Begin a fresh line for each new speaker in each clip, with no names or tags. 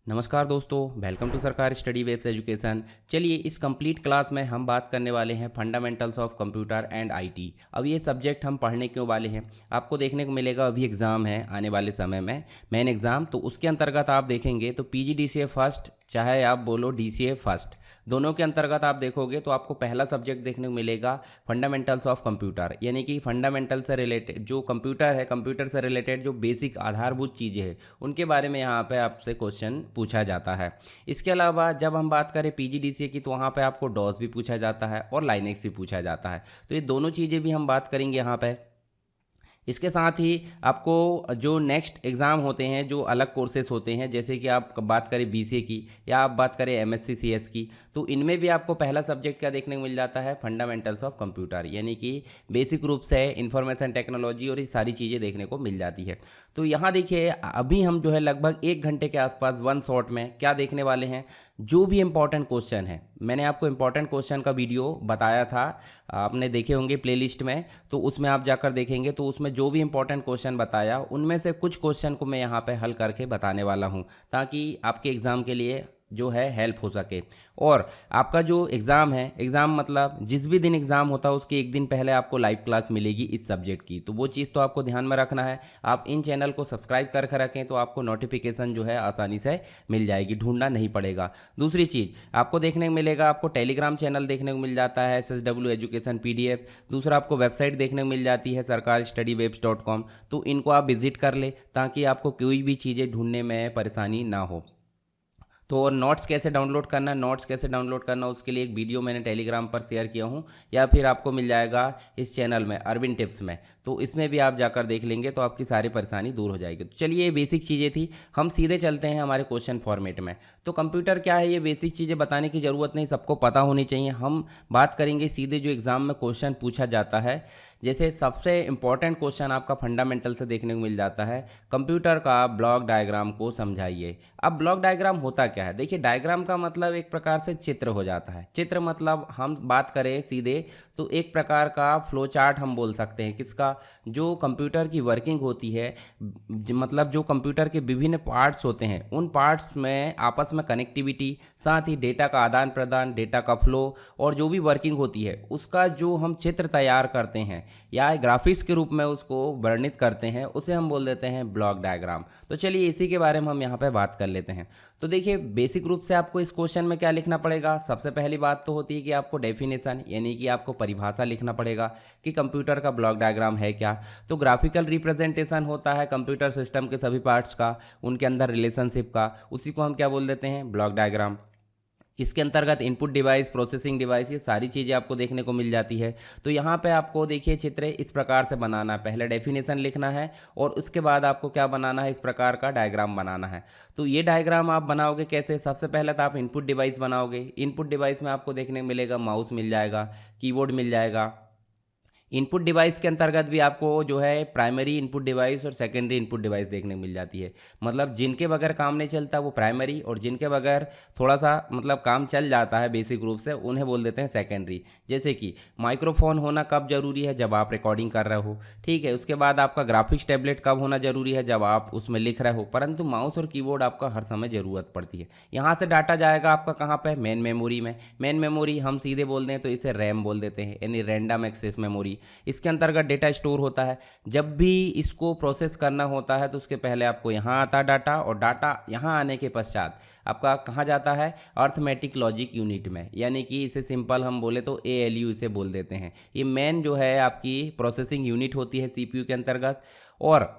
नमस्कार दोस्तों, welcome to सरकार स्टडी वेब्स एजुकेशन। चलिए, इस कंप्लीट क्लास में हम बात करने वाले हैं fundamentals of computer and IT. अब ये सब्जेक्ट हम पढ़ने क्यों वाले हैं, आपको देखने को मिलेगा। अभी एग्ज़ाम है आने वाले समय में, मेन एग्ज़ाम, तो उसके अंतर्गत आप देखेंगे तो पीजीडीसीए फर्स्ट, चाहे आप बोलो डीसीए फर्स्ट, दोनों के अंतर्गत आप देखोगे तो आपको पहला सब्जेक्ट देखने को मिलेगा फंडामेंटल्स ऑफ कंप्यूटर, यानी कि फंडामेंटल से रिलेटेड जो कंप्यूटर है, कंप्यूटर से रिलेटेड जो बेसिक आधारभूत चीज़ें हैं उनके बारे में यहाँ पे आपसे क्वेश्चन पूछा जाता है। इसके अलावा जब हम बात करें पीजीडीसीए की तो वहाँ पे आपको डॉस भी पूछा जाता है और लाइनेक्स भी पूछा जाता है, तो ये दोनों चीज़ें भी हम बात करेंगे यहाँ पे। इसके साथ ही आपको जो नेक्स्ट एग्ज़ाम होते हैं, जो अलग कोर्सेज होते हैं, जैसे कि आप बात करें बीसीए की या आप बात करें एमएससी सीएस की, तो इनमें भी आपको पहला सब्जेक्ट क्या देखने को मिल जाता है, फंडामेंटल्स ऑफ कंप्यूटर, यानी कि बेसिक रूप से इंफॉर्मेशन टेक्नोलॉजी और ये सारी चीज़ें देखने को मिल जाती है। तो यहाँ देखिए, अभी हम जो है लगभग 1 घंटे के आसपास वन शॉट में क्या देखने वाले हैं, जो भी इम्पोर्टेंट क्वेश्चन है। मैंने आपको इम्पोर्टेंट क्वेश्चन का वीडियो बताया था, आपने देखे होंगे प्लेलिस्ट में, तो उसमें आप जाकर देखेंगे तो उसमें जो भी इंपॉर्टेंट क्वेश्चन बताया उनमें से कुछ क्वेश्चन को मैं यहाँ पे हल करके बताने वाला हूँ, ताकि आपके एग्ज़ाम के लिए जो है हेल्प हो सके। और आपका जो एग्ज़ाम है, एग्ज़ाम मतलब जिस भी दिन एग्ज़ाम होता है उसके एक दिन पहले आपको लाइव क्लास मिलेगी इस सब्जेक्ट की, तो वो चीज़ तो आपको ध्यान में रखना है। आप इन चैनल को सब्सक्राइब करके रखें तो आपको नोटिफिकेशन जो है आसानी से मिल जाएगी, ढूंढना नहीं पड़ेगा। दूसरी चीज़ आपको देखने को मिलेगा, आपको टेलीग्राम चैनल देखने को मिल जाता है SSW एजुकेशन PDF। दूसरा आपको वेबसाइट देखने को मिल जाती है sarkarstudywebs.com, तो इनको आप विजिट कर ले ताकि आपको कोई भी चीज़ें ढूंढने में परेशानी ना हो। तो और नोट्स कैसे डाउनलोड करना, नोट्स कैसे डाउनलोड करना, उसके लिए एक वीडियो मैंने टेलीग्राम पर शेयर किया हूँ, या फिर आपको मिल जाएगा इस चैनल में अरविंद टिप्स में, तो इसमें भी आप जाकर देख लेंगे तो आपकी सारी परेशानी दूर हो जाएगी। तो चलिए, ये बेसिक चीज़ें थी, हम सीधे चलते हैं हमारे क्वेश्चन फॉर्मेट में। तो कंप्यूटर क्या है, ये बेसिक चीज़ें बताने की ज़रूरत नहीं, सबको पता होनी चाहिए। हम बात करेंगे सीधे जो एग्ज़ाम में क्वेश्चन पूछा जाता है। जैसे सबसे इंपॉर्टेंट क्वेश्चन आपका फंडामेंटल से देखने को मिल जाता है, कंप्यूटर का ब्लॉक डायग्राम को समझाइए। अब ब्लॉक डायग्राम होता क्या है, देखिए डायग्राम का मतलब एक प्रकार से चित्र हो जाता है। चित्र मतलब हम बात करें सीधे तो एक प्रकार का फ्लो चार्ट हम बोल सकते हैं, किसका, जो कंप्यूटर की वर्किंग होती है, मतलब जो कंप्यूटर के विभिन्न पार्ट्स होते हैं उन पार्ट्स में आपस में कनेक्टिविटी, साथ ही डेटा का आदान प्रदान, डेटा का फ्लो और जो भी वर्किंग होती है उसका जो हम चित्र तैयार करते हैं या ग्राफिक्स के रूप में उसको वर्णित करते हैं, उसे हम बोल देते हैं ब्लॉक डायग्राम। तो चलिए इसी के बारे में हम यहाँ पे बात कर लेते हैं। तो देखिए, बेसिक रूप से आपको इस क्वेश्चन में क्या लिखना पड़ेगा, सबसे पहली बात तो होती है कि आपको डेफिनेशन, यानी कि आपको परिभाषा लिखना पड़ेगा कि कंप्यूटर का ब्लॉक डायग्राम है क्या। तो ग्राफिकल रिप्रेजेंटेशन होता है कंप्यूटर सिस्टम के सभी पार्ट्स का, उनके अंदर रिलेशनशिप का, उसी को हम क्या बोल देते हैं, ब्लॉक डायग्राम। इसके अंतर्गत इनपुट डिवाइस, प्रोसेसिंग डिवाइस, ये सारी चीज़ें आपको देखने को मिल जाती है। तो यहाँ पे आपको देखिए चित्र इस प्रकार से बनाना है, पहले डेफिनेशन लिखना है और उसके बाद आपको क्या बनाना है, इस प्रकार का डायग्राम बनाना है। तो ये डायग्राम आप बनाओगे कैसे, सबसे पहले तो आप इनपुट डिवाइस बनाओगे। इनपुट डिवाइस में आपको देखने को मिलेगा माउस मिल जाएगा, कीबोर्ड मिल जाएगा। इनपुट डिवाइस के अंतर्गत भी आपको जो है प्राइमरी इनपुट डिवाइस और सेकेंडरी इनपुट डिवाइस देखने को मिल जाती है। मतलब जिनके बगैर काम नहीं चलता वो प्राइमरी, और जिनके बगैर थोड़ा सा मतलब काम चल जाता है बेसिक रूप से, उन्हें बोल देते हैं सेकेंडरी। जैसे कि माइक्रोफोन होना कब जरूरी है, जब आप रिकॉर्डिंग कर रहे हो, ठीक है। उसके बाद आपका ग्राफिक्स टैबलेट कब होना जरूरी है, जब आप उसमें लिख रहे हो, परंतु माउस और कीबोर्ड आपका हर समय ज़रूरत पड़ती है। यहाँ से डाटा जाएगा आपका कहाँ पर, मेन मेमोरी में। मेन मेमोरी हम सीधे बोल दें तो इसे रैम बोल देते हैं, यानी रैंडम एक्सेस मेमोरी। इसके अंतर्गत डेटा स्टोर होता है। जब भी इसको प्रोसेस करना होता है तो उसके पहले आपको यहाँ आता है डाटा, और डाटा यहाँ आने के पश्चात आपका कहाँ जाता है, अर्थमेटिक लॉजिक यूनिट में, यानी कि इसे सिंपल हम बोले तो ALU इसे बोल देते हैं। ये मेन जो है आपकी प्रोसेसिंग यूनिट होती है CPU के अंतर्गत, और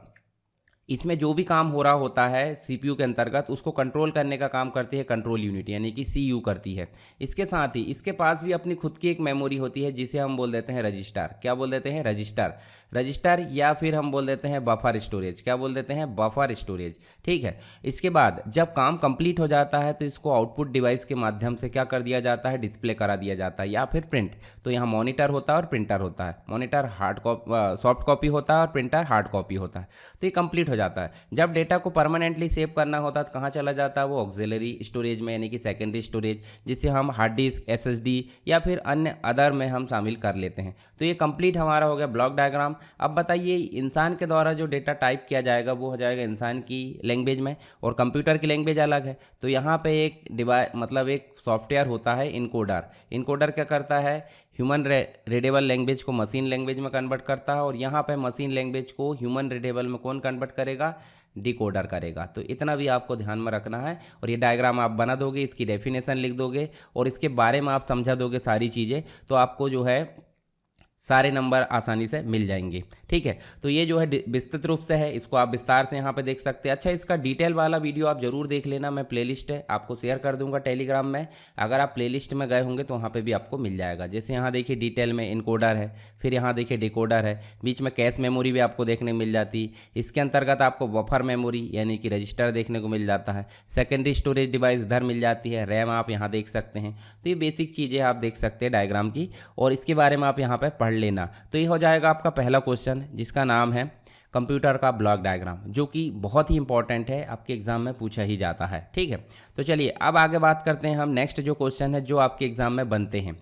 इसमें जो भी काम हो रहा होता है CPU के अंतर्गत उसको कंट्रोल करने का काम करती है कंट्रोल यूनिट, यानी कि CU करती है। इसके साथ ही इसके पास भी अपनी खुद की एक मेमोरी होती है जिसे हम बोल देते हैं रजिस्टर। क्या बोल देते हैं, रजिस्टर। रजिस्टर या फिर हम बोल देते हैं बफर स्टोरेज। क्या बोल देते हैं, बफर स्टोरेज, ठीक है। इसके बाद जब काम कंप्लीट हो जाता है तो इसको आउटपुट डिवाइस के माध्यम से क्या कर दिया जाता है, डिस्प्ले करा दिया जाता है, या फिर प्रिंट। तो यहाँ मॉनिटर होता है और प्रिंटर होता है। Monitor hard copy, soft copy होता है, और प्रिंटर हार्ड कॉपी होता है। तो ये कंप्लीट हो हो जाता है। जब डेटा को परमानेंटली सेव करना होता है तो कहाँ चला जाता है, वो ऑक्सिलरी स्टोरेज में, यानी कि सेकेंडरी स्टोरेज, जिसे हम हार्ड डिस्क, एसएसडी या फिर अन्य अदर में हम शामिल कर लेते हैं। तो ये कंप्लीट हमारा हो गया ब्लॉक डायग्राम। अब बताइए, इंसान के द्वारा जो डेटा टाइप किया जाएगा वो हो जाएगा इंसान की लैंग्वेज में, और कंप्यूटर की लैंग्वेज अलग है। तो यहाँ पे एक मतलब एक सॉफ्टवेयर होता है इनकोडर। इनकोडर क्या करता है, ह्यूमन रीडेबल लैंग्वेज को मशीन लैंग्वेज में कन्वर्ट करता है, और यहाँ पे मशीन लैंग्वेज को ह्यूमन रीडेबल में कौन कन्वर्ट करेगा, डिकोडर करेगा। तो इतना भी आपको ध्यान में रखना है। और ये डायग्राम आप बना दोगे, इसकी डेफिनेशन लिख दोगे और इसके बारे में आप समझा दोगे सारी चीज़ें, तो आपको जो है सारे नंबर आसानी से मिल जाएंगे। ठीक है, तो ये जो है विस्तृत रूप से है, इसको आप विस्तार से यहाँ पे देख सकते हैं। अच्छा, इसका डिटेल वाला वीडियो आप जरूर देख लेना, मैं प्लेलिस्ट है आपको शेयर कर दूंगा टेलीग्राम में। अगर आप प्लेलिस्ट में गए होंगे तो वहाँ पे भी आपको मिल जाएगा। जैसे यहाँ देखिए डिटेल में इनकोडर है, फिर यहाँ देखिए डिकोडर है, बीच में कैश मेमोरी भी आपको देखने को मिल जाती। इसके अंतर्गत आपको बफर मेमोरी यानी कि रजिस्टर देखने को मिल जाता है। सेकेंडरी स्टोरेज डिवाइस इधर मिल जाती है, रैम आप यहाँ देख सकते हैं। तो ये बेसिक चीज़ें आप देख सकते हैं डायग्राम की, और इसके बारे में आप यहाँ पर पढ़ लेना। तो ये हो जाएगा आपका पहला क्वेश्चन, जिसका नाम है कंप्यूटर का ब्लॉक डायग्राम, जो कि बहुत ही इंपॉर्टेंट है, आपके एग्जाम में पूछा ही जाता है। ठीक है, तो चलिए अब आगे बात करते हैं हम। नेक्स्ट जो क्वेश्चन है जो आपके एग्जाम में बनते हैं,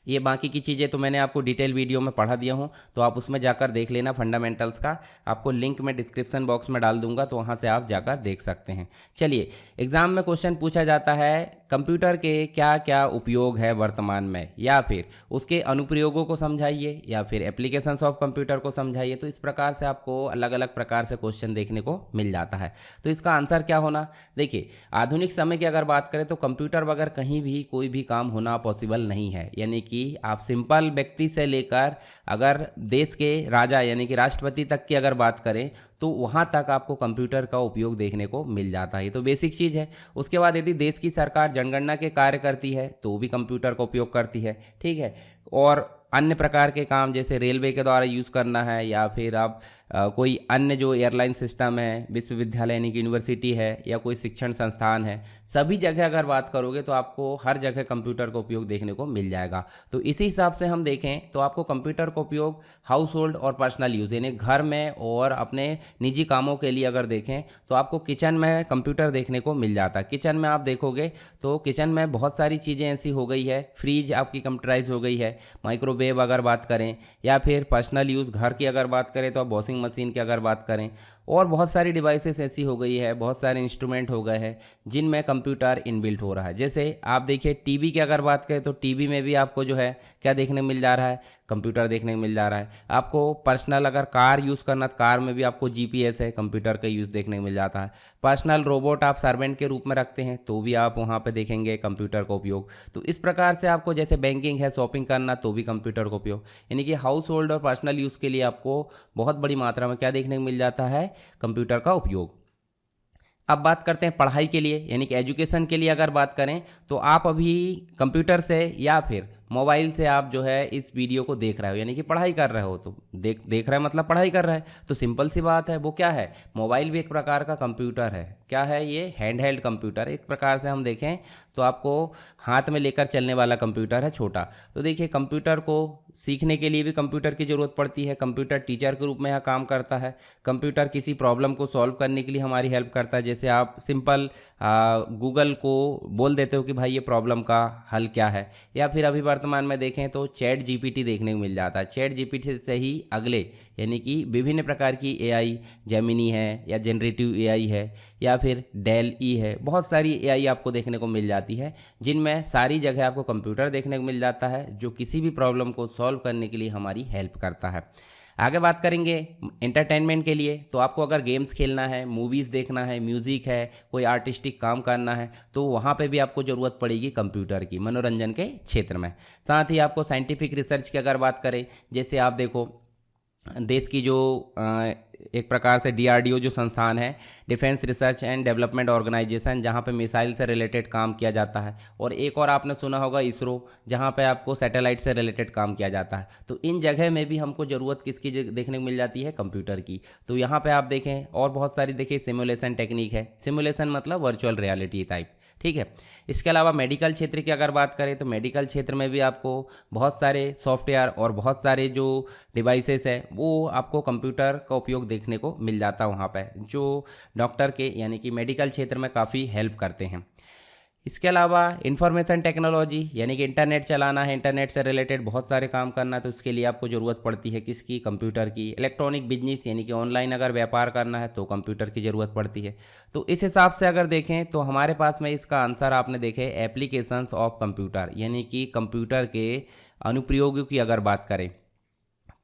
ये बाकी की चीज़ें तो मैंने आपको डिटेल वीडियो में पढ़ा दिया हूँ, तो आप उसमें जाकर देख लेना फंडामेंटल्स का। आपको लिंक मैं डिस्क्रिप्शन बॉक्स में डाल दूंगा, तो वहाँ से आप जाकर देख सकते हैं। चलिए, एग्जाम में क्वेश्चन पूछा जाता है कंप्यूटर के क्या क्या उपयोग है वर्तमान में, या फिर उसके अनुप्रयोगों को समझाइए, या फिर एप्लीकेशंस ऑफ कंप्यूटर को समझाइए। तो इस प्रकार से आपको अलग अलग प्रकार से क्वेश्चन देखने को मिल जाता है। तो इसका आंसर क्या होना, देखिए आधुनिक समय की अगर बात करें तो कंप्यूटर बगैर कहीं भी कोई भी काम होना पॉसिबल नहीं है। यानी कि आप सिंपल व्यक्ति से लेकर अगर देश के राजा यानी कि राष्ट्रपति तक की अगर बात करें तो वहाँ तक आपको कंप्यूटर का उपयोग देखने को मिल जाता है। तो बेसिक चीज़ है। उसके बाद यदि देश की सरकार जनगणना के कार्य करती है तो भी कंप्यूटर का उपयोग करती है। ठीक है, और अन्य प्रकार के काम जैसे रेलवे के द्वारा यूज़ करना है, या फिर आप कोई अन्य जो एयरलाइन सिस्टम है, विश्वविद्यालय यानी कि यूनिवर्सिटी है, या कोई शिक्षण संस्थान है, सभी जगह अगर बात करोगे तो आपको हर जगह कंप्यूटर का उपयोग देखने को मिल जाएगा। तो इसी हिसाब से हम देखें तो आपको कंप्यूटर का उपयोग हाउस होल्ड और पर्सनल यूज़ यानी घर में और अपने निजी कामों के लिए अगर देखें तो आपको किचन में कंप्यूटर देखने को मिल जाता है। किचन में आप देखोगे तो किचन में बहुत सारी चीज़ें ऐसी हो गई है, फ्रिज आपकी कंप्यूटराइज हो गई है, माइक्रोवेव अगर बात करें, या फिर पर्सनल यूज़ घर की अगर बात करें तो आप वॉशिंग मशीन की अगर बात करें, और बहुत सारी डिवाइसेस ऐसी हो गई है, बहुत सारे इंस्ट्रूमेंट हो गए हैं जिनमें कंप्यूटर इनबिल्ट हो रहा है। जैसे आप देखिए टीवी की अगर बात करें तो टीवी में भी आपको जो है क्या देखने मिल जा रहा है, कंप्यूटर देखने को मिल जा रहा है। आपको पर्सनल अगर कार यूज़ करना तो कार में भी आपको जीपीएस है, कंप्यूटर का यूज़ देखने को मिल जाता है। पर्सनल रोबोट आप सर्वेंट के रूप में रखते हैं तो भी आप वहाँ पे देखेंगे कंप्यूटर का उपयोग। तो इस प्रकार से आपको जैसे बैंकिंग है, शॉपिंग करना तो भी कंप्यूटर का उपयोग, यानी कि हाउस होल्ड और पर्सनल यूज़ के लिए आपको बहुत बड़ी मात्रा में क्या देखने को मिल जाता है, कंप्यूटर का उपयोग। अब बात करते हैं पढ़ाई के लिए यानी कि एजुकेशन के लिए अगर बात करें तो आप अभी कंप्यूटर से या फिर मोबाइल से आप जो है इस वीडियो को देख रहे हो यानी कि पढ़ाई कर रहे हो। तो देख रहे हैं मतलब पढ़ाई कर रहे हैं। तो सिंपल सी बात है, वो क्या है, मोबाइल भी एक प्रकार का कंप्यूटर है। क्या है ये, हैंड हेल्ड कंप्यूटर। एक प्रकार से हम देखें तो आपको हाथ में लेकर चलने वाला कंप्यूटर है, छोटा। तो देखिए कंप्यूटर को सीखने के लिए भी कंप्यूटर की ज़रूरत पड़ती है। कंप्यूटर टीचर के रूप में यहाँ काम करता है। कंप्यूटर किसी प्रॉब्लम को सॉल्व करने के लिए हमारी हेल्प करता है। जैसे आप सिंपल गूगल को बोल देते हो कि भाई ये प्रॉब्लम का हल क्या है, या फिर अभी वर्तमान में देखें तो चैट जीपीटी देखने को मिल जाता है। चैट जीपीटी से ही अगले यानी कि विभिन्न प्रकार की एआई, जेमिनी है या जनरेटिव एआई है या फिर डेल ई है, बहुत सारी एआई आपको देखने को मिल जाती है जिनमें सारी जगह आपको कंप्यूटर देखने को मिल जाता है जो किसी भी प्रॉब्लम को सॉल्व करने के लिए हमारी हेल्प करता है। आगे बात करेंगे एंटरटेनमेंट के लिए। तो आपको अगर गेम्स खेलना है, मूवीज़ देखना है, म्यूज़िक है, कोई आर्टिस्टिक काम करना है तो वहाँ पे भी आपको ज़रूरत पड़ेगी कंप्यूटर की, मनोरंजन के क्षेत्र में। साथ ही आपको साइंटिफिक रिसर्च की अगर बात करें, जैसे आप देखो देश की जो एक प्रकार से डीआरडीओ जो संस्थान है, defence research and development organisation, जहाँ पे मिसाइल से रिलेटेड काम किया जाता है। और एक और आपने सुना होगा इसरो, जहाँ पे आपको सैटेलाइट से रिलेटेड काम किया जाता है। तो इन जगह में भी हमको ज़रूरत किसकी देखने को मिल जाती है, कंप्यूटर की। तो यहाँ पर आप देखें और बहुत सारी देखिए सिमुलेशन टेक्निक है। सिमुलेशन मतलब वर्चुअल रियलिटी टाइप। ठीक है। इसके अलावा मेडिकल क्षेत्र की अगर बात करें तो मेडिकल क्षेत्र में भी आपको बहुत सारे सॉफ्टवेयर और बहुत सारे जो डिवाइसेस है वो आपको कंप्यूटर का उपयोग देखने को मिल जाता है वहाँ पे, जो डॉक्टर के यानी कि मेडिकल क्षेत्र में काफ़ी हेल्प करते हैं। इसके अलावा इंफॉर्मेशन टेक्नोलॉजी यानी कि इंटरनेट चलाना है, इंटरनेट से रिलेटेड बहुत सारे काम करना है, तो उसके लिए आपको ज़रूरत पड़ती है किसकी, कंप्यूटर की। इलेक्ट्रॉनिक बिजनेस यानी कि ऑनलाइन अगर व्यापार करना है तो कंप्यूटर की ज़रूरत पड़ती है। तो इस हिसाब से अगर देखें तो हमारे पास में इसका आंसर आपने देखे एप्लीकेशंस ऑफ कंप्यूटर, यानी कि कंप्यूटर के अनुप्रयोगों की अगर बात करें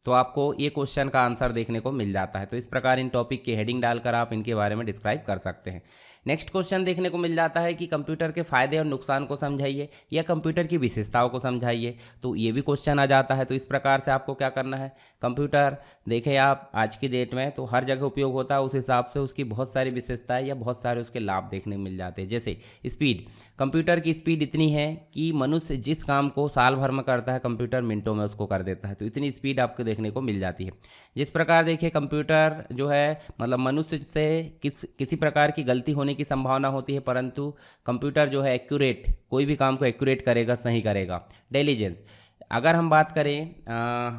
तो आपको ये क्वेश्चन का आंसर देखने को मिल जाता है। तो इस प्रकार इन टॉपिक की हेडिंग डालकर आप इनके बारे में डिस्क्राइब कर सकते हैं। नेक्स्ट क्वेश्चन देखने को मिल जाता है कि कंप्यूटर के फायदे और नुकसान को समझाइए या कंप्यूटर की विशेषताओं को समझाइए। तो ये भी क्वेश्चन आ जाता है। तो इस प्रकार से आपको क्या करना है, कंप्यूटर देखें आप आज की डेट में तो हर जगह उपयोग होता है, उस हिसाब से उसकी बहुत सारी विशेषताएं या बहुत सारे उसके लाभ देखने को मिल जाते हैं। जैसे स्पीड, कंप्यूटर की स्पीड इतनी है कि मनुष्य जिस काम को साल भर में करता है कंप्यूटर मिनटों में उसको कर देता है। तो इतनी स्पीड आपको देखने को मिल जाती है। जिस प्रकार देखिए कंप्यूटर जो है मतलब मनुष्य से किसी प्रकार की गलती होने की संभावना होती है, परंतु कंप्यूटर जो है एक्यूरेट, कोई भी काम को एक्यूरेट करेगा, सही करेगा। डिलीजेंस, अगर हम बात करें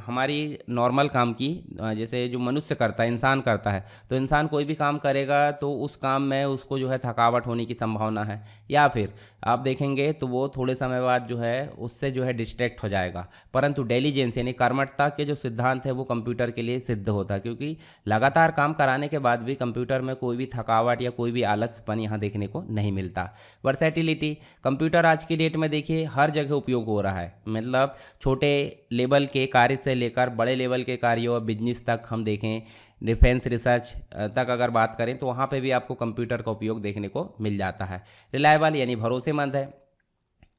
हमारी नॉर्मल काम की, जैसे जो मनुष्य करता है, इंसान करता है, तो इंसान कोई भी काम करेगा तो उस काम में उसको जो है थकावट होने की संभावना है, या फिर आप देखेंगे तो वो थोड़े समय बाद जो है उससे जो है डिस्ट्रैक्ट हो जाएगा। परंतु डिलीजेंस यानी कर्मठता के जो सिद्धांत है वो कंप्यूटर के लिए सिद्ध होता है, क्योंकि लगातार काम कराने के बाद भी कंप्यूटर में कोई भी थकावट या कोई भी आलसपन यहाँ देखने को नहीं मिलता। वर्सेटिलिटी, कंप्यूटर आज की डेट में देखिए हर जगह उपयोग हो रहा है, मतलब छोटे लेवल के कार्य से लेकर बड़े लेवल के कार्यों और बिजनेस तक, हम देखें डिफेंस रिसर्च तक अगर बात करें तो वहाँ पे भी आपको कंप्यूटर का उपयोग देखने को मिल जाता है। रिलायबल यानी भरोसेमंद है,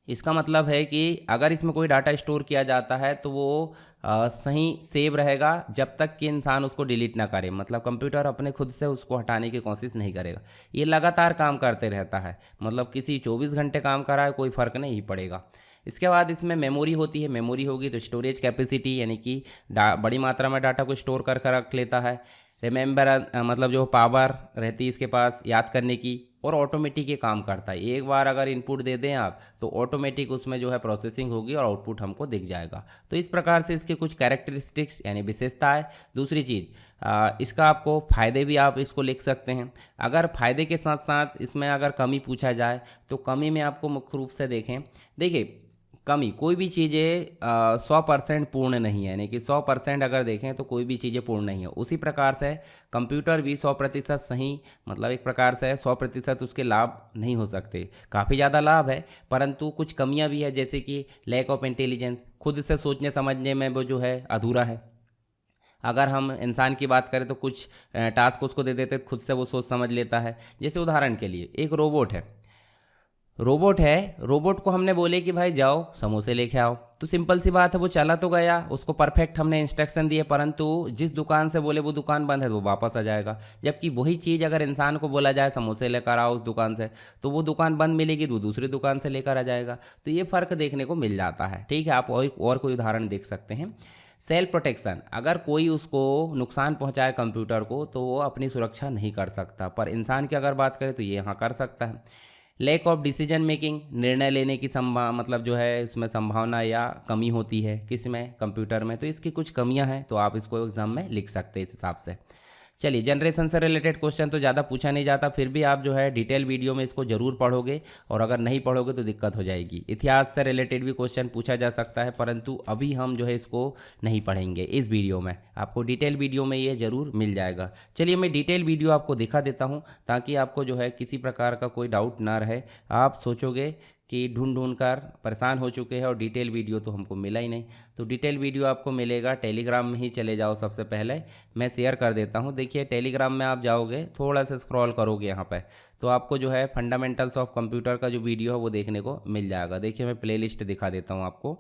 इसका मतलब है कि अगर इसमें कोई डाटा स्टोर किया जाता है तो वो सही सेव रहेगा जब तक कि इंसान उसको डिलीट ना करे, मतलब कंप्यूटर अपने खुद से उसको हटाने की कोशिश नहीं करेगा। ये लगातार काम करते रहता है, मतलब किसी 24 घंटे काम कराए कोई फ़र्क नहीं पड़ेगा। इसके बाद इसमें मेमोरी होती है, मेमोरी होगी तो स्टोरेज कैपेसिटी यानी कि बड़ी मात्रा में डाटा को स्टोर कर रख लेता है। रिमेंबर मतलब जो पावर रहती है इसके पास याद करने की, और ऑटोमेटिक ये काम करता है। एक बार अगर इनपुट दे दें आप तो ऑटोमेटिक उसमें जो है प्रोसेसिंग होगी और आउटपुट हमको दिख जाएगा। तो इस प्रकार से इसके कुछ कैरेक्टरिस्टिक्स यानी विशेषता है। दूसरी चीज़ इसका आपको फ़ायदे भी आप इसको लिख सकते हैं। अगर फ़ायदे के साथ साथ इसमें अगर कमी पूछा जाए तो कमी में आपको मुख्य रूप से देखें, देखिए कमी, कोई भी चीज़ें 100% पूर्ण नहीं है, यानी कि 100% अगर देखें तो कोई भी चीज़ें पूर्ण नहीं है। उसी प्रकार से कंप्यूटर भी 100% सही, मतलब एक प्रकार से 100% उसके लाभ नहीं हो सकते। काफ़ी ज़्यादा लाभ है परंतु कुछ कमियां भी है, जैसे कि लैक ऑफ इंटेलिजेंस, खुद से सोचने समझने में वो जो है अधूरा है। अगर हम इंसान की बात करें तो कुछ टास्क उसको दे देते खुद से वो सोच समझ लेता है। जैसे उदाहरण के लिए एक रोबोट है, रोबोट को हमने बोले कि भाई जाओ समोसे लेके आओ, तो सिंपल सी बात है वो चला तो गया, उसको परफेक्ट हमने इंस्ट्रक्शन दिए, परंतु जिस दुकान से बोले वो दुकान बंद है तो वो वापस आ जाएगा। जबकि वही चीज़ अगर इंसान को बोला जाए समोसे लेकर आओ उस दुकान से, तो वो दुकान बंद मिलेगी तो वो दूसरी दुकान से लेकर आ जाएगा। तो ये फ़र्क देखने को मिल जाता है। ठीक है, आप और कोई उदाहरण देख सकते हैं। सेल्फ प्रोटेक्शन, अगर कोई उसको नुकसान पहुंचाए कंप्यूटर को तो वो अपनी सुरक्षा नहीं कर सकता, पर इंसान की अगर बात करें तो ये यहाँ कर सकता है। लैक ऑफ डिसीजन मेकिंग, निर्णय लेने की मतलब जो है इसमें संभावना या कमी होती है, किस में, कंप्यूटर में। तो इसकी कुछ कमियां हैं तो आप इसको एग्जाम में लिख सकते हैं इस हिसाब से। चलिए, जनरेशन से रिलेटेड क्वेश्चन तो ज़्यादा पूछा नहीं जाता, फिर भी आप जो है डिटेल वीडियो में इसको जरूर पढ़ोगे, और अगर नहीं पढ़ोगे तो दिक्कत हो जाएगी। इतिहास से रिलेटेड भी क्वेश्चन पूछा जा सकता है, परंतु अभी हम जो है इसको नहीं पढ़ेंगे इस वीडियो में, आपको डिटेल वीडियो में ये जरूर मिल जाएगा। चलिए मैं डिटेल वीडियो आपको दिखा देता हूँ ताकि आपको जो है किसी प्रकार का कोई डाउट ना रहे। आप सोचोगे कि ढूंढ कर परेशान हो चुके हैं और डिटेल वीडियो तो हमको मिला ही नहीं। तो डिटेल वीडियो आपको मिलेगा टेलीग्राम में ही, चले जाओ, सबसे पहले मैं शेयर कर देता हूं। देखिए टेलीग्राम में आप जाओगे, थोड़ा सा स्क्रॉल करोगे यहाँ पे तो आपको जो है फंडामेंटल्स ऑफ कंप्यूटर का जो वीडियो है वो देखने को मिल जाएगा। देखिए मैं प्लेलिस्ट दिखा देता हूँ आपको।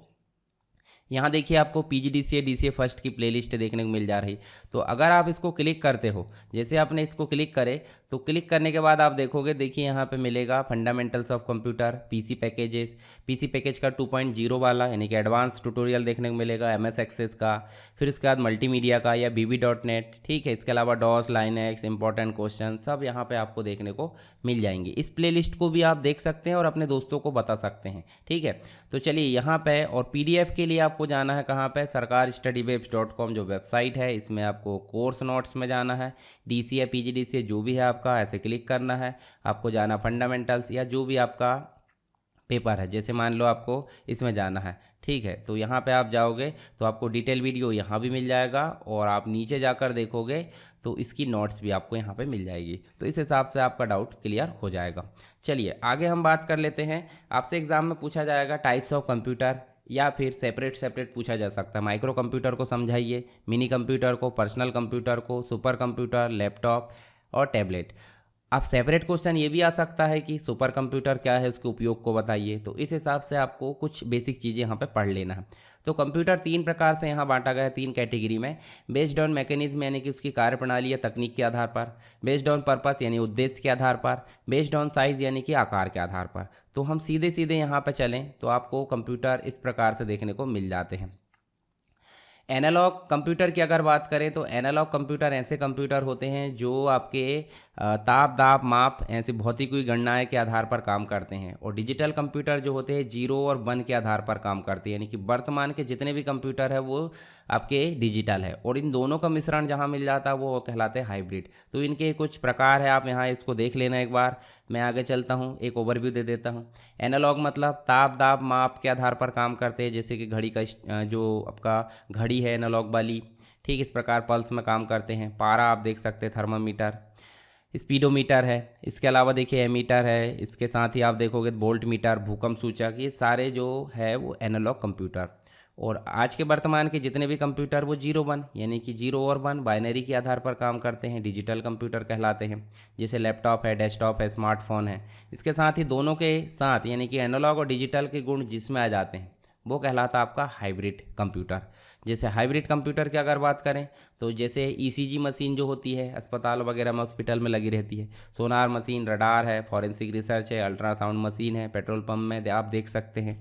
यहाँ देखिए आपको PGDCA DCA फर्स्ट की प्लेलिस्ट देखने को मिल जा रही। तो अगर आप इसको क्लिक करते हो, जैसे आपने इसको क्लिक करे तो क्लिक करने के बाद आप देखोगे, देखिए यहाँ पे मिलेगा fundamentals of computer, PC packages, PC package का 2.0 वाला यानी कि एडवांस ट्यूटोरियल देखने को मिलेगा, MS एक्सेस का, फिर उसके बाद मल्टीमीडिया का या BB.NET। ठीक है, इसके अलावा DOS, लाइनक्स, इंपॉर्टेंट क्वेश्चन सब यहाँ पर आपको देखने को मिल जाएंगे। इस प्लेलिस्ट को भी आप देख सकते हैं और अपने दोस्तों को बता सकते हैं, ठीक है। तो चलिए यहाँ पे, और PDF के लिए आपको जाना है कहाँ पे, sarkarstudywaves.com जो वेबसाइट है, इसमें आपको कोर्स नोट्स में जाना है। DC या PGDCA जो भी है आपका, ऐसे क्लिक करना है। आपको जाना फंडामेंटल्स या जो भी आपका पेपर है, जैसे मान लो आपको इसमें जाना है, ठीक है। तो यहाँ पे आप जाओगे तो आपको डिटेल वीडियो यहाँ भी मिल जाएगा, और आप नीचे जाकर देखोगे तो इसकी नोट्स भी आपको यहाँ पे मिल जाएगी। तो इस हिसाब से आपका डाउट क्लियर हो जाएगा। चलिए आगे हम बात कर लेते हैं। आपसे एग्जाम में पूछा जाएगा टाइप्स ऑफ कंप्यूटर, या फिर सेपरेट सेपरेट पूछा जा सकता है। माइक्रो कंप्यूटर को समझाइए, मिनी कंप्यूटर को, पर्सनल कंप्यूटर को, सुपर कंप्यूटर, लैपटॉप और टैबलेट। अब सेपरेट क्वेश्चन ये भी आ सकता है कि सुपर कंप्यूटर क्या है, उसके उपयोग को बताइए। तो इस हिसाब से आपको कुछ बेसिक चीज़ें यहाँ पे पढ़ लेना है। तो कंप्यूटर 3 प्रकार से यहाँ बांटा गया है, 3 कैटेगरी में। बेस्ड ऑन मैकेनिज्म यानी कि उसकी कार्यप्रणाली या तकनीक के आधार पर, बेस्ड ऑन पर्पस यानी उद्देश्य के आधार पर, बेस्ड ऑन साइज यानी कि आकार के आधार पर। तो हम सीधे सीधे यहाँ पर चलें तो आपको कंप्यूटर इस प्रकार से देखने को मिल जाते हैं। एनालॉग कंप्यूटर की अगर बात करें तो एनालॉग कंप्यूटर ऐसे कंप्यूटर होते हैं जो आपके ताप दाब माप ऐसे भौतिक गणनाएं के आधार पर काम करते हैं। और डिजिटल कंप्यूटर जो होते हैं 0 और 1 के आधार पर काम करते हैं, यानी कि वर्तमान के जितने भी कंप्यूटर है वो आपके डिजिटल है, और इन दोनों का मिश्रण जहाँ मिल जाता है वो कहलाते हैं हाइब्रिड। तो इनके कुछ प्रकार है, आप यहाँ इसको देख लेना एक बार। मैं आगे चलता हूँ, एक ओवरव्यू दे देता हूँ। एनालॉग मतलब ताप दाब माप के आधार पर काम करते हैं, जैसे कि घड़ी का जो आपका घड़ी है एनालॉग वाली, ठीक इस प्रकार पल्स में काम करते हैं। पारा आप देख सकते हैं, थर्मामीटर, स्पीडोमीटर है। इसके अलावा देखिए एमीटर है, इसके साथ ही आप देखोगे वोल्ट मीटर, भूकंप सूचक, ये सारे जो है वो एनालॉग कंप्यूटर। और आज के वर्तमान के जितने भी कंप्यूटर वो 0-1 यानी कि 0 और 1 बाइनरी के आधार पर काम करते हैं, डिजिटल कंप्यूटर कहलाते हैं। जैसे लैपटॉप है, डेस्कटॉप है, स्मार्टफोन है। इसके साथ ही दोनों के साथ यानी कि एनालॉग और डिजिटल के गुण जिसमें आ जाते हैं वो कहलाता है आपका हाइब्रिड कंप्यूटर। जैसे हाइब्रिड कंप्यूटर की अगर बात करें तो जैसे ECG मशीन जो होती है अस्पताल वगैरह में, हॉस्पिटल में लगी रहती है, सोनार मशीन, रडार है, फॉरेंसिक रिसर्च है, अल्ट्रासाउंड मशीन है, पेट्रोल पंप में आप देख सकते हैं।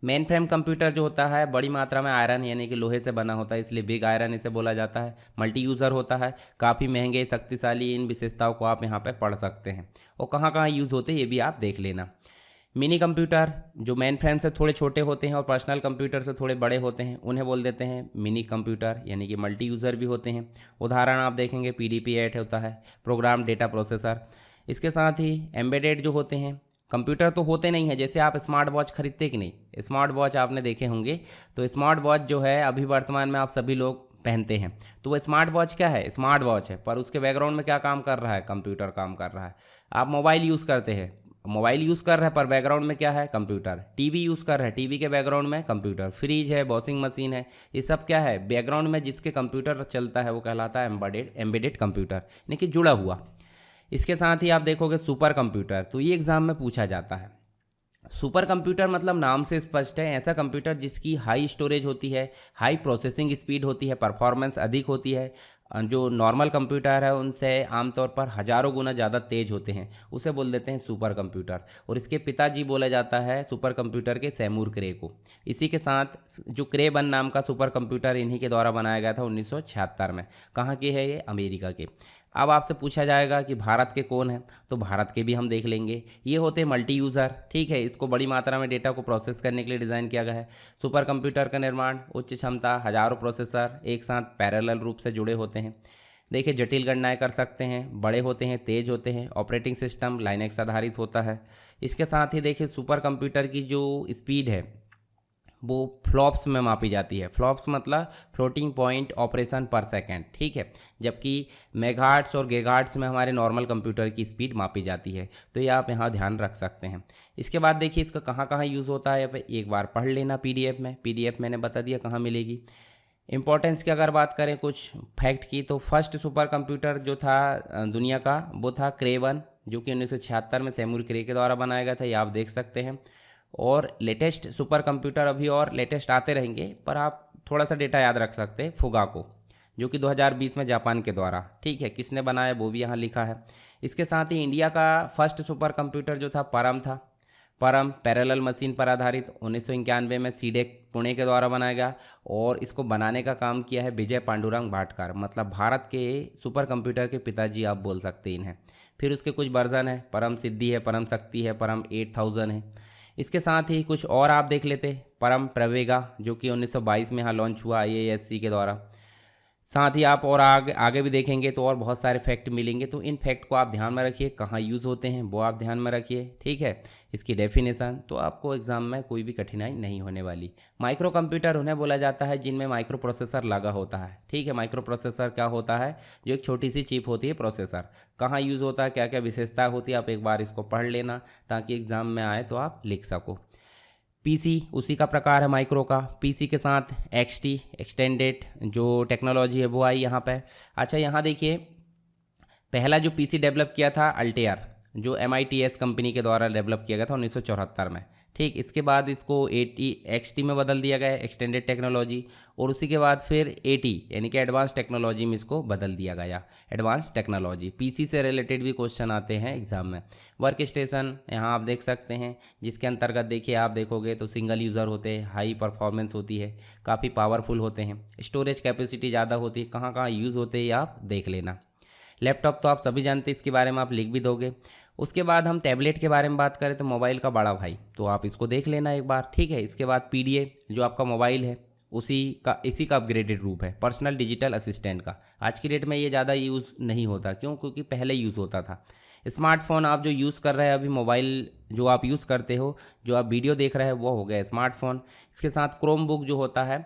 मेन फ्रेम कंप्यूटर जो होता है बड़ी मात्रा में आयरन यानी कि लोहे से बना होता है, इसलिए बिग आयरन इसे बोला जाता है। मल्टी यूज़र होता है, काफ़ी महंगे शक्तिशाली। इन विशेषताओं को आप यहाँ पर पढ़ सकते हैं, और कहाँ कहाँ यूज़ होते हैं ये भी आप देख लेना। मिनी कंप्यूटर जो मेन फ्रेम से थोड़े छोटे होते हैं और पर्सनल कंप्यूटर से थोड़े बड़े होते हैं, उन्हें बोल देते हैं मिनी कंप्यूटर, यानी कि मल्टी यूज़र भी होते हैं। उदाहरण आप देखेंगे PDP-8 होता है, प्रोग्राम डेटा प्रोसेसर। इसके साथ ही एम्बेडेड जो होते हैं कंप्यूटर तो होते नहीं है, जैसे आप स्मार्ट वॉच खरीदते कि नहीं, स्मार्ट वॉच आपने देखे होंगे। तो स्मार्ट वॉच जो है अभी वर्तमान में आप सभी लोग पहनते हैं, तो वो स्मार्ट वॉच क्या है, स्मार्ट वॉच है, पर उसके बैकग्राउंड में क्या काम कर रहा है, कंप्यूटर काम कर रहा है। आप मोबाइल यूज़ करते हैं, मोबाइल यूज़ कर रहे हैं पर बैकग्राउंड में क्या है, कंप्यूटर। टीवी यूज़ कर रहे हैं, टीवी के बैकग्राउंड में कंप्यूटर। फ्रिज है, वॉशिंग मशीन है, ये सब क्या है, बैकग्राउंड में जिसके कंप्यूटर चलता है वो कहलाता है एम्बेडेड कंप्यूटर, यानी कि जुड़ा हुआ। इसके साथ ही आप देखोगे सुपर कंप्यूटर, तो ये एग्जाम में पूछा जाता है। सुपर कंप्यूटर मतलब नाम से स्पष्ट है, ऐसा कंप्यूटर जिसकी हाई स्टोरेज होती है, हाई प्रोसेसिंग स्पीड होती है, परफॉर्मेंस अधिक होती है, जो नॉर्मल कंप्यूटर है उनसे आमतौर पर हज़ारों गुना ज़्यादा तेज होते हैं, उसे बोल देते हैं सुपर कंप्यूटर। और इसके पिताजी बोला जाता है सुपर कंप्यूटर के सैमूर क्रे को। इसी के साथ जो क्रे 1 नाम का सुपर कंप्यूटर इन्हीं के द्वारा बनाया गया था 1976 में। कहाँ के है ये, अमेरिका के। अब आपसे पूछा जाएगा कि भारत के कौन है, तो भारत के भी हम देख लेंगे। ये होते हैं मल्टी यूज़र, ठीक है, इसको बड़ी मात्रा में डेटा को प्रोसेस करने के लिए डिज़ाइन किया गया है। सुपर कंप्यूटर का निर्माण, उच्च क्षमता, हजारों प्रोसेसर एक साथ पैरेलल रूप से जुड़े होते हैं। देखिए जटिल गणनाएं कर सकते हैं, बड़े होते हैं, तेज होते हैं, ऑपरेटिंग सिस्टम लाइनेक्स आधारित होता है। इसके साथ ही देखिए सुपर कंप्यूटर की जो स्पीड है वो फ्लॉप्स में मापी जाती है। फ्लॉप्स मतलब फ्लोटिंग पॉइंट ऑपरेशन पर सेकंड, ठीक है, जबकि मेगाहर्ट्ज़ और गीगाहर्ट्ज़ में हमारे नॉर्मल कंप्यूटर की स्पीड मापी जाती है। तो ये आप यहाँ ध्यान रख सकते हैं। इसके बाद देखिए इसका कहाँ कहाँ यूज़ होता है, एक बार पढ़ लेना PDF में। PDF मैंने बता दिया कहाँ मिलेगी। इंपॉर्टेंस की अगर बात करें कुछ फैक्ट की, तो फर्स्ट सुपर कंप्यूटर जो था दुनिया का वो था क्रे 1, जो कि 1976 में सैमूर क्रे के द्वारा बनाया गया था, ये आप देख सकते हैं। और लेटेस्ट सुपर कंप्यूटर अभी और लेटेस्ट आते रहेंगे, पर आप थोड़ा सा डेटा याद रख सकते हैं, फुगाको, जो कि 2020 में जापान के द्वारा, ठीक है, किसने बनाया वो भी यहाँ लिखा है। इसके साथ ही इंडिया का फर्स्ट सुपर कंप्यूटर जो था परम था। परम पैरेलल मशीन पर आधारित 1991 में सीडेक पुणे के द्वारा बनाया गया, और इसको बनाने का काम किया है विजय पांडुरंग भाटकर, मतलब भारत के सुपर कंप्यूटर के पिताजी आप बोल सकते हैं इन्हें। फिर उसके कुछ वर्जन है, परम सिद्धि है, परम शक्ति है, परम 8000 है। इसके साथ ही कुछ और आप देख लेते, परम प्रवेगा जो कि 1922 में यहाँ लॉन्च हुआ IASC के द्वारा। साथ ही आप और आगे आगे भी देखेंगे तो और बहुत सारे फैक्ट मिलेंगे, तो इन फैक्ट को आप ध्यान में रखिए, कहाँ यूज़ होते हैं वो आप ध्यान में रखिए, ठीक है। इसकी डेफिनेशन, तो आपको एग्जाम में कोई भी कठिनाई नहीं होने वाली। माइक्रो कंप्यूटर उन्हें बोला जाता है जिनमें माइक्रो प्रोसेसर लगा होता है, ठीक है। माइक्रो प्रोसेसर क्या होता है, जो एक छोटी सी चिप होती है प्रोसेसर। कहाँ यूज़ होता है, क्या क्या विशेषता होती है, आप एक बार इसको पढ़ लेना ताकि एग्ज़ाम में आए तो आप लिख सको। पीसी उसी का प्रकार है माइक्रो का। पीसी के साथ एक्सटी एक्सटेंडेड जो टेक्नोलॉजी है वो आई यहाँ पे। अच्छा, यहाँ देखिए, पहला जो पीसी डेवलप किया था अल्टेयर, जो MITS कंपनी के द्वारा डेवलप किया गया था 1974 में, ठीक। इसके बाद इसको 80 XT में बदल दिया गया, एक्सटेंडेड टेक्नोलॉजी, और उसी के बाद फिर 80 यानी कि एडवांस टेक्नोलॉजी में इसको बदल दिया गया, एडवांस टेक्नोलॉजी। पीसी से रिलेटेड भी क्वेश्चन आते हैं एग्जाम में। वर्क स्टेशन यहाँ आप देख सकते हैं, जिसके अंतर्गत देखिए आप देखोगे तो सिंगल यूज़र होते हैं, हाई परफॉर्मेंस होती है, काफ़ी पावरफुल होते हैं, स्टोरेज कैपेसिटी ज़्यादा होती है। कहाँ कहाँ यूज़ होते हैं ये आप देख लेना। लैपटॉप तो आप सभी जानते हैं, इसके बारे में आप लिख भी दोगे। उसके बाद हम टैबलेट के बारे में बात करें तो मोबाइल का बड़ा भाई, तो आप इसको देख लेना एक बार, ठीक है। इसके बाद PDA जो आपका मोबाइल है इसी का अपग्रेडेड रूप है, पर्सनल डिजिटल असिस्टेंट का। आज की डेट में ये ज़्यादा यूज़ नहीं होता, क्यों? क्योंकि पहले यूज़ होता था। स्मार्टफोन आप जो यूज़ कर रहे हैं अभी, मोबाइल जो आप यूज़ करते हो, जो आप वीडियो देख रहे हैं, वो हो गया स्मार्टफोन। इसके साथ क्रोम बुक जो होता है,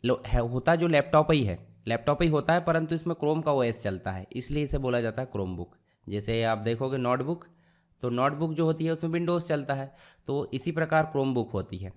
होता जो लैपटॉप ही है, लैपटॉप ही होता है, परंतु इसमें क्रोम का OS चलता है, इसलिए इसे बोला जाता है क्रोम बुक। जैसे आप देखोगे नोटबुक, तो नोटबुक जो होती है उसमें विंडोज़ चलता है, तो इसी प्रकार क्रोम बुक होती है।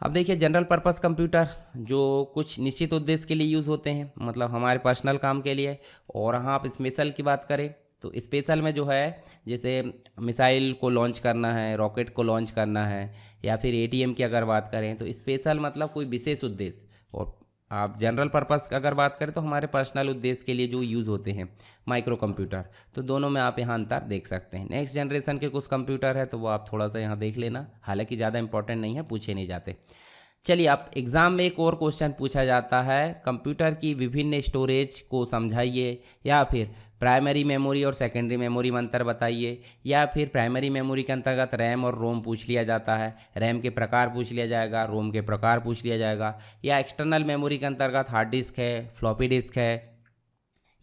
अब देखिए, जनरल पर्पस कंप्यूटर जो कुछ निश्चित उद्देश्य के लिए यूज़ होते हैं, मतलब हमारे पर्सनल काम के लिए। और हाँ, आप स्पेशल की बात करें तो स्पेशल में जो है, जैसे मिसाइल को लॉन्च करना है, रॉकेट को लॉन्च करना है, या फिर ATM की अगर बात करें तो स्पेशल मतलब कोई विशेष उद्देश्य। और आप जनरल पर्पस का अगर बात करें तो हमारे पर्सनल उद्देश्य के लिए जो यूज़ होते हैं माइक्रो कंप्यूटर, तो दोनों में आप यहाँ अंतर देख सकते हैं। नेक्स्ट जनरेशन के कुछ कंप्यूटर है तो वो आप थोड़ा सा यहाँ देख लेना, हालांकि ज़्यादा इंपॉर्टेंट नहीं है, पूछे नहीं जाते। चलिए, आप एग्ज़ाम में एक और क्वेश्चन पूछा जाता है, कंप्यूटर की विभिन्न स्टोरेज को समझाइए, या फिर प्राइमरी मेमोरी और सेकेंडरी मेमोरी में अंतर बताइए, या फिर प्राइमरी मेमोरी के अंतर्गत रैम और रोम पूछ लिया जाता है, रैम के प्रकार पूछ लिया जाएगा, रोम के प्रकार पूछ लिया जाएगा, या एक्सटर्नल मेमोरी के अंतर्गत हार्ड डिस्क है, फ्लॉपी डिस्क है,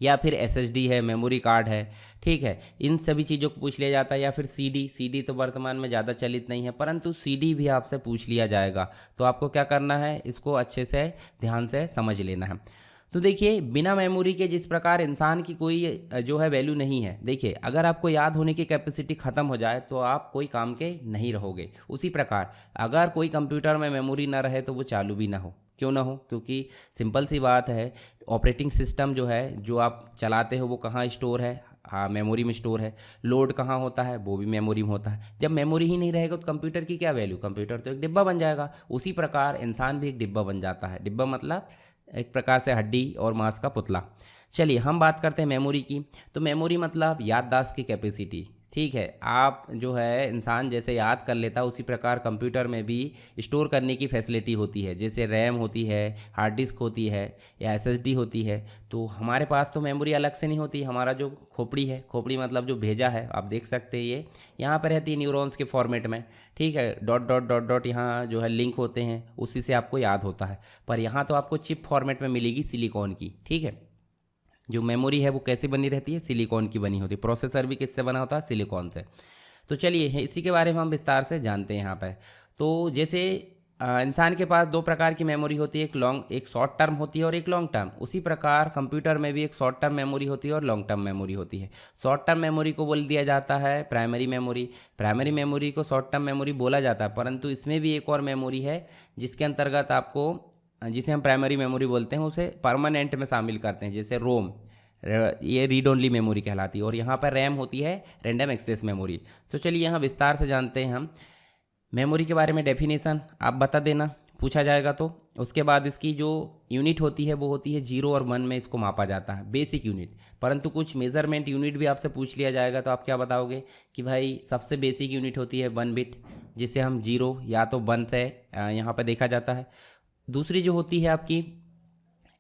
या फिर SSD है, मेमोरी कार्ड है, ठीक है। इन सभी चीज़ों को पूछ लिया जाता है। या फिर CD तो वर्तमान में ज़्यादा चलित नहीं है, परंतु CD भी आपसे पूछ लिया जाएगा, तो आपको क्या करना है, इसको अच्छे से ध्यान से समझ लेना है। तो देखिए, बिना मेमोरी के जिस प्रकार इंसान की कोई जो है वैल्यू नहीं है, देखिए अगर आपको याद होने की कैपेसिटी ख़त्म हो जाए तो आप कोई काम के नहीं रहोगे। उसी प्रकार अगर कोई कंप्यूटर में मेमोरी ना रहे तो वो चालू भी ना हो। क्यों ना हो? क्योंकि सिंपल सी बात है, ऑपरेटिंग सिस्टम जो है, जो आप चलाते हो वो कहाँ स्टोर है, हाँ मेमोरी में स्टोर है। लोड कहाँ होता है, वो भी मेमोरी में होता है। जब मेमोरी ही नहीं रहेगा तो कंप्यूटर की क्या वैल्यू, कंप्यूटर तो एक डिब्बा बन जाएगा। उसी प्रकार इंसान भी एक डिब्बा बन जाता है। डिब्बा मतलब एक प्रकार से हड्डी और मांस का पुतला। चलिए हम बात करते हैं मेमोरी की। तो मेमोरी मतलब याददाश्त की कैपेसिटी, ठीक है। आप जो है इंसान जैसे याद कर लेता है, उसी प्रकार कंप्यूटर में भी स्टोर करने की फैसिलिटी होती है। जैसे रैम होती है, हार्ड डिस्क होती है, या SSD होती है। तो हमारे पास तो मेमोरी अलग से नहीं होती, हमारा जो खोपड़ी है, खोपड़ी मतलब जो भेजा है, आप देख सकते हैं ये यहाँ पर रहती है न्यूरॉन्स के फॉर्मेट में, ठीक है। डॉट डॉट डॉट डॉट यहाँ जो है लिंक होते हैं, उसी से आपको याद होता है। पर यहाँ तो आपको चिप फॉर्मेट में मिलेगी सिलिकॉन की, ठीक है। जो मेमोरी है वो कैसे बनी रहती है, सिलिकॉन की बनी होती है। प्रोसेसर भी किससे बना होता है, सिलिकॉन से। तो चलिए इसी के बारे में हम विस्तार से जानते हैं यहाँ पे। तो जैसे इंसान के पास दो प्रकार की मेमोरी होती है, एक शॉर्ट टर्म होती है और एक लॉन्ग टर्म। उसी प्रकार कंप्यूटर में भी एक शॉर्ट टर्म मेमोरी होती है और लॉन्ग टर्म मेमोरी होती है। शॉर्ट टर्म मेमोरी को बोल दिया जाता है प्राइमरी मेमोरी। प्राइमरी मेमोरी को शॉर्ट टर्म मेमोरी बोला जाता है, परंतु इसमें भी एक और मेमोरी है जिसके अंतर्गत आपको, जिसे हम प्राइमरी मेमोरी बोलते हैं, उसे परमानेंट में शामिल करते हैं। जैसे रोम, ये रीड ओनली मेमोरी कहलाती है। और यहाँ पर रैम होती है रैंडम एक्सेस मेमोरी। तो चलिए यहाँ विस्तार से जानते हैं हम मेमोरी के बारे में। डेफिनेशन आप बता देना, पूछा जाएगा तो। उसके बाद इसकी जो यूनिट होती है वो होती है 0 और 1 में इसको मापा जाता है, बेसिक यूनिट। परंतु कुछ मेजरमेंट यूनिट भी आपसे पूछ लिया जाएगा, तो आप क्या बताओगे कि भाई सबसे बेसिक यूनिट होती है 1 बिट, जिसे हम 0 या तो 1 से यहाँ पर देखा जाता है। दूसरी जो होती है आपकी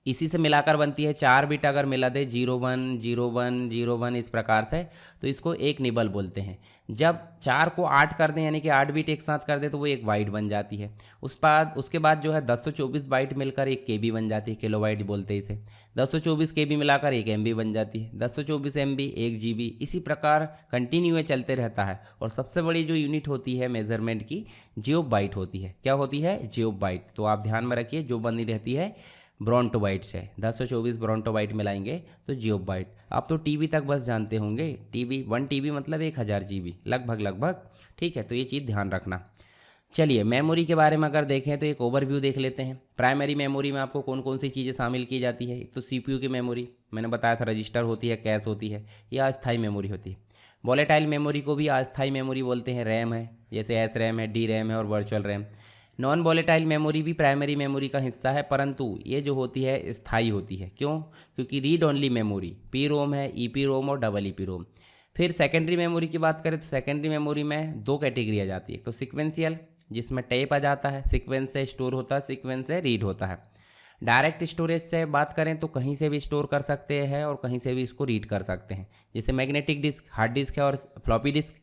इसी से मिलाकर बनती है 4 बिट अगर मिला दे 010101 इस प्रकार से, तो इसको एक निबल बोलते हैं। जब 4 को 8 कर दें यानी कि 8 बिट एक साथ कर दें तो वो एक बाइट बन जाती है। उसके बाद जो है 1024 बाइट मिलकर एक केबी बन जाती है, किलोबाइट बोलते हैं इसे। 1024 केबी मिलाकर एक एमबी बन जाती है, 1024 एमबी 1 जीबी। इसी प्रकार कंटिन्यू चलते रहता है। और सबसे बड़ी जो यूनिट होती है मेजरमेंट की, जियोबाइट होती है। क्या होती है? जियोबाइट। तो आप ध्यान में रखिए, जो बनी रहती है ब्रोंटोबाइट से। 1024 ब्रोंटोबाइट मिलाएंगे तो जियोबाइट। आप तो टीबी तक बस जानते होंगे, टीबी 1 टीबी मतलब 1000 जीबी लगभग। ठीक है, तो ये चीज़ ध्यान रखना। चलिए मेमोरी के बारे में अगर देखें तो एक ओवरव्यू देख लेते हैं। प्राइमरी मेमोरी में आपको कौन कौन सी चीज़ें शामिल की जाती है। एक तो सीपीयू की मेमोरी, मैंने बताया था रजिस्टर होती है, कैश होती है, या अस्थायी मेमोरी होती है। वॉलेटाइल मेमोरी को भी अस्थायी मेमोरी बोलते हैं। रैम है, जैसे एस रैम है, डी रैम है और virtual RAM. Non volatile memory भी प्राइमरी मेमोरी का हिस्सा है, परंतु ये जो होती है स्थायी होती है। क्यों? क्योंकि read only memory P ROM है, ईपी रोम और डबल ईपी रोम। फिर सेकेंडरी मेमोरी की बात करें तो सेकेंडरी मेमोरी में 2 कैटेगरी आ जाती है। तो सिक्वेंशियल, जिसमें टेप आ जाता है, सीक्वेंस से स्टोर होता है, सीक्वेंस से रीड होता है। डायरेक्ट स्टोरेज से बात करें तो कहीं से भी स्टोर कर सकते हैं और कहीं से भी इसको रीड कर सकते हैं, जैसे मैग्नेटिक डिस्क, हार्ड डिस्क है और फ्लॉपी डिस्क।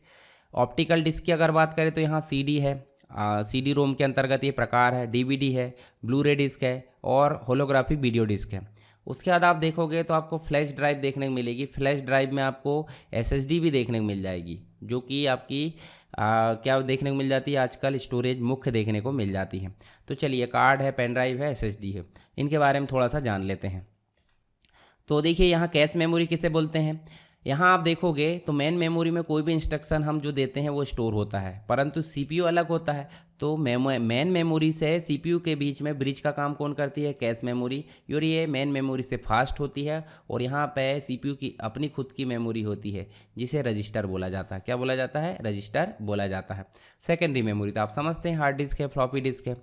ऑप्टिकल डिस्क की अगर बात करें तो यहाँ सीडी है, सीडी रोम के अंतर्गत ये प्रकार है, डीवीडी है, ब्लू रे डिस्क है और होलोग्राफी वीडियो डिस्क है। उसके बाद आप देखोगे तो आपको फ्लैश ड्राइव देखने को मिलेगी। फ्लैश ड्राइव में आपको एसएसडी भी देखने को मिल जाएगी, जो कि आपकी क्या देखने को मिल जाती है आजकल, स्टोरेज मुख्य देखने को मिल जाती है। तो चलिए, कार्ड है, पेन ड्राइव है, एसएसडी है, इनके बारे में थोड़ा सा जान लेते हैं। तो देखिए यहाँ कैश मेमोरी किसे बोलते हैं। यहाँ आप देखोगे तो मेन मेमोरी में कोई भी इंस्ट्रक्शन हम जो देते हैं वो स्टोर होता है, परंतु सीपीयू अलग होता है। तो मेन मेमोरी से सीपीयू के बीच में ब्रिज का काम कौन करती है? Cache memory. और ये मेन मेमोरी से फास्ट होती है। और यहाँ पे सीपीयू की अपनी खुद की मेमोरी होती है, जिसे रजिस्टर बोला जाता है। क्या बोला जाता है? रजिस्टर बोला जाता है। सेकेंडरी मेमोरी तो आप समझते हैं, हार्ड डिस्क है, फ्लॉपी डिस्क है।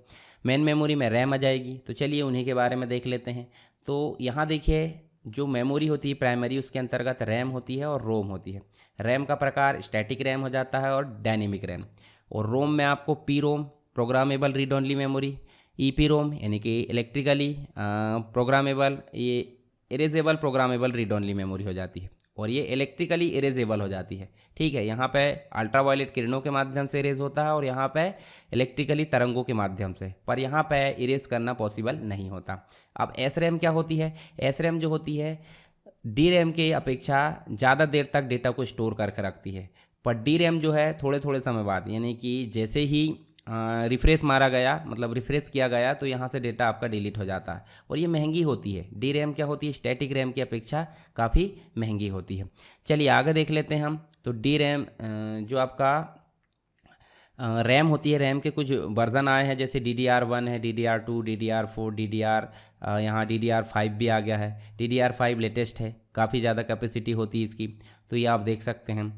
मेन मेमोरी में रैम आ जाएगी। तो चलिए उन्हीं के बारे में देख लेते हैं। तो यहाँ देखिए, जो मेमोरी होती है प्राइमरी, उसके अंतर्गत रैम होती है और रोम होती है। रैम का प्रकार स्टैटिक रैम हो जाता है और डायनेमिक रैम। और रोम में आपको P ROM, programmable read only memory, EP ROM यानी कि इलेक्ट्रिकली प्रोग्रामेबल, ये erasable programmable read only memory हो जाती है। और ये इलेक्ट्रिकली इरेजेबल हो जाती है। ठीक है, यहाँ पे अल्ट्रावायलेट किरणों के माध्यम से इरेज होता है और यहाँ पे इलेक्ट्रिकली तरंगों के माध्यम से, पर यहाँ पे इरेज करना पॉसिबल नहीं होता। अब एस रैम क्या होती है? एस रैम जो होती है डी रैम के अपेक्षा ज़्यादा देर तक डेटा को स्टोर करके रखती है, पर डी रैम जो है थोड़े थोड़े समय बाद, यानी कि जैसे ही रिफ्रेश मारा गया, मतलब रिफ्रेश किया गया, तो यहाँ से डेटा आपका डिलीट हो जाता है। और ये महंगी होती है। डी रैम क्या होती है? स्टैटिक रैम की अपेक्षा काफ़ी महंगी होती है। चलिए आगे देख लेते हैं हम। तो डी रैम जो आपका रैम होती है, रैम के कुछ वर्जन आए हैं, जैसे DDR1 है, DDR2, DDR4, DDR यहाँ DDR5 भी आ गया है। DDR5 लेटेस्ट है, काफ़ी ज़्यादा कैपेसिटी होती है इसकी। तो ये आप देख सकते हैं।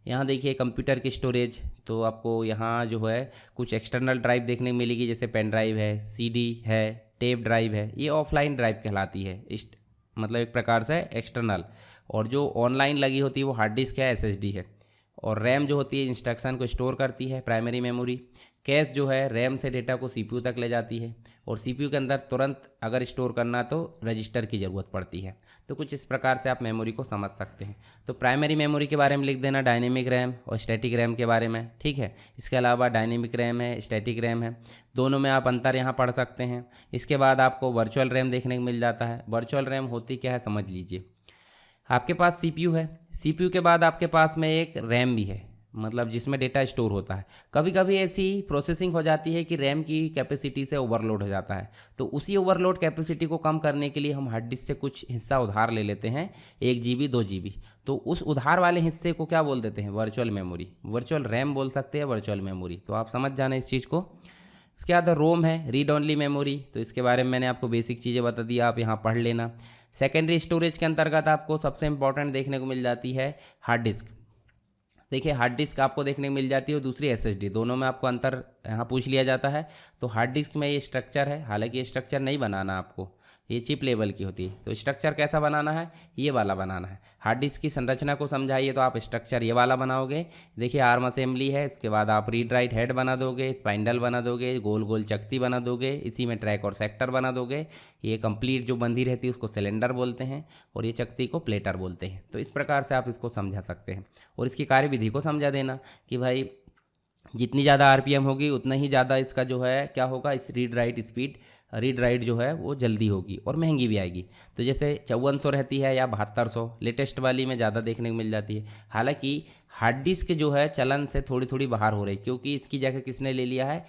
यहाँ देखिए कंप्यूटर की स्टोरेज, तो आपको यहाँ जो है कुछ एक्सटर्नल ड्राइव देखने को मिलेगी, जैसे पेन ड्राइव है, CD है, टेप ड्राइव है। ये ऑफलाइन ड्राइव कहलाती है, मतलब एक प्रकार से एक्सटर्नल। और जो ऑनलाइन लगी होती है वो हार्ड डिस्क है, SSD है। और रैम जो होती है इंस्ट्रक्शन को स्टोर करती है, प्राइमरी मेमोरी। कैश जो है रैम से डेटा को CPU तक ले जाती है, और CPU के अंदर तुरंत अगर स्टोर करना तो रजिस्टर की ज़रूरत पड़ती है। तो कुछ इस प्रकार से आप मेमोरी को समझ सकते हैं। तो प्राइमरी मेमोरी के बारे में लिख देना डायनेमिक रैम और स्टैटिक रैम के बारे में, ठीक है। इसके अलावा डायनेमिक रैम है, स्टैटिक रैम है, दोनों में आप अंतर यहाँ पढ़ सकते हैं। इसके बाद आपको वर्चुअल रैम देखने को मिल जाता है। वर्चुअल रैम होती क्या है समझ लीजिए। आपके पास CPU है, CPU के बाद आपके पास में एक रैम भी है, मतलब जिसमें डेटा स्टोर होता है। कभी कभी ऐसी प्रोसेसिंग हो जाती है कि रैम की कैपेसिटी से ओवरलोड हो जाता है, तो उसी ओवरलोड कैपेसिटी को कम करने के लिए हम हार्ड डिस्क से कुछ हिस्सा उधार ले लेते हैं, 1 GB 2 GB। तो उस उधार वाले हिस्से को क्या बोल देते हैं? वर्चुअल मेमोरी, वर्चुअल रैम बोल सकते हैं, वर्चुअल मेमोरी। तो आप समझ जाना इस चीज़ को। इसके बाद रोम है, रीड ओनली मेमोरी। तो इसके बारे में मैंने आपको बेसिक चीज़ें बता दी, आप यहाँ पढ़ लेना। सेकेंडरी स्टोरेज के अंतर्गत आपको सबसे इंपॉर्टेंट देखने को मिल जाती है हार्ड डिस्क। देखिए हार्ड डिस्क आपको देखने को मिल जाती है और दूसरी SSD, दोनों में आपको अंतर यहाँ पूछ लिया जाता है। तो हार्ड डिस्क में ये स्ट्रक्चर है, हालांकि ये स्ट्रक्चर नहीं बनाना आपको, ये चिप लेवल की होती है। तो स्ट्रक्चर कैसा बनाना है, ये वाला बनाना है। हार्ड डिस्क की संरचना को समझाइए तो आप स्ट्रक्चर ये वाला बनाओगे। देखिए आर्म असेंबली है, इसके बाद आप रीड राइट हेड बना दोगे, स्पाइंडल बना दोगे, गोल गोल चकती बना दोगे, इसी में ट्रैक और सेक्टर बना दोगे। ये कंप्लीट जो बंधी रहती है उसको सिलेंडर बोलते हैं और ये चकती को प्लेटर बोलते हैं। तो इस प्रकार से आप इसको समझा सकते हैं और इसकी कार्यविधि को समझा देना कि भाई जितनी ज़्यादा आरपीएम होगी उतना ही ज़्यादा इसका जो है क्या होगा, इस read write speed, read write जो है वो जल्दी होगी और महंगी भी आएगी। तो जैसे 5400 रहती है या 7200, लेटेस्ट वाली में ज़्यादा देखने को मिल जाती है। हालांकि हार्ड डिस्क जो है चलन से थोड़ी थोड़ी बाहर हो रही, क्योंकि इसकी जगह किसने ले लिया है,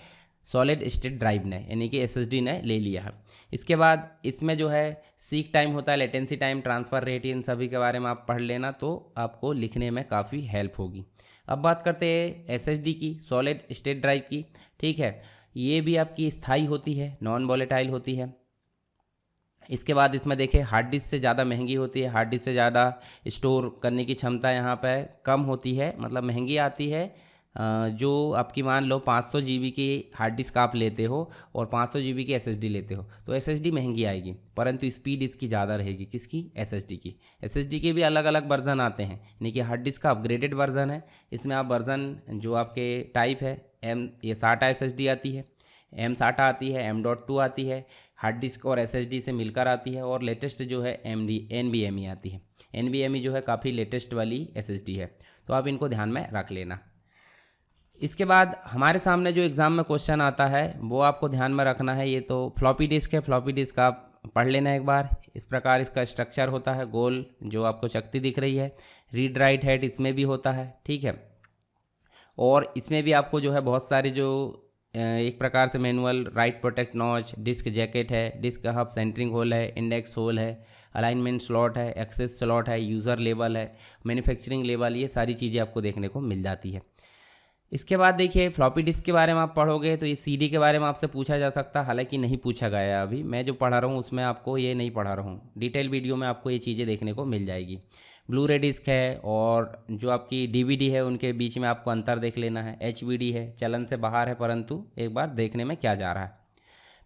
सॉलिड स्टेट ड्राइव ने, यानी कि एसएसडी ने ले लिया है। इसके बाद इसमें जो है सीक टाइम होता है, लेटेंसी टाइम, ट्रांसफ़र रेट, इन सभी के बारे में आप पढ़ लेना तो आपको लिखने में काफ़ी हेल्प होगी। अब बात करते हैं एसएसडी की, सॉलिड स्टेट ड्राइव की। ठीक है, ये भी आपकी स्थायी होती है, नॉन वॉलेटाइल होती है। इसके बाद इसमें देखें हार्ड डिस्क से ज़्यादा महंगी होती है, हार्ड डिस्क से ज़्यादा स्टोर करने की क्षमता यहाँ पे कम होती है, मतलब महंगी आती है। जो आपकी मान लो 500 जीबी की हार्ड डिस्क आप लेते हो और 500 जीबी की एसएसडी लेते हो तो एसएसडी महंगी आएगी, परंतु स्पीड इसकी ज़्यादा रहेगी। किसकी, एसएसडी की। एसएसडी के भी अलग अलग वर्जन आते हैं, यानी कि हार्ड डिस्क का अपग्रेडेड वर्जन है। इसमें आप वर्जन जो आपके टाइप है ये SATA एसएसडी आती है, M SATA आती है, M.2 आती है, हार्ड डिस्क और एसएसडी से मिलकर आती है, और लेटेस्ट जो है NVMe आती है। NVMe जो है काफ़ी लेटेस्ट वाली एसएसडी है, तो आप इनको ध्यान में रख लेना। इसके बाद हमारे सामने जो एग्ज़ाम में क्वेश्चन आता है वो आपको ध्यान में रखना है। ये तो फ्लॉपी डिस्क है, फ्लॉपी डिस्क आप पढ़ लेना एक बार। इस प्रकार इसका स्ट्रक्चर होता है, गोल जो आपको चकती दिख रही है, रीड राइट हेड इसमें भी होता है। ठीक है, और इसमें भी आपको जो है बहुत सारे जो एक प्रकार से manual, right protect notch, disk jacket है, डिस्क हब सेंटरिंग होल है, इंडेक्स होल है, अलाइनमेंट स्लॉट है, एक्सेस स्लॉट है, यूज़र लेवल है, मैन्युफैक्चरिंग लेवल, ये सारी चीज़ें आपको देखने को मिल जाती है। इसके बाद देखिए फ्लॉपी डिस्क के बारे में आप पढ़ोगे तो ये सीडी के बारे में आपसे पूछा जा सकता है, हालांकि नहीं पूछा गया है अभी। मैं जो पढ़ा रहा हूँ उसमें आपको ये नहीं पढ़ा रहा हूँ, डिटेल वीडियो में आपको ये चीज़ें देखने को मिल जाएगी। ब्लू रे डिस्क है और जो आपकी डीवीडी है उनके बीच में आपको अंतर देख लेना है। एचवीडी है, चलन से बाहर है परंतु एक बार देखने में क्या जा रहा है।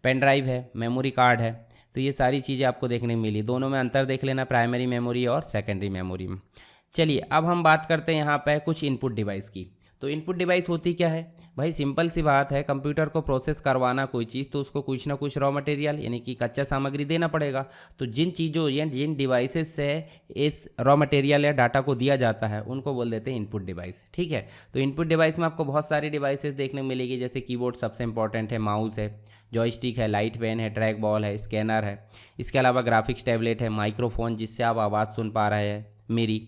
पेन ड्राइव है, मेमोरी कार्ड है, तो ये सारी चीज़ें आपको देखने को मिली। दोनों में अंतर देख लेना, प्राइमरी मेमोरी और सेकेंडरी मेमोरी में। चलिए अब हम बात करते हैं यहाँ पर कुछ इनपुट डिवाइस की। तो इनपुट डिवाइस होती क्या है भाई, सिंपल सी बात है, कंप्यूटर को प्रोसेस करवाना कोई चीज़ तो उसको कुछ ना कुछ रॉ मटेरियल यानी कि कच्चा सामग्री देना पड़ेगा। तो जिन चीज़ों या जिन डिवाइसेस से इस रॉ मटेरियल या डाटा को दिया जाता है उनको बोल देते हैं इनपुट डिवाइस। ठीक है, तो इनपुट डिवाइस में आपको बहुत सारी डिवाइसेस देखने को मिलेगी, जैसे कीबोर्ड सबसे इंपॉर्टेंट है, माउस है, जॉयस्टिक है, लाइट पेन है, ट्रैक बॉल है, स्कैनर है। इसके अलावा ग्राफिक्स टैबलेट है, माइक्रोफोन जिससे आप आवाज़ सुन पा रहे हैं, मेरी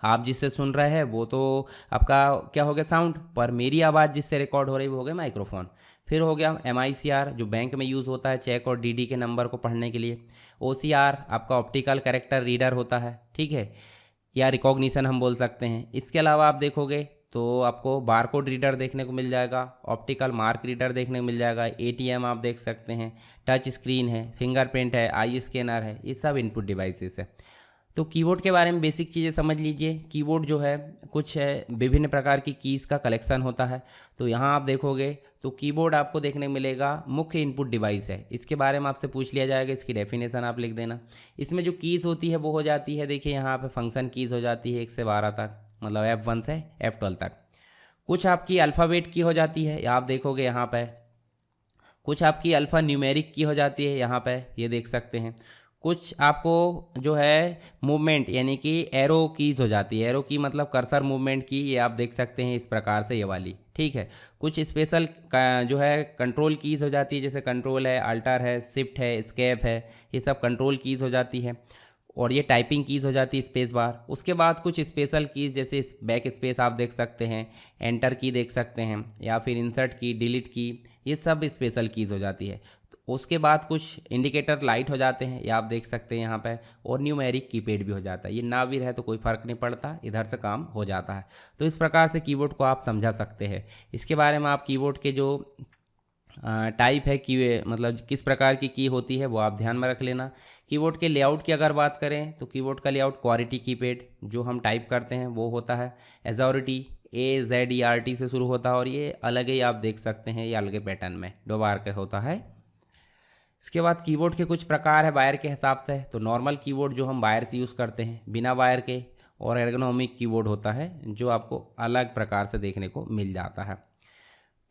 आप जिससे सुन रहे हैं वो तो आपका क्या हो गया साउंड, पर मेरी आवाज़ जिससे रिकॉर्ड हो रही है वो हो गया माइक्रोफोन। फिर हो गया MICR जो बैंक में यूज़ होता है चेक और DD के नंबर को पढ़ने के लिए। OCR आपका ऑप्टिकल कैरेक्टर रीडर होता है, ठीक है, या रिकॉग्निशन हम बोल सकते हैं। इसके अलावा आप देखोगे तो आपको बारकोड रीडर देखने को मिल जाएगा, ऑप्टिकल मार्क रीडर देखने को मिल जाएगा, ATM आप देख सकते हैं, टच स्क्रीन है, फिंगरप्रिंट है, आई स्कैनर है, ये सब इनपुट डिवाइसेस है। तो कीबोर्ड के बारे में बेसिक चीज़ें समझ लीजिए। कीबोर्ड जो है कुछ विभिन्न प्रकार की कीज़ का कलेक्शन होता है। तो यहाँ आप देखोगे तो कीबोर्ड आपको देखने को मिलेगा मुख्य इनपुट डिवाइस है। इसके बारे में आपसे पूछ लिया जाएगा, इसकी डेफिनेशन आप लिख देना। इसमें जो कीज़ होती है वो हो जाती है, देखिए यहाँ पे फंक्शन कीज़ हो जाती है 1 से 12 तक, मतलब F1 से F12 तक। कुछ आपकी अल्फ़ाबेट की हो जाती है, आप देखोगे यहाँ पे। कुछ आपकी अल्फ़ा न्यूमेरिक की हो जाती है, यहाँ पे ये देख सकते हैं। कुछ आपको जो है मूवमेंट यानी कि एरो कीज़ हो जाती है, एरो की मतलब कर्सर मूवमेंट की, ये आप देख सकते हैं इस प्रकार से ये वाली। ठीक है, कुछ स्पेशल जो है कंट्रोल कीज़ हो जाती है, जैसे कंट्रोल है, अल्टर है, शिफ्ट है, एस्केप है, ये सब कंट्रोल कीज़ हो जाती है। और ये टाइपिंग कीज़ हो जाती है, स्पेस बार। उसके बाद कुछ स्पेशल कीज़ जैसे बैक स्पेस आप देख सकते हैं, एंटर की देख सकते हैं, या फिर इंसर्ट की, डिलीट की, ये सब स्पेशल कीज़ हो जाती है। उसके बाद कुछ इंडिकेटर लाइट हो जाते हैं, ये आप देख सकते हैं यहाँ पे, और न्यूमेरिक कीपैड भी हो जाता है। ये ना भी रहे तो कोई फ़र्क नहीं पड़ता, इधर से काम हो जाता है। तो इस प्रकार से कीबोर्ड को आप समझा सकते हैं। इसके बारे में आप कीबोर्ड के जो टाइप है की मतलब किस प्रकार की की होती है वो आप ध्यान में रख लेना। कीबोर्ड के लेआउट की अगर बात करें तो कीबोर्ड का लेआउट क्वालिटी कीपैड जो हम टाइप करते हैं वो होता है। एजॉरिटी AZERT से शुरू होता है, और ये अलग ही आप देख सकते हैं, ये अलग पैटर्न में दोबारा का होता है। इसके बाद कीबोर्ड के कुछ प्रकार है वायर के हिसाब से। तो नॉर्मल कीबोर्ड जो हम वायर से यूज़ करते हैं बिना वायर के, और एर्गोनॉमिक कीबोर्ड होता है जो आपको अलग प्रकार से देखने को मिल जाता है।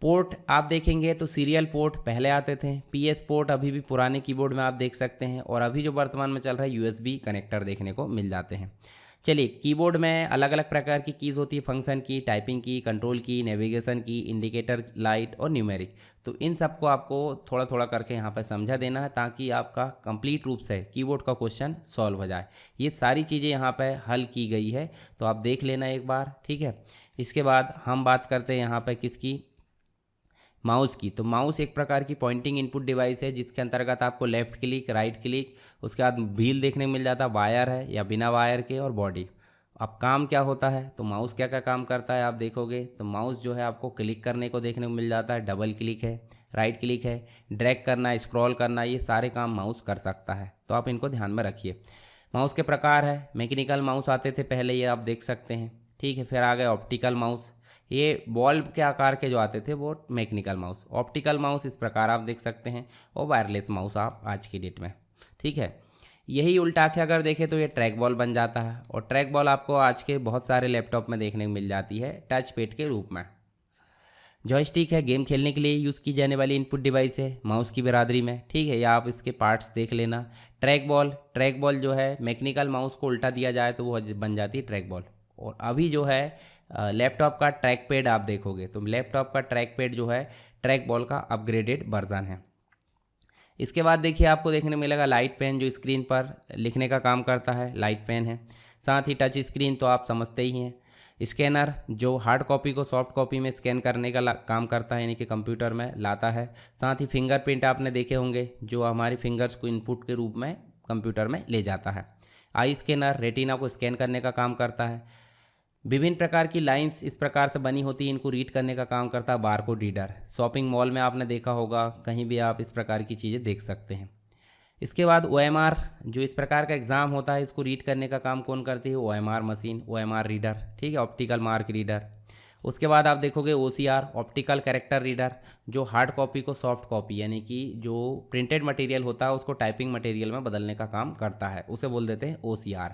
पोर्ट आप देखेंगे तो सीरियल पोर्ट पहले आते थे, पीएस पोर्ट अभी भी पुराने कीबोर्ड में आप देख सकते हैं, और अभी जो वर्तमान में चल रहा है यूएसबी कनेक्टर देखने को मिल जाते हैं। चलिए, कीबोर्ड में अलग अलग प्रकार की कीज़ होती है, फंक्शन की, टाइपिंग की, कंट्रोल की, नेविगेशन की, इंडिकेटर लाइट और न्यूमेरिक। तो इन सबको आपको थोड़ा थोड़ा करके यहाँ पर समझा देना है ताकि आपका कंप्लीट रूप से कीबोर्ड का क्वेश्चन सॉल्व हो जाए। ये सारी चीज़ें यहाँ पर हल की गई है, तो आप देख लेना एक बार, ठीक है। इसके बाद हम बात करते हैं यहाँ पर किसकी, माउस की। तो माउस एक प्रकार की पॉइंटिंग इनपुट डिवाइस है जिसके अंतर्गत आपको लेफ्ट क्लिक, राइट क्लिक, उसके बाद व्हील देखने को मिल जाता है, वायर है या बिना वायर के, और बॉडी। अब काम क्या होता है, तो माउस क्या क्या काम करता है आप देखोगे तो माउस जो है आपको क्लिक करने को देखने को मिल जाता है, डबल क्लिक है, राइट क्लिक है, ड्रैग करना, स्क्रॉल करना, ये सारे काम माउस कर सकता है। तो आप इनको ध्यान में रखिए। माउस के प्रकार है, मैकेनिकल माउस आते थे पहले, ये आप देख सकते हैं, ठीक है। फिर आ गए ऑप्टिकल माउस, ये बॉल के आकार के जो आते थे वो मैकेनिकल माउस। ऑप्टिकल माउस इस प्रकार आप देख सकते हैं, और वायरलेस माउस आप आज की डेट में, ठीक है। यही उल्टा के अगर देखें तो ये ट्रैक बॉल बन जाता है, और ट्रैक बॉल आपको आज के बहुत सारे लैपटॉप में देखने को मिल जाती है टच पैड के रूप में। जॉयस्टिक है, गेम खेलने के लिए यूज़ की जाने वाली इनपुट डिवाइस है माउस की बिरादरी में, ठीक है, या आप इसके पार्ट्स देख लेना। ट्रैक बॉल जो है मैकेनिकल माउस को उल्टा दिया जाए तो वो बन जाती है ट्रैक बॉल। और अभी जो है लैपटॉप का ट्रैक पैड आप देखोगे तो लैपटॉप का ट्रैक पैड जो है ट्रैक बॉल का अपग्रेडेड वर्जन है। इसके बाद देखिए आपको देखने मिलेगा लाइट पेन, जो स्क्रीन पर लिखने का काम करता है, लाइट पेन है। साथ ही टच स्क्रीन तो आप समझते ही हैं। स्कैनर जो हार्ड कॉपी को सॉफ्ट कॉपी में स्कैन करने का काम करता है, यानी कि कंप्यूटर में लाता है। साथ ही फिंगरप्रिंट आपने देखे होंगे जो हमारी फिंगर्स को इनपुट के रूप में कंप्यूटर में ले जाता है। आई स्कैनर रेटिना को स्कैन करने का काम करता है। विभिन्न प्रकार की लाइंस इस प्रकार से बनी होती है, इनको रीड करने का काम करता है बारकोड रीडर। शॉपिंग मॉल में आपने देखा होगा, कहीं भी आप इस प्रकार की चीज़ें देख सकते हैं। इसके बाद OMR, जो इस प्रकार का एग्ज़ाम होता है, इसको रीड करने का काम कौन करती है, OMR मशीन, OMR रीडर, ठीक है, ऑप्टिकल मार्क रीडर। उसके बाद आप देखोगे OCR, ऑप्टिकल कैरेक्टर रीडर, जो हार्ड कॉपी को सॉफ्ट कॉपी यानी कि जो प्रिंटेड मटेरियल होता है उसको टाइपिंग मटेरियल में बदलने का काम करता है, उसे बोल देते हैं OCR।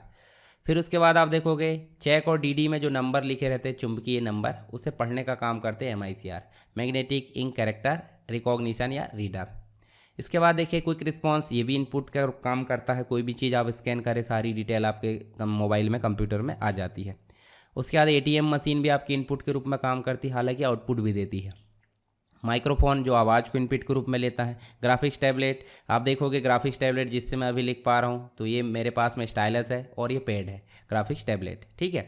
फिर उसके बाद आप देखोगे चेक और DD में जो नंबर लिखे रहते हैं, चुंबकीय नंबर, उसे पढ़ने का काम करते हैं MICR, magnetic ink character recognition या रीडर। इसके बाद देखिए क्विक रिस्पांस, ये भी इनपुट का काम करता है, कोई भी चीज़ आप स्कैन करें सारी डिटेल आपके मोबाइल में, कंप्यूटर में आ जाती है। उसके बाद ATM मशीन भी आपकी इनपुट के रूप में काम करती है, हालांकि आउटपुट भी देती है। माइक्रोफोन जो आवाज़ को इनपुट के रूप में लेता है। ग्राफिक्स टैबलेट, आप देखोगे ग्राफिक्स टैबलेट जिससे मैं अभी लिख पा रहा हूँ, तो ये मेरे पास में स्टाइलस है और ये पैड है, ग्राफिक्स टैबलेट, ठीक है।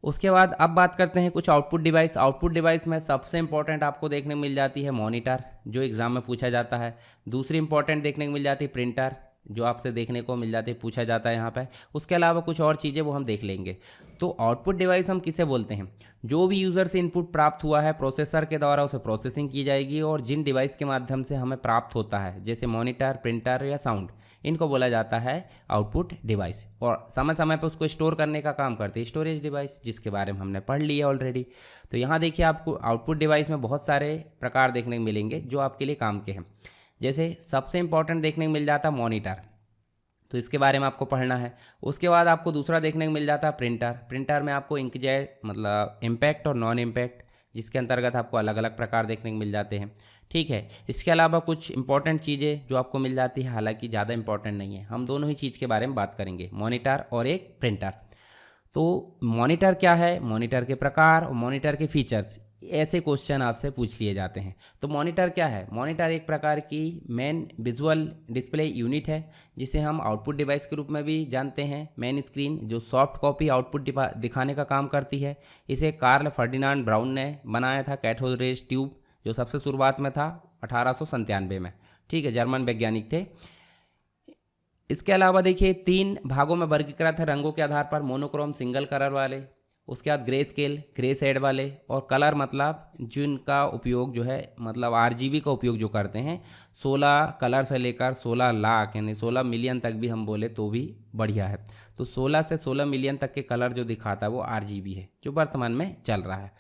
उसके बाद अब बात करते हैं कुछ आउटपुट डिवाइस। आउटपुट डिवाइस में सबसे इंपॉर्टेंट आपको देखने को मिल जाती है मॉनिटर, जो एग्ज़ाम में पूछा जाता है। दूसरी इंपॉर्टेंट देखने को मिल जाती है प्रिंटर, जो आपसे देखने को मिल जाती है, पूछा जाता है यहाँ पे। उसके अलावा कुछ और चीज़ें वो हम देख लेंगे। तो आउटपुट डिवाइस हम किसे बोलते हैं, जो भी यूज़र से इनपुट प्राप्त हुआ है प्रोसेसर के द्वारा उसे प्रोसेसिंग की जाएगी, और जिन डिवाइस के माध्यम से हमें प्राप्त होता है जैसे मॉनिटर, प्रिंटर या साउंड, इनको बोला जाता है आउटपुट डिवाइस। और समय समय पर उसको स्टोर करने का काम करती है स्टोरेज डिवाइस, जिसके बारे में हमने पढ़ लिया ऑलरेडी। तो यहाँ देखिए आपको आउटपुट डिवाइस में बहुत सारे प्रकार देखने को मिलेंगे जो आपके लिए काम के हैं। जैसे सबसे इंपॉर्टेंट देखने को मिल जाता है मॉनिटर, तो इसके बारे में आपको पढ़ना है। उसके बाद आपको दूसरा देखने को मिल जाता है प्रिंटर। प्रिंटर में आपको इंकजेट मतलब इम्पैक्ट और नॉन इम्पैक्ट, जिसके अंतर्गत आपको अलग अलग प्रकार देखने को मिल जाते हैं, ठीक है। इसके अलावा कुछ इंपॉर्टेंट चीज़ें जो आपको मिल जाती है, हालांकि ज़्यादा इंपॉर्टेंट नहीं है, हम दोनों ही चीज़ के बारे में बात करेंगे, मॉनिटर और एक प्रिंटर। तो मॉनिटर क्या है, मॉनिटर के प्रकार और मॉनिटर के फीचर्स, ऐसे क्वेश्चन आपसे पूछ लिए जाते हैं। तो मॉनिटर क्या है, मॉनिटर एक प्रकार की मेन विजुअल डिस्प्ले यूनिट है, जिसे हम आउटपुट डिवाइस के रूप में भी जानते हैं। मेन स्क्रीन जो सॉफ्ट कॉपी आउटपुट दिखाने का काम करती है। इसे कार्ल फर्डिनांड ब्राउन ने बनाया था, कैथोड रेज ट्यूब, जो सबसे शुरुआत में था 1897 में, ठीक है, जर्मन वैज्ञानिक थे। इसके अलावा देखिए 3 भागों में वर्गीकृत है रंगों के आधार पर, मोनोक्रोम सिंगल कलर वाले, उसके बाद ग्रे स्केल ग्रे शेड वाले, और कलर मतलब जिनका उपयोग जो है मतलब RGB का उपयोग जो करते हैं, 16 कलर से लेकर 16 लाख यानी 16 मिलियन तक भी हम बोले तो भी बढ़िया है। तो 16 से 16 मिलियन तक के कलर जो दिखाता है वो RGB है, जो वर्तमान में चल रहा है।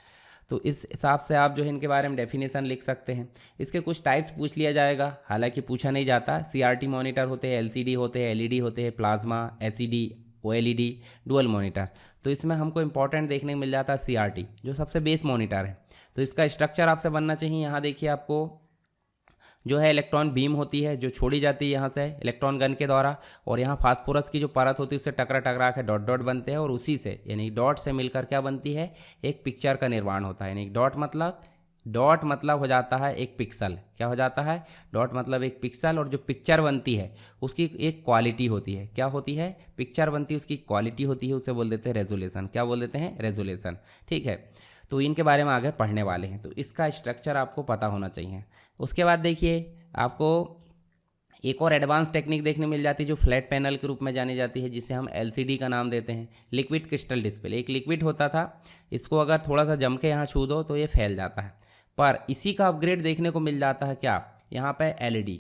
तो इस हिसाब से आप जो है इनके बारे में डेफिनेशन लिख सकते हैं। इसके कुछ टाइप्स पूछ लिया जाएगा, हालांकि पूछा नहीं जाता। CRT मॉनिटर होते हैं, LCD होते हैं, LED होते हैं, plasma, SED, OLED, dual monitor. तो इसमें हमको इंपॉर्टेंट देखने को मिल जाता है CRT, जो सबसे बेस मॉनिटर है। तो इसका स्ट्रक्चर आपसे बनना चाहिए। यहाँ देखिए आपको जो है इलेक्ट्रॉन बीम होती है जो छोड़ी जाती है यहाँ से इलेक्ट्रॉन गन के द्वारा, और यहाँ फास्फोरस की जो परत होती है उससे टकरा टकरा के डॉट डॉट बनते हैं, और उसी से यानी डॉट से मिलकर क्या बनती है, एक पिक्चर का निर्माण होता है। यानी डॉट मतलब हो जाता है एक पिक्सल। क्या हो जाता है? डॉट मतलब एक पिक्सल, और जो पिक्चर बनती है उसकी एक क्वालिटी होती है। क्या होती है? पिक्चर बनती है, उसकी क्वालिटी होती है, उसे बोल देते हैं रेजोल्यूशन। क्या बोल देते हैं? रेजोल्यूशन। ठीक है, तो इनके बारे में आगे पढ़ने वाले हैं, तो इसका स्ट्रक्चर आपको पता होना चाहिए। उसके बाद देखिए आपको एक और एडवांस टेक्निक देखने मिल जाती है जो फ्लैट पैनल के रूप में जानी जाती है, जिसे हम LCD का नाम देते हैं, लिक्विड क्रिस्टल डिस्प्ले। एक लिक्विड होता था, इसको अगर थोड़ा सा जम के यहाँ छू दो तो ये फैल जाता है, पर इसी का अपग्रेड देखने को मिल जाता है। क्या? यहाँ पे LED,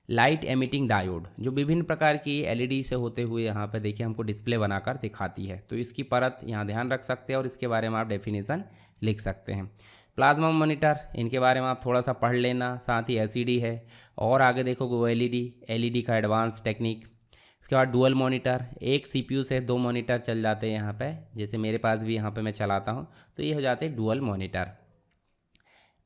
लाइट एमिटिंग डायोड, जो विभिन्न प्रकार की LED से होते हुए यहाँ पे देखिए हमको डिस्प्ले बनाकर दिखाती है। तो इसकी परत यहाँ ध्यान रख सकते हैं और इसके बारे में आप डेफिनेशन लिख सकते हैं। प्लाज्मा मॉनिटर, इनके बारे में आप थोड़ा सा पढ़ लेना, साथ ही SED है, और आगे देखोगे LED का एडवांस टेक्निक। इसके बाद डुअल मॉनिटर, एक CPU से 2 मॉनिटर चल जाते हैं यहाँ पे, जैसे मेरे पास भी यहाँ पे मैं चलाता हूँ, तो ये हो जाते हैं डुअल मॉनिटर।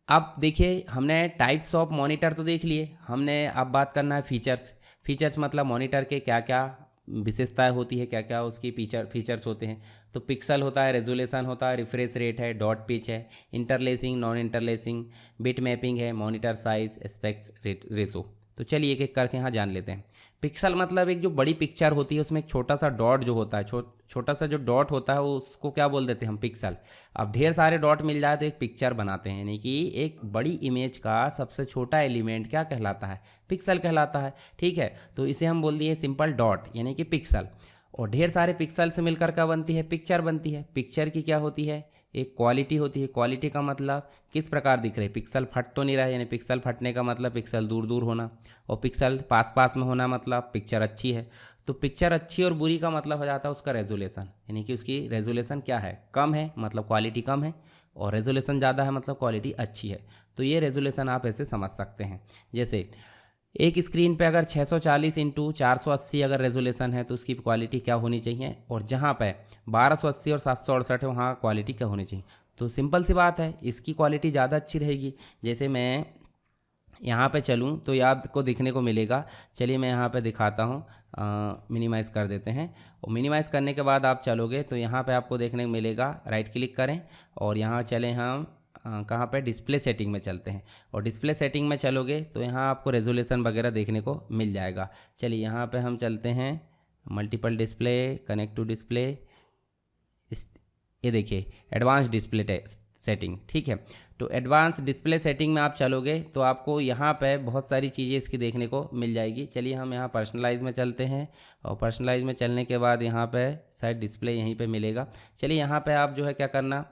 अब देखिए हमने टाइप्स ऑफ मॉनिटर तो देख लिए, हमने अब बात करना है फीचर्स मतलब मॉनिटर के क्या क्या विशेषताएं होती है, क्या क्या उसकी फीचर्स होते हैं। तो पिक्सल होता है, रेजोल्यूशन होता है, रिफ्रेश रेट है, डॉट पिच है, interlacing, non interlacing, bit mapping है, मॉनिटर साइज, एस्पेक्ट रेशो। तो चलिए एक एक करके यहाँ जान लेते हैं। पिक्सल मतलब एक जो बड़ी पिक्चर होती है उसमें एक छोटा सा डॉट जो होता है, छोटा सा जो डॉट होता है उसको क्या बोल देते हैं हम? पिक्सल। अब ढेर सारे डॉट मिल जाए तो एक पिक्चर बनाते हैं, यानी कि एक बड़ी इमेज का सबसे छोटा एलिमेंट क्या कहलाता है? पिक्सल कहलाता है। ठीक है, तो इसे हम बोल दिए सिंपल डॉट यानी कि पिक्सल। और ढेर सारे पिक्सल से मिलकर क्या बनती है? पिक्चर बनती है। पिक्चर की क्या होती है? एक क्वालिटी होती है। क्वालिटी का मतलब किस प्रकार दिख रहे, पिक्सल फट तो नहीं रहा है, यानी पिक्सल फटने का मतलब पिक्सल दूर दूर होना, और पिक्सल पास पास में होना मतलब पिक्चर अच्छी है। तो पिक्चर अच्छी और बुरी का मतलब हो जाता है उसका रेजोल्यूशन, यानी कि उसकी रेजोल्यूशन क्या है? कम है, मतलब क्वालिटी कम है, और रेजोल्यूशन ज़्यादा है मतलब क्वालिटी अच्छी है। तो ये रेजोल्यूशन आप ऐसे समझ सकते हैं। जैसे एक स्क्रीन पे अगर 640 इंटू 480 अगर रेजोल्यूशन है तो उसकी क्वालिटी क्या होनी चाहिए, और जहाँ पे 1280 और 768 है वहाँ क्वालिटी क्या होनी चाहिए? तो सिंपल सी बात है, इसकी क्वालिटी ज़्यादा अच्छी रहेगी। जैसे मैं यहाँ पे चलूँ तो ये आपको दिखने को मिलेगा। चलिए मैं यहाँ पे दिखाता हूँ, मिनिमाइज़ कर देते हैं, और मिनिमाइज़ करने के बाद आप चलोगे तो यहाँ पे आपको देखने को मिलेगा, राइट क्लिक करें और यहाँ चलें हम कहाँ पे? डिस्प्ले सेटिंग में चलते हैं, और डिस्प्ले सेटिंग में चलोगे तो यहाँ आपको रेजोल्यूशन वगैरह देखने को मिल जाएगा। चलिए यहाँ पे हम चलते हैं multiple display, connect to display, ये देखिए एडवांस डिस्प्ले सेटिंग। ठीक है, तो एडवांस डिस्प्ले सेटिंग में आप चलोगे तो आपको यहाँ पे बहुत सारी चीज़ें इसकी देखने को मिल जाएगी। चलिए हम यहाँ पर्सनलाइज में चलते हैं, और पर्सनलाइज में चलने के बाद यहाँ पे शायद डिस्प्ले यहीं पे मिलेगा। चलिए यहाँ पे आप जो है क्या करना,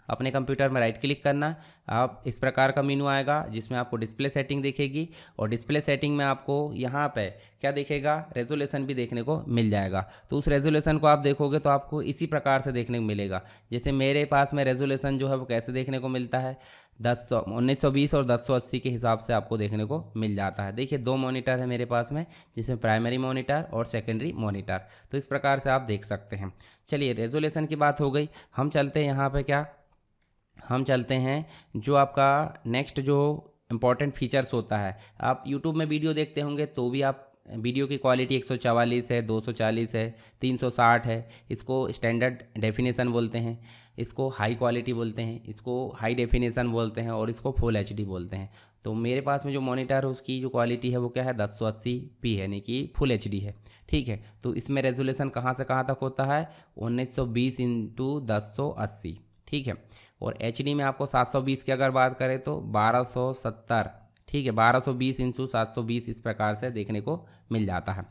अपने कंप्यूटर में राइट क्लिक करना, आप इस प्रकार का मेनू आएगा जिसमें आपको डिस्प्ले सेटिंग दिखेगी, और डिस्प्ले सेटिंग में आपको यहाँ पे क्या दिखेगा? रेजोल्यूशन भी देखने को मिल जाएगा। तो उस रेजोल्यूशन को आप देखोगे तो आपको इसी प्रकार से देखने को मिलेगा। जैसे मेरे पास में रेजोल्यूशन जो है वो कैसे देखने को मिलता है? 1920 और 1080 के हिसाब से आपको देखने को मिल जाता है। देखिए 2 मॉनिटर है मेरे पास में, जिसमें प्राइमरी मॉनिटर और सेकेंडरी मॉनिटर, तो इस प्रकार से आप देख सकते हैं। चलिए रेजोल्यूशन की बात हो गई, हम चलते हैं यहाँ पे क्या, हम चलते हैं जो आपका नेक्स्ट जो इम्पोर्टेंट फीचर्स होता है। आप यूट्यूब में वीडियो देखते होंगे तो भी आप वीडियो की क्वालिटी 144 है, 240 है, 360 है, इसको स्टैंडर्ड डेफिनेशन बोलते हैं, इसको हाई क्वालिटी बोलते हैं, इसको हाई डेफिनेशन बोलते हैं, और इसको फुल HD बोलते हैं। तो मेरे पास में जो मॉनिटर है उसकी जो क्वालिटी है वो क्या है? 1080p है, यानी कि फुल HD है। ठीक है, तो इसमें रेजोल्यूशन कहाँ से कहाँ तक होता है? 1920 इंटू 1080। ठीक है, और HD में आपको 720 की अगर बात करें तो 1270। ठीक है, 1220 इंटू 720 इस प्रकार से देखने को मिल जाता है।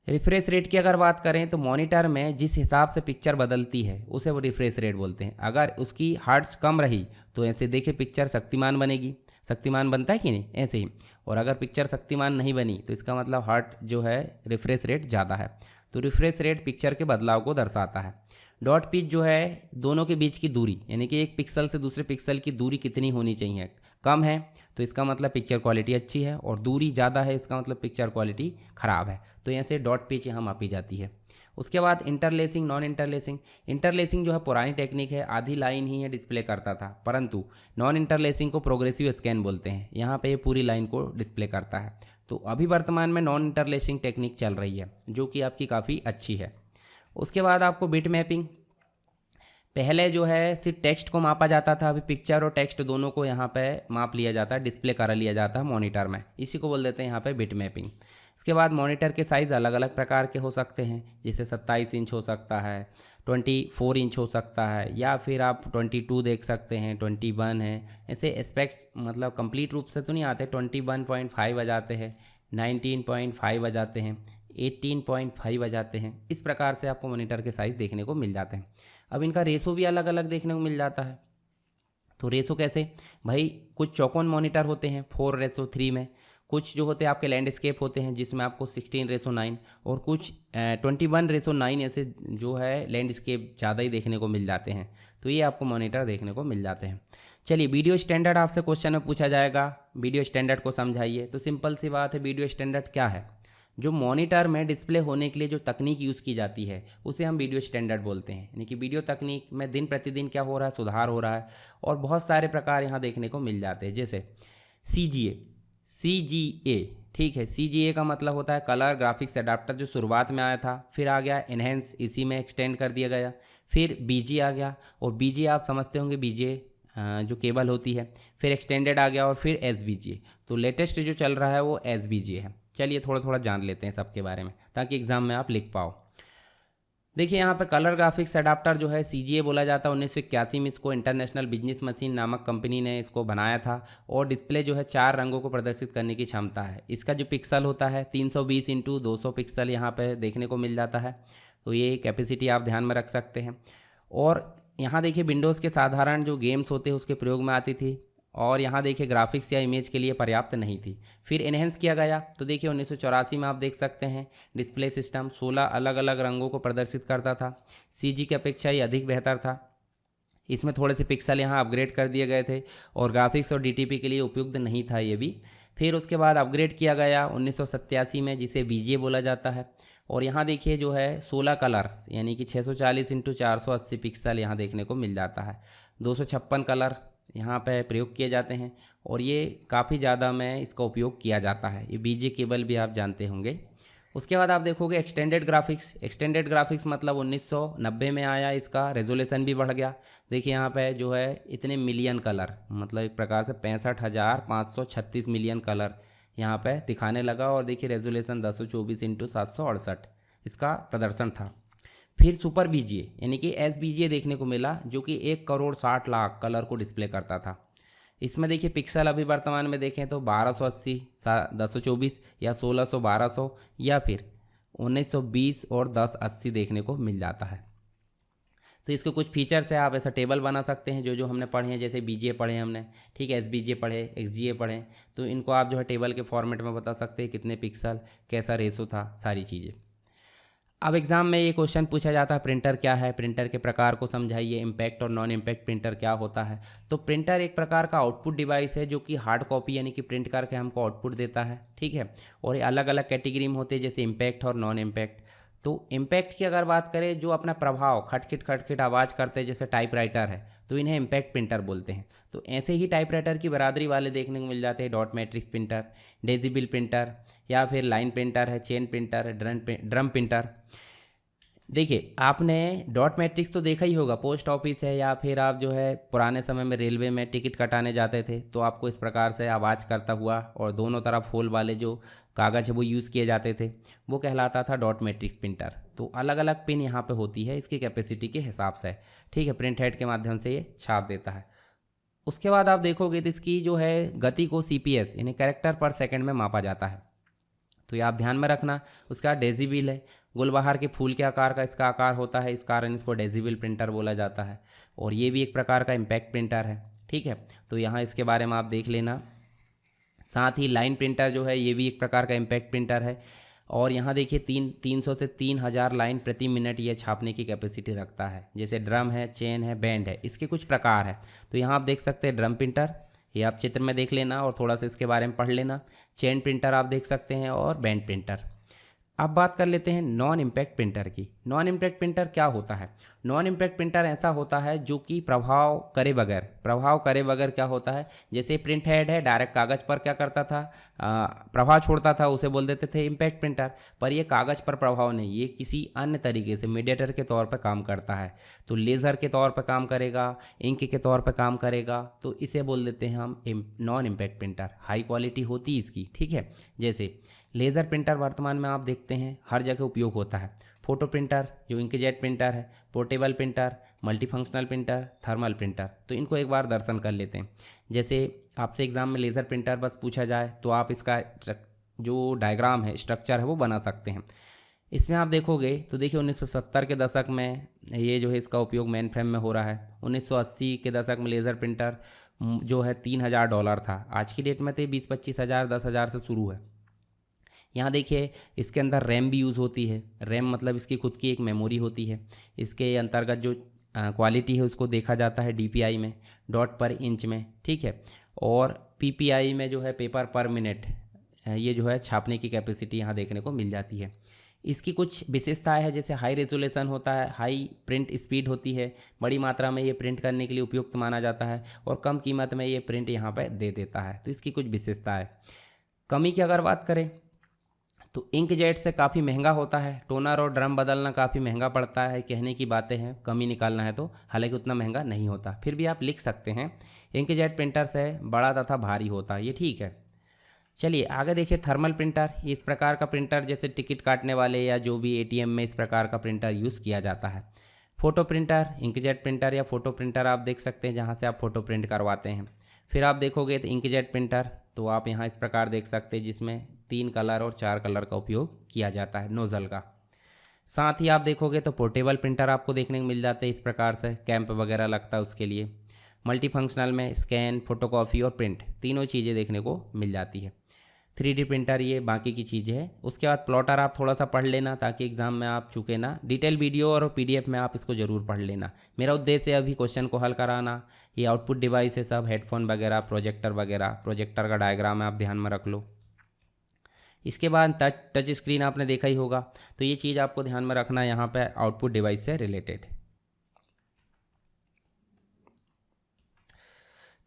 रिफ्रेश रेट की अगर बात करें तो मॉनिटर में जिस हिसाब से पिक्चर बदलती है उसे वो रिफ्रेश रेट बोलते हैं। अगर उसकी हर्ट्ज कम रही तो ऐसे देखिए पिक्चर शक्तिमान बनेगी, शक्तिमान बनता है कि नहीं, ऐसे ही। और अगर पिक्चर शक्तिमान नहीं बनी तो इसका मतलब हर्ट जो है रिफ्रेश रेट ज़्यादा है। तो रिफ्रेश रेट पिक्चर के बदलाव को दर्शाता है। डॉट पिच जो है दोनों के बीच की दूरी, यानी कि एक पिक्सल से दूसरे पिक्सल की दूरी कितनी होनी चाहिए। कम है तो इसका मतलब पिक्चर क्वालिटी अच्छी है, और दूरी ज़्यादा है इसका मतलब पिक्चर क्वालिटी ख़राब है। तो यहाँ से डॉट पिच यहाँ मापी जाती है। उसके बाद इंटरलेसिंग, नॉन इंटरलेसिंग। इंटरलेसिंग जो है पुरानी टेक्निक है, आधी लाइन ही है डिस्प्ले करता था, परंतु नॉन इंटरलेसिंग को प्रोग्रेसिव स्कैन बोलते हैं। यहाँ पे ये पूरी लाइन को डिस्प्ले करता है। तो अभी वर्तमान में नॉन इंटरलेसिंग टेक्निक चल रही है, जो कि आपकी काफ़ी अच्छी है। उसके बाद आपको बिट मैपिंग। पहले जो है सिर्फ टेक्स्ट को मापा जाता था, अभी पिक्चर और टेक्स्ट दोनों को यहाँ पे माप लिया जाता है, डिस्प्ले करा लिया जाता है मॉनिटर में। इसी को बोल देते हैं यहाँ पे बिट मैपिंग। इसके बाद मॉनिटर के साइज़ अलग अलग प्रकार के हो सकते हैं, जैसे 27 इंच हो सकता है, 24 इंच हो सकता है, या फिर आप 22 देख सकते हैं, 21 है। ऐसे एस्पेक्ट्स मतलब कंप्लीट रूप से तो नहीं आते, 21.5 आ जाते हैं, 19.5 आ जाते हैं, 18.5 आ जाते हैं। इस प्रकार से आपको मॉनिटर के साइज़ देखने को मिल जाते हैं। अब इनका रेशो भी अलग अलग देखने को मिल जाता है। तो रेशो कैसे भाई, कुछ चौकोन मॉनिटर होते हैं 4:3 में, कुछ जो होते हैं आपके लैंडस्केप होते हैं जिसमें आपको 16:9, और कुछ 21:9 ऐसे जो है लैंडस्केप ज़्यादा ही देखने को मिल जाते हैं। तो ये आपको मॉनिटर देखने को मिल जाते हैं। चलिए, वीडियो स्टैंडर्ड आपसे क्वेश्चन में पूछा जाएगा, वीडियो स्टैंडर्ड को समझाइए। तो सिंपल सी बात है, वीडियो स्टैंडर्ड क्या है? जो मॉनिटर में डिस्प्ले होने के लिए जो तकनीक यूज़ की जाती है उसे हम वीडियो स्टैंडर्ड बोलते हैं। यानी कि वीडियो तकनीक में दिन प्रतिदिन क्या हो रहा है, सुधार हो रहा है, और बहुत सारे प्रकार यहाँ देखने को मिल जाते हैं। जैसे CGA, ठीक है, CGA का मतलब होता है कलर ग्राफिक्स एडाप्टर, जो शुरुआत में आया था, फिर आ गया एनहेंस, इसी में एक्सटेंड कर दिया गया, फिर BGA आ गया, और BGA आप समझते होंगे, BGA जो केबल होती है, फिर एक्सटेंडेड आ गया, और फिर SVGA। तो लेटेस्ट जो चल रहा है वो SVGA है। चलिए थोड़ा थोड़ा जान लेते हैं सबके बारे में, ताकि एग्जाम में आप लिख पाओ। देखिए यहाँ पे कलर ग्राफिक्स एडाप्टर जो है CGA बोला जाता है। 1981 में इसको इंटरनेशनल बिजनेस मशीन नामक कंपनी ने इसको बनाया था, और डिस्प्ले जो है 4 रंगों को प्रदर्शित करने की क्षमता है। इसका जो पिक्सल होता है 320x200 पिक्सल यहाँ पे देखने को मिल जाता है। तो ये कैपेसिटी आप ध्यान में रख सकते हैं। और यहाँ देखिए विंडोज़ के साधारण जो गेम्स होते हैं उसके प्रयोग में आती थी, और यहाँ देखिए ग्राफिक्स या इमेज के लिए पर्याप्त नहीं थी। फिर एनहेंस किया गया, तो देखिए 1984 में आप देख सकते हैं डिस्प्ले सिस्टम 16 अलग अलग रंगों को प्रदर्शित करता था। CG की अपेक्षा ये अधिक बेहतर था। इसमें थोड़े से पिक्सल यहाँ अपग्रेड कर दिए गए थे, और ग्राफिक्स और DTP के लिए उपयुक्त नहीं था ये भी। फिर उसके बाद अपग्रेड किया गया 1987 में, जिसे VGA बोला जाता है। और यहाँ देखिए जो है 16 कलर, यानी कि 640x480 पिक्सल यहाँ देखने को मिल जाता है। 256 कलर यहाँ पे प्रयोग किए जाते हैं, और ये काफ़ी ज़्यादा में इसका उपयोग किया जाता है। ये BGA केबल भी आप जानते होंगे। उसके बाद आप देखोगे एक्सटेंडेड ग्राफिक्स। एक्सटेंडेड ग्राफिक्स मतलब 1990 में आया, इसका रेजोल्यूशन भी बढ़ गया। देखिए यहाँ पे जो है इतने मिलियन कलर, मतलब एक प्रकार से 65,536 मिलियन कलर यहाँ पे दिखाने लगा, और देखिए रेजोल्यूशन 1024x768 इसका प्रदर्शन था। फिर सुपर BGA यानी कि SVGA देखने को मिला, जो कि 1,60,00,000 कलर को डिस्प्ले करता था। इसमें देखिए पिक्सल अभी वर्तमान में देखें तो 1280, 1024 या 1600, 1200, या फिर 1920 और 1080 देखने को मिल जाता है। तो इसके कुछ फीचर्स है, आप ऐसा टेबल बना सकते हैं, जो जो हमने पढ़े हैं, जैसे BGA पढ़े हैं हमने, ठीक है, SVGA पढ़े, XGA पढ़े, तो इनको आप जो है टेबल के फॉर्मेट में बता सकते हैं, कितने पिक्सल, कैसा रेशो था, सारी चीज़ें। अब एग्जाम में ये क्वेश्चन पूछा जाता है, प्रिंटर क्या है, प्रिंटर के प्रकार को समझाइए, इम्पैक्ट और नॉन इम्पैक्ट प्रिंटर क्या होता है। तो प्रिंटर एक प्रकार का आउटपुट डिवाइस है, जो कि हार्ड कॉपी यानी कि प्रिंट करके हमको आउटपुट देता है, ठीक है। और ये अलग अलग कैटेगरी में होते हैं, जैसे इम्पैक्ट और नॉन इम्पैक्ट। तो इम्पैक्ट की अगर बात करें, जो अपना प्रभाव खटखिट खटखिट आवाज़ करते हैं, जैसे टाइपराइटर है, तो इन्हें इम्पैक्ट प्रिंटर बोलते हैं। तो ऐसे ही टाइपराइटर की बरादरी वाले देखने को मिल जाते हैं डॉट मैट्रिक्स प्रिंटर, डेजिबल प्रिंटर, या फिर लाइन प्रिंटर है, चेन प्रिंटर है, ड्रम प्रिंटर। देखिए आपने डॉट मैट्रिक्स तो देखा ही होगा, पोस्ट ऑफिस है, या फिर आप जो है पुराने समय में रेलवे में टिकट कटाने जाते थे, तो आपको इस प्रकार से आवाज़ करता हुआ और दोनों तरफ होल वाले जो कागज़ है वो यूज़ किए जाते थे, वो कहलाता था डॉट मैट्रिक्स प्रिंटर। तो अलग अलग पिन यहाँ पे होती है इसकी कैपेसिटी के हिसाब से, ठीक है, प्रिंट हेड के माध्यम से ये छाप देता है। उसके बाद आप देखोगे तो इसकी जो है गति को CPS यानी कैरेक्टर पर सेकंड में मापा जाता है। तो ये आप ध्यान में रखना। उसका डेसिबल है, गुलबहार के फूल के आकार का इसका आकार होता है, इस कारण इसको डेसिबल प्रिंटर बोला जाता है। और ये भी एक प्रकार का इम्पैक्ट प्रिंटर है, ठीक है। तो यहाँ इसके बारे में आप देख लेना। साथ ही लाइन प्रिंटर जो है ये भी एक प्रकार का इम्पैक्ट प्रिंटर है। और यहाँ देखिए 300 से 3000 लाइन प्रति मिनट ये छापने की कैपेसिटी रखता है। जैसे ड्रम है, चेन है, बैंड है, इसके कुछ प्रकार है। तो यहाँ आप देख सकते हैं ड्रम प्रिंटर, ये आप चित्र में देख लेना और थोड़ा सा इसके बारे में पढ़ लेना। चेन प्रिंटर आप देख सकते हैं और बैंड प्रिंटर। अब बात कर लेते हैं नॉन इम्पैक्ट प्रिंटर की। नॉन इम्पैक्ट प्रिंटर क्या होता है? नॉन इम्पैक्ट प्रिंटर ऐसा होता है जो कि प्रभाव करे बगैर क्या होता है, जैसे प्रिंट हेड है डायरेक्ट कागज़ पर क्या करता था, प्रभाव छोड़ता था, उसे बोल देते थे इम्पैक्ट प्रिंटर। पर ये कागज़ पर प्रभाव नहीं, ये किसी अन्य तरीके से मीडिएटर के तौर पर काम करता है। तो लेज़र के तौर पर काम करेगा, इंक के तौर पर काम करेगा, तो इसे बोल देते हैं हम non impact printer. High quality होती है इसकी, ठीक है। जैसे लेज़र प्रिंटर वर्तमान में आप देखते हैं हर जगह उपयोग होता है। फोटो प्रिंटर जो इंकजेट प्रिंटर है, portable printer, multifunctional printer, thermal printer. तो इनको एक बार दर्शन कर लेते हैं। जैसे आपसे एग्जाम में लेज़र प्रिंटर बस पूछा जाए तो आप इसका जो डायग्राम है, स्ट्रक्चर है, वो बना सकते हैं। इसमें आप देखोगे तो देखिए 1970 के दशक में ये जो है इसका उपयोग मेन फ्रेम में हो रहा है। 1980 के दशक में लेज़र प्रिंटर जो है $3000 था। आज की डेट में तो 20-25 हज़ार 10,000 से शुरू है। यहाँ देखिए इसके अंदर रैम भी यूज़ होती है। रैम मतलब इसकी खुद की एक मेमोरी होती है। इसके अंतर्गत जो क्वालिटी है उसको देखा जाता है DPI में, डॉट पर इंच में, ठीक है। और PPI में जो है पेपर पर मिनट, ये जो है छापने की कैपेसिटी यहाँ देखने को मिल जाती है। इसकी कुछ विशेषताएं हैं, जैसे हाई रेजोल्यूशन होता है, हाई प्रिंट स्पीड होती है, बड़ी मात्रा में ये प्रिंट करने के लिए उपयुक्त माना जाता है, और कम कीमत में ये प्रिंट यहाँ पर दे देता है। तो इसकी कुछ विशेषता है। कमी की अगर बात करें तो इंकजेट से काफ़ी महंगा होता है। टोनर और ड्रम बदलना काफ़ी महंगा पड़ता है, कहने की बातें हैं, कमी निकालना है तो, हालांकि उतना महंगा नहीं होता। फिर भी आप लिख सकते हैं इंकजेट प्रिंटर से बड़ा तथा भारी होता है, ये ठीक है। चलिए आगे देखिए थर्मल प्रिंटर। इस प्रकार का प्रिंटर जैसे टिकट काटने वाले या जो भी ATM में इस प्रकार का प्रिंटर यूज़ किया जाता है। फ़ोटो प्रिंटर, इंकजेट प्रिंटर या फ़ोटो प्रिंटर आप देख सकते हैं जहाँ से आप फ़ोटो प्रिंट करवाते हैं। फिर आप देखोगे तो इंकजेट प्रिंटर, तो आप यहाँ इस प्रकार देख सकते हैं जिसमें 3 कलर और 4 कलर का उपयोग किया जाता है नोज़ल का। साथ ही आप देखोगे तो पोर्टेबल प्रिंटर आपको देखने को मिल जाते हैं इस प्रकार से, कैंप वगैरह लगता है उसके लिए। मल्टीफंक्शनल में स्कैन, फोटोकॉपी और प्रिंट तीनों चीज़ें देखने को मिल जाती है। 3D प्रिंटर ये बाकी की चीज़ें हैं। उसके बाद प्लॉटर आप थोड़ा सा पढ़ लेना ताकि एग्जाम में आप चूके ना। डिटेल वीडियो और PDF में आप इसको ज़रूर पढ़ लेना। मेरा उद्देश्य है अभी क्वेश्चन को हल कराना। ये आउटपुट डिवाइस है सब, हेडफोन वगैरह, प्रोजेक्टर वगैरह। प्रोजेक्टर का डायग्राम आप ध्यान में रख लो। इसके बाद टच स्क्रीन आपने देखा ही होगा, तो ये चीज़ आपको ध्यान में रखना है यहाँ पे आउटपुट डिवाइस से रिलेटेड।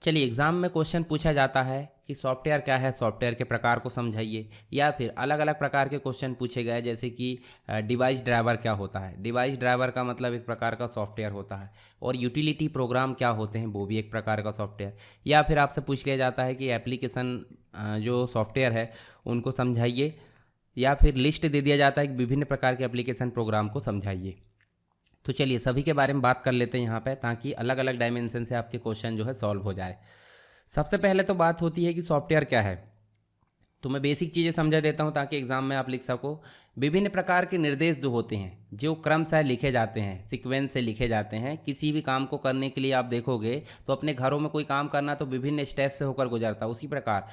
चलिए एग्ज़ाम में क्वेश्चन पूछा जाता है कि सॉफ्टवेयर क्या है, सॉफ्टवेयर के प्रकार को समझाइए, या फिर अलग अलग प्रकार के क्वेश्चन पूछे गए जैसे कि डिवाइस ड्राइवर क्या होता है। डिवाइस ड्राइवर का मतलब एक प्रकार का सॉफ्टवेयर होता है। और यूटिलिटी प्रोग्राम क्या होते हैं, वो भी एक प्रकार का सॉफ्टवेयर। या फिर आपसे पूछ लिया जाता है कि एप्लीकेशन जो सॉफ्टवेयर है उनको समझाइए, या फिर लिस्ट दे दिया जाता है कि विभिन्न प्रकार के एप्लीकेशन प्रोग्राम को समझाइए। तो चलिए सभी के बारे में बात कर लेते हैं यहाँ पे, ताकि अलग अलग डायमेंशन से आपके क्वेश्चन जो है सॉल्व हो जाए। सबसे पहले तो बात होती है कि सॉफ्टवेयर क्या है। तो मैं बेसिक चीज़ें समझा देता हूँ ताकि एग्जाम में आप लिख सको। विभिन्न प्रकार के निर्देश जो होते हैं, जो क्रमशः लिखे जाते हैं, सीक्वेंस से लिखे जाते हैं। किसी भी काम को करने के लिए आप देखोगे तो अपने घरों में कोई काम करना तो विभिन्न स्टेप से होकर गुजरता है। उसी प्रकार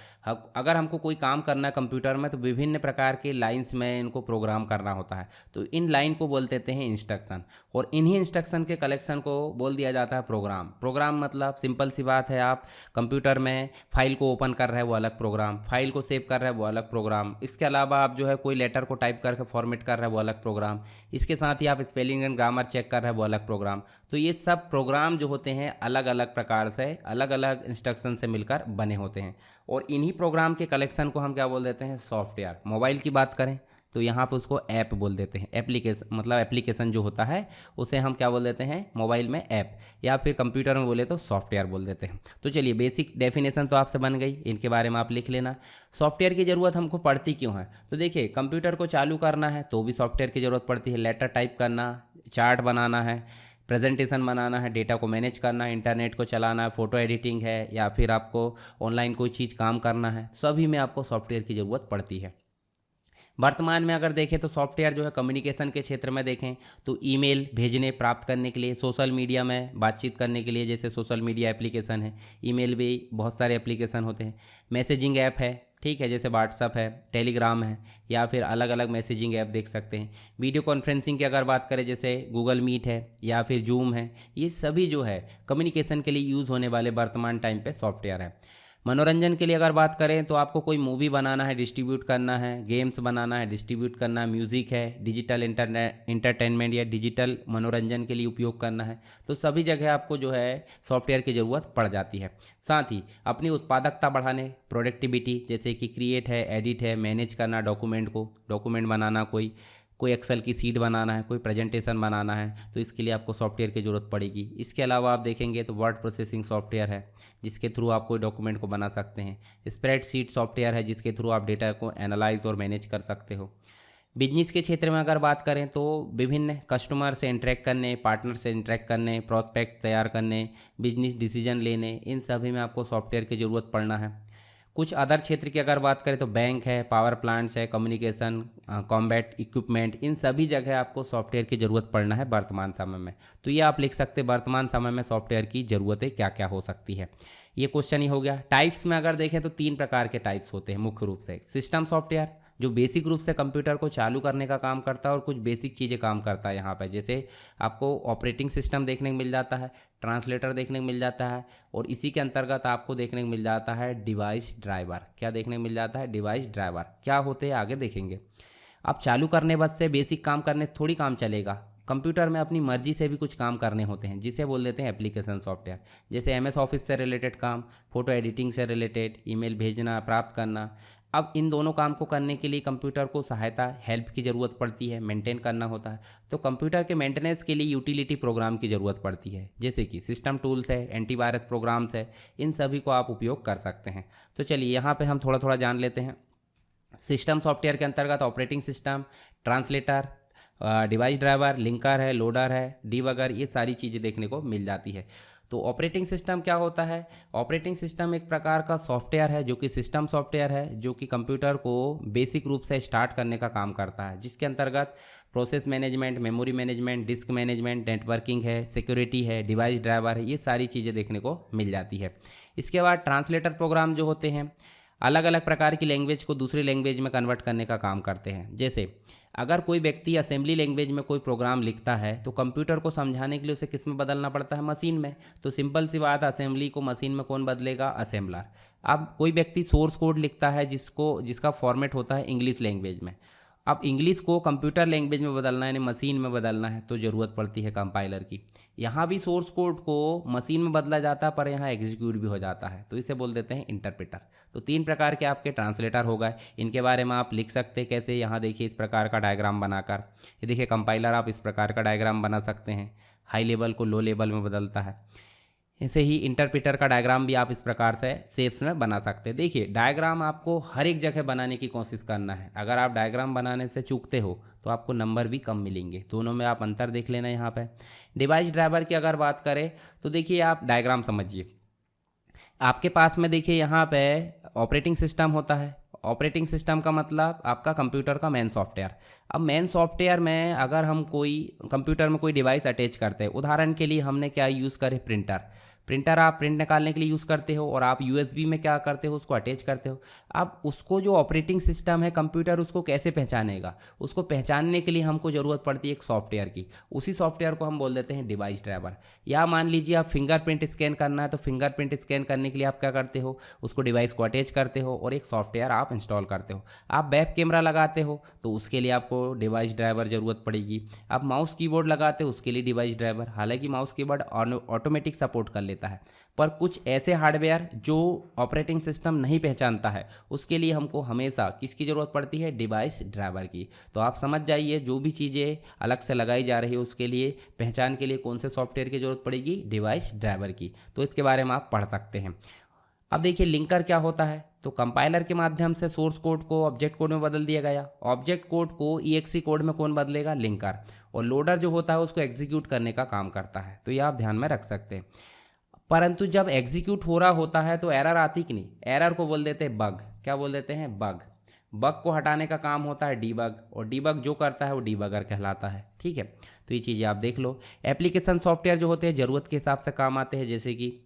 अगर हमको कोई काम करना है कंप्यूटर में तो विभिन्न प्रकार के लाइन्स में इनको प्रोग्राम करना होता है। तो इन लाइन को बोल देते हैं इंस्ट्रक्शन, और इन्हीं इंस्ट्रक्शन के कलेक्शन को बोल दिया जाता है प्रोग्राम। प्रोग्राम मतलब सिंपल सी बात है, आप कंप्यूटर में फाइल को ओपन कर रहे हैं वो अलग प्रोग्राम, फाइल को सेव कर रहे हैं वो अलग प्रोग्राम, इसके अलावा आप जो है कोई लेटर को टाइप करके फॉर्मेट कर रहे हैं वो अलग प्रोग्राम, इसके साथ ही आप स्पेलिंग एंड ग्रामर चेक कर रहे हैं वो अलग प्रोग्राम। तो ये सब प्रोग्राम जो होते हैं अलग अलग प्रकार से, अलग अलग इंस्ट्रक्शन से मिलकर बने होते हैं, और इन्हीं प्रोग्राम के कलेक्शन को हम क्या बोल देते हैं, सॉफ्टवेयर। मोबाइल की बात करें तो यहाँ पे उसको ऐप बोल देते हैं। एप्लीकेशन मतलब एप्लीकेशन जो होता है उसे हम क्या बोल देते हैं, मोबाइल में ऐप, या फिर कंप्यूटर में बोले तो सॉफ्टवेयर बोल देते हैं। तो चलिए बेसिक डेफिनेशन तो आपसे बन गई, इनके बारे में आप लिख लेना। सॉफ्टवेयर की ज़रूरत हमको पड़ती क्यों है, तो देखिए कंप्यूटर को चालू करना है तो भी सॉफ्टवेयर की ज़रूरत पड़ती है। लेटर टाइप करना, चार्ट बनाना है, प्रेजेंटेशन बनाना है, डेटा को मैनेज करना है, इंटरनेट को चलाना है, फ़ोटो एडिटिंग है, या फिर आपको ऑनलाइन कोई चीज़ काम करना है, सभी में आपको सॉफ्टवेयर की ज़रूरत पड़ती है। वर्तमान में अगर देखें तो सॉफ्टवेयर जो है कम्युनिकेशन के क्षेत्र में देखें तो ईमेल भेजने प्राप्त करने के लिए, सोशल मीडिया में बातचीत करने के लिए जैसे सोशल मीडिया एप्लीकेशन है, ईमेल भी बहुत सारे एप्लीकेशन होते हैं, मैसेजिंग ऐप है, ठीक है, जैसे व्हाट्सअप है, टेलीग्राम है, या फिर अलग अलग मैसेजिंग ऐप देख सकते हैं। वीडियो कॉन्फ्रेंसिंग की अगर बात करें जैसे गूगल मीट है या फिर जूम है, ये सभी जो है कम्युनिकेशन के लिए यूज़ होने वाले वर्तमान टाइम पे सॉफ्टवेयर है। मनोरंजन के लिए अगर बात करें तो आपको कोई मूवी बनाना है, डिस्ट्रीब्यूट करना है, गेम्स बनाना है, डिस्ट्रीब्यूट करना है, म्यूज़िक है, डिजिटल इंटरटेनमेंट या डिजिटल मनोरंजन के लिए उपयोग करना है, तो सभी जगह आपको जो है सॉफ्टवेयर की ज़रूरत पड़ जाती है। साथ ही अपनी उत्पादकता बढ़ाने, प्रोडक्टिविटी जैसे कि क्रिएट है, एडिट है, मैनेज करना डॉक्यूमेंट बनाना, कोई एक्सेल की सीट बनाना है, कोई प्रेजेंटेशन बनाना है, तो इसके लिए आपको सॉफ्टवेयर की ज़रूरत पड़ेगी। इसके अलावा आप देखेंगे तो वर्ड प्रोसेसिंग सॉफ्टवेयर है जिसके थ्रू आप कोई डॉक्यूमेंट को बना सकते हैं। स्प्रेडशीट सॉफ्टवेयर है जिसके थ्रू आप डेटा को एनालाइज और मैनेज कर सकते हो। बिजनेस के क्षेत्र में अगर बात करें तो विभिन्न कस्टमर से इंटरेक्ट करने, पार्टनर से इंटरेक्ट करने, प्रोस्पेक्ट तैयार करने, बिजनेस डिसीजन लेने, इन सभी में आपको सॉफ्टवेयर की ज़रूरत पड़ना है। कुछ अदर क्षेत्र की अगर बात करें तो बैंक है, पावर प्लांट्स है, कम्युनिकेशन, कॉम्बैट इक्विपमेंट, इन सभी जगह आपको सॉफ्टवेयर की ज़रूरत पड़ना है वर्तमान समय में। तो ये आप लिख सकते हैं वर्तमान समय में सॉफ्टवेयर की ज़रूरतें क्या क्या हो सकती है। ये क्वेश्चन ही हो गया। टाइप्स में अगर देखें तो 3 प्रकार के टाइप्स होते हैं मुख्य रूप से। सिस्टम सॉफ्टवेयर जो बेसिक रूप से कंप्यूटर को चालू करने का काम करता है और कुछ बेसिक चीज़ें काम करता है यहाँ पर, जैसे आपको ऑपरेटिंग सिस्टम देखने को मिल जाता है, ट्रांसलेटर देखने को मिल जाता है, और इसी के अंतर्गत आपको देखने को मिल जाता है डिवाइस ड्राइवर। क्या देखने को मिल जाता है? Device driver. क्या होते हैं आगे देखेंगे। अब चालू करने बस से बेसिक काम करने से थोड़ी काम चलेगा, कंप्यूटर में अपनी मर्जी से भी कुछ काम करने होते हैं जिसे बोल देते हैं एप्लीकेशन सॉफ्टवेयर, जैसे एमएस ऑफिस से रिलेटेड काम, फोटो एडिटिंग से रिलेटेड, ईमेल भेजना, प्राप्त करना। अब इन दोनों काम को करने के लिए कंप्यूटर को सहायता, हेल्प की ज़रूरत पड़ती है, मेंटेन करना होता है। तो कंप्यूटर के मेंटेनेंस के लिए यूटिलिटी प्रोग्राम की ज़रूरत पड़ती है, जैसे कि सिस्टम टूल्स है, एंटीवायरस प्रोग्राम्स है, इन सभी को आप उपयोग कर सकते हैं। तो चलिए यहाँ पे हम थोड़ा थोड़ा जान लेते हैं। सिस्टम सॉफ्टवेयर के अंतर्गत operating system, translator, device driver, linker है, लोडर है, डीबगर, ये सारी चीज़ें देखने को मिल जाती है। तो ऑपरेटिंग सिस्टम क्या होता है? ऑपरेटिंग सिस्टम एक प्रकार का सॉफ्टवेयर है जो कि सिस्टम सॉफ्टवेयर है, जो कि कंप्यूटर को बेसिक रूप से स्टार्ट करने का काम करता है, जिसके अंतर्गत process management, memory management, disc management, networking है, सिक्योरिटी है, डिवाइस ड्राइवर है, ये सारी चीज़ें देखने को मिल जाती है। इसके बाद ट्रांसलेटर प्रोग्राम जो होते हैं अलग अलग प्रकार की लैंग्वेज को दूसरी लैंग्वेज में कन्वर्ट करने का काम करते हैं। जैसे अगर कोई व्यक्ति असेंबली लैंग्वेज में कोई प्रोग्राम लिखता है तो कंप्यूटर को समझाने के लिए उसे किस में बदलना पड़ता है? मशीन में। तो सिंपल सी बात, असेंबली को मशीन में कौन बदलेगा? असेंबलर। अब कोई व्यक्ति सोर्स कोड लिखता है जिसका फॉर्मेट होता है इंग्लिश लैंग्वेज में। अब इंग्लिश को कंप्यूटर लैंग्वेज में बदलना है, यानी मशीन में बदलना है, तो ज़रूरत पड़ती है कंपाइलर की। यहाँ भी सोर्स कोड को मशीन में बदला जाता है पर यहाँ एग्जीक्यूट भी हो जाता है, तो इसे बोल देते हैं इंटरप्रेटर। तो 3 प्रकार के आपके ट्रांसलेटर हो गए, इनके बारे में आप लिख सकते हैं कैसे। यहाँ देखिए इस प्रकार का डायग्राम बनाकर, ये देखिए कंपाइलर आप इस प्रकार का डायग्राम बना सकते हैं, हाई लेवल को लो लेवल में बदलता है। ऐसे ही इंटरप्रेटर का डायग्राम भी आप इस प्रकार से शेप्स में बना सकते हैं। देखिए डायग्राम आपको हर एक जगह बनाने की कोशिश करना है, अगर आप डायग्राम बनाने से चूकते हो तो आपको नंबर भी कम मिलेंगे। दोनों में आप अंतर देख लेना। यहाँ पे डिवाइस ड्राइवर की अगर बात करें तो देखिए आप डायग्राम समझिए, आपके पास में देखिए यहाँ पे ऑपरेटिंग सिस्टम होता है। ऑपरेटिंग सिस्टम का मतलब आपका कंप्यूटर का मेन सॉफ्टवेयर। अब मेन सॉफ्टवेयर में अगर हम कोई कंप्यूटर में कोई डिवाइस अटैच करते हैं, उदाहरण के लिए हमने क्या यूज़ करे? प्रिंटर आप प्रिंट निकालने के लिए यूज़ करते हो और आप यूएसबी में क्या करते हो? उसको अटैच करते हो। अब उसको जो ऑपरेटिंग सिस्टम है कंप्यूटर, उसको कैसे पहचानेगा? उसको पहचानने के लिए हमको ज़रूरत पड़ती है एक सॉफ्टवेयर की, उसी सॉफ्टवेयर को हम बोल देते हैं डिवाइस ड्राइवर। या मान लीजिए आप फिंगरप्रिंट स्कैन करना है, तो फिंगरप्रिंट स्कैन करने के लिए आप क्या करते हो? उसको डिवाइस को अटैच करते हो और एक सॉफ्टवेयर आप इंस्टॉल करते हो। आप वेब कैमरा लगाते हो तो उसके लिए आपको डिवाइस ड्राइवर ज़रूरत पड़ेगी। आप माउस कीबोर्ड लगाते हो उसके लिए डिवाइस ड्राइवर, हालांकि माउस कीबोर्ड ऑटोमेटिक सपोर्ट कर लेता है, पर कुछ ऐसे हार्डवेयर जो ऑपरेटिंग सिस्टम नहीं पहचानता है उसके लिए हमको हमेशा किसकी ज़रूरत पड़ती है? डिवाइस ड्राइवर की। तो आप समझ जाइए जो भी चीज़ें अलग से लगाई जा रही है उसके लिए पहचान के लिए कौन से सॉफ्टवेयर की ज़रूरत पड़ेगी? डिवाइस ड्राइवर की। तो इसके बारे में आप पढ़ सकते हैं। अब देखिए लिंकर क्या होता है? तो कंपाइलर के माध्यम से सोर्स कोड को ऑब्जेक्ट कोड में बदल दिया गया, ऑब्जेक्ट कोड को EXE कोड में कौन बदलेगा? लिंकर। और लोडर जो होता है उसको एग्जीक्यूट करने का काम करता है। तो ये आप ध्यान में रख सकते हैं। परंतु जब एग्जीक्यूट हो रहा होता है तो एरर आती कि नहीं? एरर को बोल देते हैं बग। क्या बोल देते हैं? बग। बग को हटाने का काम होता है डीबग, और डीबग जो करता है वो डीबगर कहलाता है। ठीक है, तो ये चीज़ें आप देख लो। एप्लीकेशन सॉफ्टवेयर जो होते हैं ज़रूरत के हिसाब से काम आते हैं, जैसे कि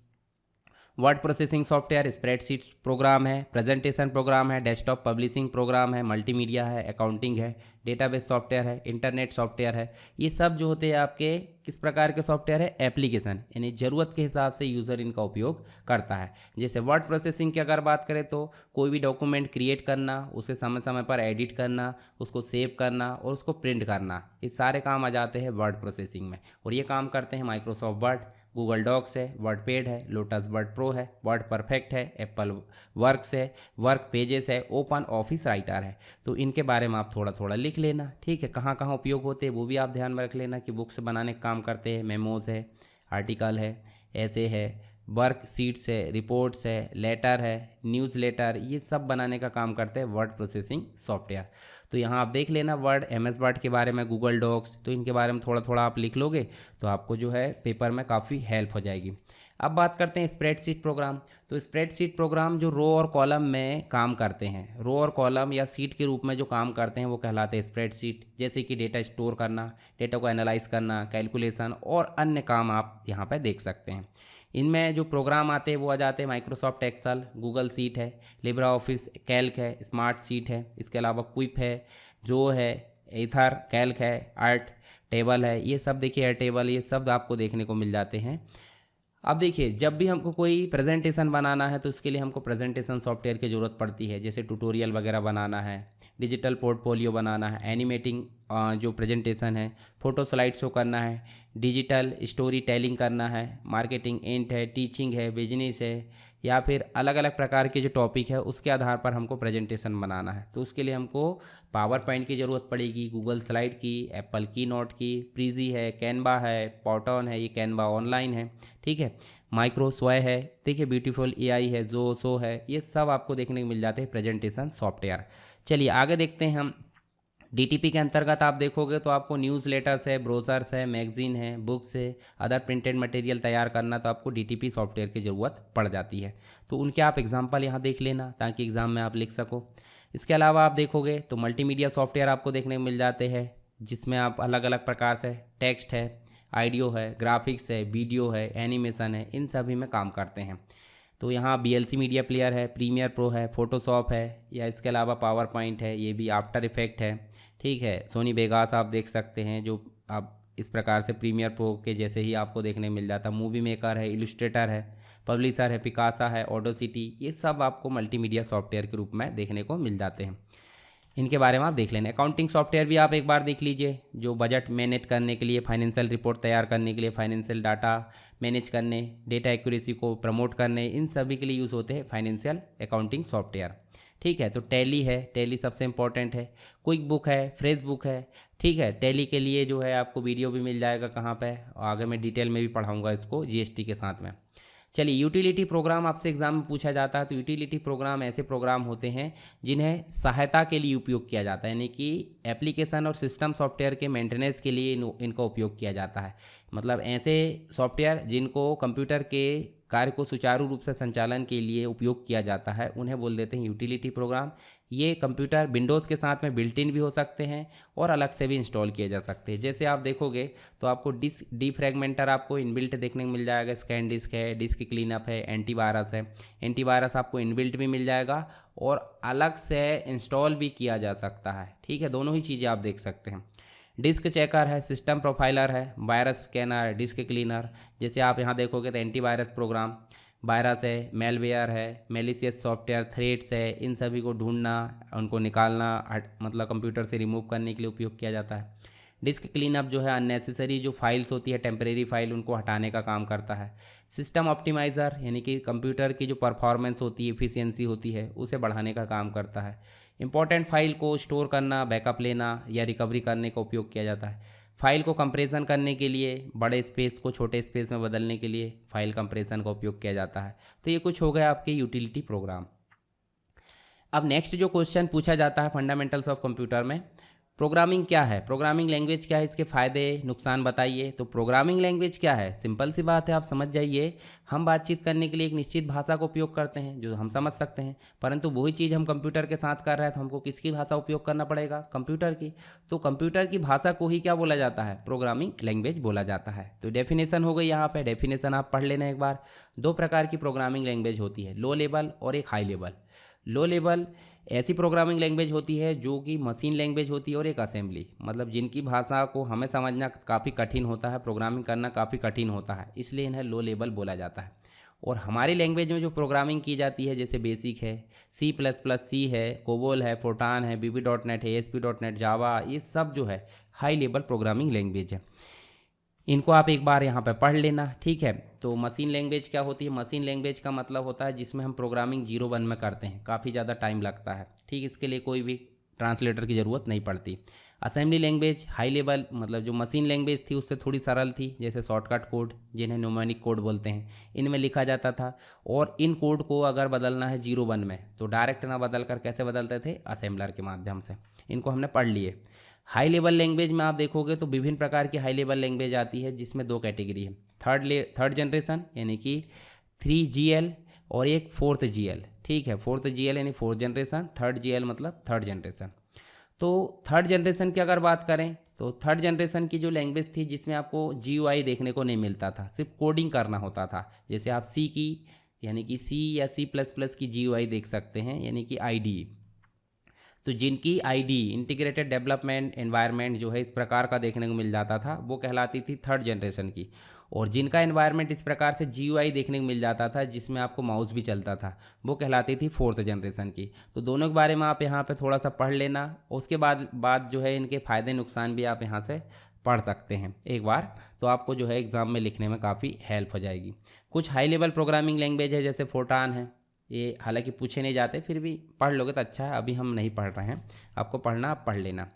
word processing software, spreadsheet programme है, प्रेजेंटेशन प्रोग्राम है, डेस्कटॉप पब्लिशिंग प्रोग्राम है, मल्टीमीडिया है, अकाउंटिंग है, डेटाबेस सॉफ्टवेयर है, इंटरनेट सॉफ्टवेयर है। ये सब जो होते हैं आपके किस प्रकार के सॉफ्टवेयर है, एप्लीकेशन, यानी ज़रूरत के हिसाब से यूज़र इनका उपयोग करता है। जैसे वर्ड प्रोसेसिंग की अगर बात करें तो कोई भी डॉक्यूमेंट क्रिएट करना, उसे समय समय पर एडिट करना, उसको सेव करना और उसको प्रिंट करना, ये सारे काम आ जाते हैं वर्ड प्रोसेसिंग में। और ये काम करते हैं माइक्रोसॉफ्ट वर्ड, गूगल डॉक्स है, वर्डपैड है, लोटस वर्ड प्रो है, वर्ड परफेक्ट है, एप्पल वर्क्स है, वर्क पेजेस है, ओपन ऑफिस राइटर है। तो इनके बारे में आप थोड़ा थोड़ा लिख लेना। ठीक है, कहाँ कहाँ उपयोग होते हैं वो भी आप ध्यान में रख लेना कि बुक्स बनाने का काम करते हैं, मेमोज है, आर्टिकल है, ऐसे है, वर्क शीट्स है, रिपोर्ट्स है, लेटर है, न्यूज़ लेटर, ये सब बनाने का काम करते हैं वर्ड प्रोसेसिंग सॉफ्टवेयर। तो यहाँ आप देख लेना वर्ड, MS वर्ड के बारे में, गूगल डॉक्स, तो इनके बारे में थोड़ा थोड़ा आप लिख लोगे तो आपको जो है पेपर में काफ़ी हेल्प हो जाएगी। अब बात करते हैं स्प्रेडशीट प्रोग्राम। तो स्प्रेडशीट प्रोग्राम जो रो और कॉलम में काम करते हैं, रो और कॉलम या सीट के रूप में जो काम करते हैं वो कहलाते हैं स्प्रेडशीट। जैसे कि डेटा स्टोर करना, डेटा को एनालाइज करना, कैलकुलेशन और अन्य काम आप यहाँ पर देख सकते हैं। इनमें जो प्रोग्राम आते हैं वो आ जाते हैं माइक्रोसॉफ्ट एक्सेल, गूगल शीट है, लिब्रा ऑफिस कैल्क है, स्मार्ट शीट है, इसके अलावा क्विप है, जो है, ईथर कैल्क है, आर्ट टेबल है, ये सब देखिए, एयर टेबल, ये सब आपको देखने को मिल जाते हैं। अब देखिए, जब भी हमको कोई प्रेजेंटेशन बनाना है तो उसके लिए हमको प्रेजेंटेशन सॉफ्टवेयर की ज़रूरत पड़ती है। जैसे ट्यूटोरियल वगैरह बनाना है, डिजिटल पोर्टफोलियो बनाना है, एनिमेटिंग जो प्रेजेंटेशन है, फोटो स्लाइड शो करना है, डिजिटल स्टोरी टेलिंग करना है, मार्केटिंग एंड है, टीचिंग है, बिजनेस है, या फिर अलग अलग प्रकार के जो टॉपिक है उसके आधार पर हमको प्रेजेंटेशन बनाना है। तो उसके लिए हमको पावर पॉइंट की ज़रूरत पड़ेगी, गूगल स्लाइड की, एप्पल की नोट की, प्रीजी है, कैनवा है, पॉटॉन है, ये कैनवा ऑनलाइन है। ठीक है, माइक्रो स्वय है, देखिए ब्यूटीफुल AI है, जो सो है, ये सब आपको देखने को मिल जाते हैं प्रेजेंटेशन सॉफ्टवेयर। चलिए आगे देखते हैं हम। DTP के अंतर्गत आप देखोगे तो आपको न्यूज़ लेटर्स है, ब्रोशर्स है, मैगजीन है, बुक्स है, अदर प्रिंटेड मटेरियल तैयार करना, तो आपको DTP सॉफ्टवेयर की ज़रूरत पड़ जाती है। तो उनके आप एग्जांपल यहाँ देख लेना ताकि एग्ज़ाम में आप लिख सको। इसके अलावा आप देखोगे तो मल्टीमीडिया सॉफ्टवेयर आपको देखने को मिल जाते हैं, जिसमें आप अलग अलग प्रकार से टेक्स्ट है, ऑडियो है, ग्राफिक्स है, वीडियो है, एनिमेशन है, इन सभी में काम करते हैं। तो यहाँ VLC मीडिया प्लेयर है, प्रीमियर प्रो है, फोटोशॉप है, या इसके अलावा पावर पॉइंट है, ये भी आफ्टर इफेक्ट है। ठीक है, सोनी वेगास आप देख सकते हैं, जो आप इस प्रकार से प्रीमियर प्रो के जैसे ही आपको देखने मिल जाता है। मूवी मेकर है, इलस्ट्रेटर है, पब्लिशर है, पिकासा है, ऑडोसिटी, ये सब आपको मल्टीमीडिया सॉफ्टवेयर के रूप में देखने को मिल जाते हैं। इनके बारे में आप देख लेना। अकाउंटिंग सॉफ्टवेयर भी आप एक बार देख लीजिए, जो बजट मैनेज करने के लिए, फाइनेंशियल रिपोर्ट तैयार करने के लिए, फाइनेंशियल डाटा मैनेज करने, डेटा एक्यूरेसी को प्रमोट करने, इन सभी के लिए यूज़ होते हैं फाइनेंशियल अकाउंटिंग सॉफ्टवेयर। ठीक है, तो टैली है, टैली सबसे इंपॉर्टेंट है, क्विक बुक है, फ्रेश बुक है। ठीक है, टैली के लिए जो है आपको वीडियो भी मिल जाएगा कहाँ पे, आगे मैं डिटेल में भी पढ़ाऊँगा इसको GST के साथ में। चलिए, यूटिलिटी प्रोग्राम आपसे एग्जाम में पूछा जाता है। तो यूटिलिटी प्रोग्राम ऐसे प्रोग्राम होते हैं जिन्हें सहायता के लिए उपयोग किया जाता है, यानी कि एप्लीकेशन और सिस्टम सॉफ्टवेयर के मेंटेनेंस के लिए इनका उपयोग किया जाता है। मतलब ऐसे सॉफ्टवेयर जिनको कंप्यूटर के कार्य को सुचारू रूप से संचालन के लिए उपयोग किया जाता है, उन्हें बोल देते हैं यूटिलिटी प्रोग्राम। ये कंप्यूटर विंडोज़ के साथ में बिल्ट इन भी हो सकते हैं और अलग से भी इंस्टॉल किए जा सकते हैं। जैसे आप देखोगे तो आपको डिस्क डीफ्रैगमेंटर आपको इनबिल्ट देखने को मिल जाएगा, स्कैन डिस्क है, डिस्क क्लीनअप है, एंटीवायरस है। एंटीवायरस आपको इनबिल्ट भी मिल जाएगा और अलग से इंस्टॉल भी किया जा सकता है। ठीक है, दोनों ही चीज़ें आप देख सकते हैं। डिस्क चेकर है, सिस्टम प्रोफाइलर है, वायरस स्कैनर, डिस्क क्लीनर। जैसे आप यहाँ देखोगे तो एंटीवायरस प्रोग्राम, वायरस है, मेलवेयर है, मेलिशियस सॉफ्टवेयर, थ्रेड्स है, इन सभी को ढूंढना, उनको निकालना, मतलब कंप्यूटर से रिमूव करने के लिए उपयोग किया जाता है। डिस्क क्लीनअप जो है अननेसेसरी जो फाइल्स होती है, टेम्परेरी फाइल, उनको हटाने का काम करता है। सिस्टम ऑप्टिमाइज़र यानी कि कंप्यूटर की जो परफॉर्मेंस होती है, एफिशिएंसी होती है, उसे बढ़ाने का काम करता है। इंपॉर्टेंट फाइल को स्टोर करना, बैकअप लेना या रिकवरी करने का उपयोग किया जाता है। फाइल को कंप्रेशन करने के लिए, बड़े स्पेस को छोटे स्पेस में बदलने के लिए फाइल कंप्रेशन का उपयोग किया जाता है। तो ये कुछ हो गया आपके यूटिलिटी प्रोग्राम। अब नेक्स्ट जो क्वेश्चन पूछा जाता है फंडामेंटल्स ऑफ कंप्यूटर में, प्रोग्रामिंग क्या है, प्रोग्रामिंग लैंग्वेज क्या है, इसके फ़ायदे नुकसान बताइए। तो प्रोग्रामिंग लैंग्वेज क्या है, सिंपल सी बात है, आप समझ जाइए। हम बातचीत करने के लिए एक निश्चित भाषा का उपयोग करते हैं जो हम समझ सकते हैं, परंतु वही चीज़ हम कंप्यूटर के साथ कर रहे हैं तो हमको किसकी भाषा उपयोग करना पड़ेगा, कंप्यूटर की। तो कंप्यूटर की भाषा को ही क्या बोला जाता है, प्रोग्रामिंग लैंग्वेज बोला जाता है। तो डेफिनेशन हो गई, यहाँ पे डेफिनेशन आप पढ़ लेना एक बार। दो प्रकार की प्रोग्रामिंग लैंग्वेज होती है, लो लेवल और एक हाई लेवल। लो लेवल ऐसी प्रोग्रामिंग लैंग्वेज होती है जो कि मशीन लैंग्वेज होती है, और एक असेंबली, मतलब जिनकी भाषा को हमें समझना काफ़ी कठिन होता है, प्रोग्रामिंग करना काफ़ी कठिन होता है, इसलिए इन्हें लो लेवल बोला जाता है। और हमारी लैंग्वेज में जो प्रोग्रामिंग की जाती है, जैसे बेसिक है, C++, है, कोबोल है, फोर्टान है, VB.NET है, ASP.NET, जावा, ये सब जो है हाई लेवल प्रोग्रामिंग लैंग्वेज है। इनको आप एक बार यहाँ पे पढ़ लेना, ठीक है। तो मशीन लैंग्वेज क्या होती है, मशीन लैंग्वेज का मतलब होता है जिसमें हम प्रोग्रामिंग 0-1 में करते हैं, काफ़ी ज़्यादा टाइम लगता है, ठीक। इसके लिए कोई भी ट्रांसलेटर की ज़रूरत नहीं पड़ती। असेंबली लैंग्वेज हाई लेवल, मतलब जो मशीन लैंग्वेज थी उससे थोड़ी सरल थी, जैसे शॉर्टकट कोड जिन्हें न्यूमेरिक कोड बोलते हैं, इनमें लिखा जाता था। और इन कोड को अगर बदलना है 0-1 में तो डायरेक्ट ना बदल कर कैसे बदलते थे, असेंबलर के माध्यम से। इनको हमने पढ़ लिए। हाई लेवल लैंग्वेज में आप देखोगे तो विभिन्न प्रकार की हाई लेवल लैंग्वेज आती है, जिसमें दो कैटेगरी है, थर्ड जनरेशन यानी कि 3GL और एक 4th GL, ठीक है। 4th GL यानी 4th जनरेशन, 3rd GL मतलब 3rd जनरेशन। तो 3rd जनरेशन की अगर बात करें तो 3rd जनरेशन की जो लैंग्वेज थी जिसमें आपको GUI देखने को नहीं मिलता था, सिर्फ कोडिंग करना होता था। जैसे आप सी की यानी कि C या C++ की GUI देख सकते हैं, यानी कि IDE। तो जिनकी ID इंटीग्रेटेड डेवलपमेंट एनवायरनमेंट जो है इस प्रकार का देखने को मिल जाता था, वो कहलाती थी 3rd जनरेशन की। और जिनका एनवायरनमेंट इस प्रकार से GUI देखने को मिल जाता था जिसमें आपको माउस भी चलता था, वो कहलाती थी 4th जनरेशन की। तो दोनों के बारे में आप यहाँ पे थोड़ा सा पढ़ लेना। उसके बाद जो है इनके फ़ायदे नुकसान भी आप यहाँ से पढ़ सकते हैं एक बार, तो आपको जो है एग्ज़ाम में लिखने में काफ़ी हेल्प हो जाएगी। कुछ हाई लेवल प्रोग्रामिंग लैंग्वेज है, जैसे फोर्टान है, ये हालांकि पूछे नहीं जाते, फिर भी पढ़ लोगे तो अच्छा है। अभी हम नहीं पढ़ रहे हैं, आपको पढ़ना आप पढ़ लेना।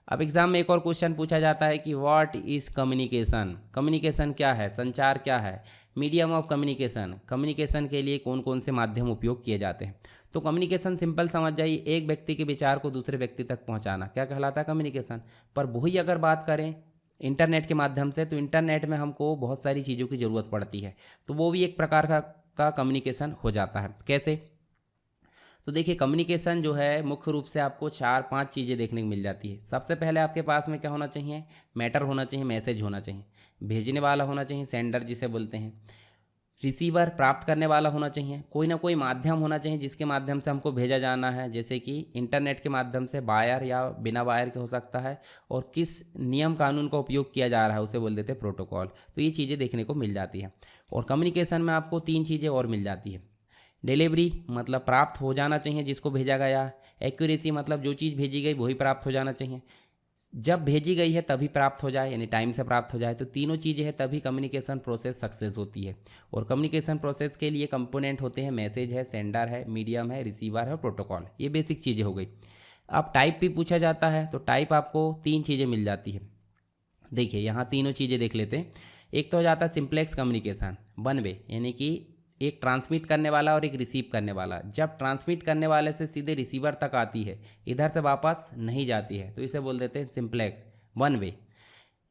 अब एग्ज़ाम में एक और क्वेश्चन पूछा जाता है कि व्हाट इज़ कम्युनिकेशन, कम्युनिकेशन क्या है, संचार क्या है, मीडियम ऑफ कम्युनिकेशन, कम्युनिकेशन के लिए कौन कौन से माध्यम उपयोग किए जाते हैं। तो कम्युनिकेशन सिंपल समझ जाइए, एक व्यक्ति के विचार को दूसरे व्यक्ति तक पहुंचाना क्या कहलाता है, कम्युनिकेशन। पर वही अगर बात करें इंटरनेट के माध्यम से, तो इंटरनेट में हमको बहुत सारी चीज़ों की ज़रूरत पड़ती है, तो वो भी एक प्रकार का कम्युनिकेशन हो जाता है। कैसे, तो देखिए कम्युनिकेशन जो है मुख्य रूप से आपको 4-5 चीज़ें देखने को मिल जाती है। सबसे पहले आपके पास में क्या होना चाहिए, मैटर होना चाहिए, मैसेज होना चाहिए, भेजने वाला होना चाहिए, सेंडर जिसे बोलते हैं, रिसीवर प्राप्त करने वाला होना चाहिए, कोई ना कोई माध्यम होना चाहिए जिसके माध्यम से हमको भेजा जाना है, जैसे कि इंटरनेट के माध्यम से वायर या बिना वायर के हो सकता है, और किस नियम कानून का उपयोग किया जा रहा है उसे बोल देते हैं प्रोटोकॉल। तो ये चीज़ें देखने को मिल जाती है। और कम्युनिकेशन में आपको 3 चीज़ें और मिल जाती है। डिलीवरी मतलब प्राप्त हो जाना चाहिए जिसको भेजा गया, एक्यूरेसी मतलब जो चीज़ भेजी गई वही प्राप्त हो जाना चाहिए, जब भेजी गई है तभी प्राप्त हो जाए, यानी टाइम से प्राप्त हो जाए। तो तीनों चीज़ें हैं तभी कम्युनिकेशन प्रोसेस सक्सेस होती है। और कम्युनिकेशन प्रोसेस के लिए कंपोनेंट होते हैं, मैसेज है, सेंडर है, मीडियम है, रिसीवर है, प्रोटोकॉल। ये बेसिक चीज़ें हो गई। अब टाइप भी पूछा जाता है, तो टाइप आपको 3 चीज़ें मिल जाती है। देखिए यहाँ तीनों चीज़ें देख लेते हैं। एक तो हो जाता है सिंप्लेक्स कम्युनिकेशन, 1 वे, यानी कि एक ट्रांसमिट करने वाला और एक रिसीव करने वाला। जब ट्रांसमिट करने वाले से सीधे रिसीवर तक आती है, इधर से वापस नहीं जाती है, तो इसे बोल देते हैं सिंप्लेक्स, 1 वे।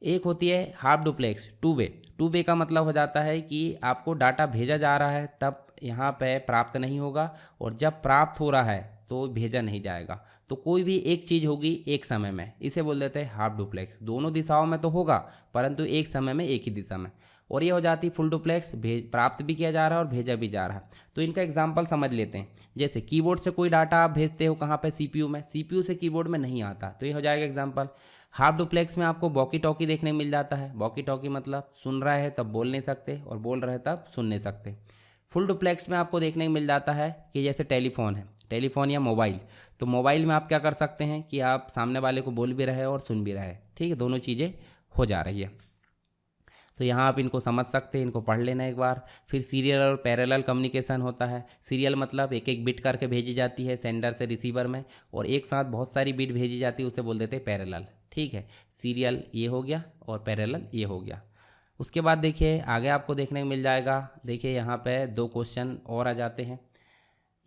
एक होती है हाफ डुप्लेक्स, 2 वे। 2 वे का मतलब हो जाता है कि आपको डाटा भेजा जा रहा है तब यहाँ पे प्राप्त नहीं होगा, और जब प्राप्त हो रहा है तो भेजा नहीं जाएगा। तो कोई भी एक चीज़ होगी एक समय में, इसे बोल देते हैं हाफ डुप्लेक्स। दोनों दिशाओं में तो होगा परंतु एक समय में एक ही दिशा में। और ये हो जाती फुल डुप्लेक्स, प्राप्त भी किया जा रहा है और भेजा भी जा रहा है। तो इनका एग्जांपल समझ लेते हैं। जैसे कीबोर्ड से कोई डाटा आप भेजते हो कहाँ पे, सीपीयू में, सीपीयू से कीबोर्ड में नहीं आता, तो ये हो जाएगा एग्जांपल। हाफ डुप्लेक्स में आपको वॉकी टॉकी देखने को मिल जाता है। वॉकी टॉकी मतलब सुन रहा है तब बोल नहीं सकते और बोल रहे तब सुन नहीं सकते। फुल डुप्लेक्स में आपको देखने को मिल जाता है कि जैसे टेलीफोन है, टेलीफोन या मोबाइल, तो मोबाइल में आप क्या कर सकते हैं कि आप सामने वाले को बोल भी रहे और सुन भी रहे, ठीक है, दोनों चीज़ें हो जा रही है। तो यहाँ आप इनको समझ सकते हैं, इनको पढ़ लेना एक बार। फिर सीरियल और पैरेलल कम्युनिकेशन होता है। सीरियल मतलब एक एक बिट करके भेजी जाती है सेंडर से रिसीवर में, और एक साथ बहुत सारी बिट भेजी जाती है, उसे बोल देते हैं पैरेलल, ठीक है। सीरियल ये हो गया और पैरेलल ये हो गया। उसके बाद देखिए आगे आपको देखने को मिल जाएगा। देखिए यहाँ पे 2 क्वेश्चन और आ जाते हैं।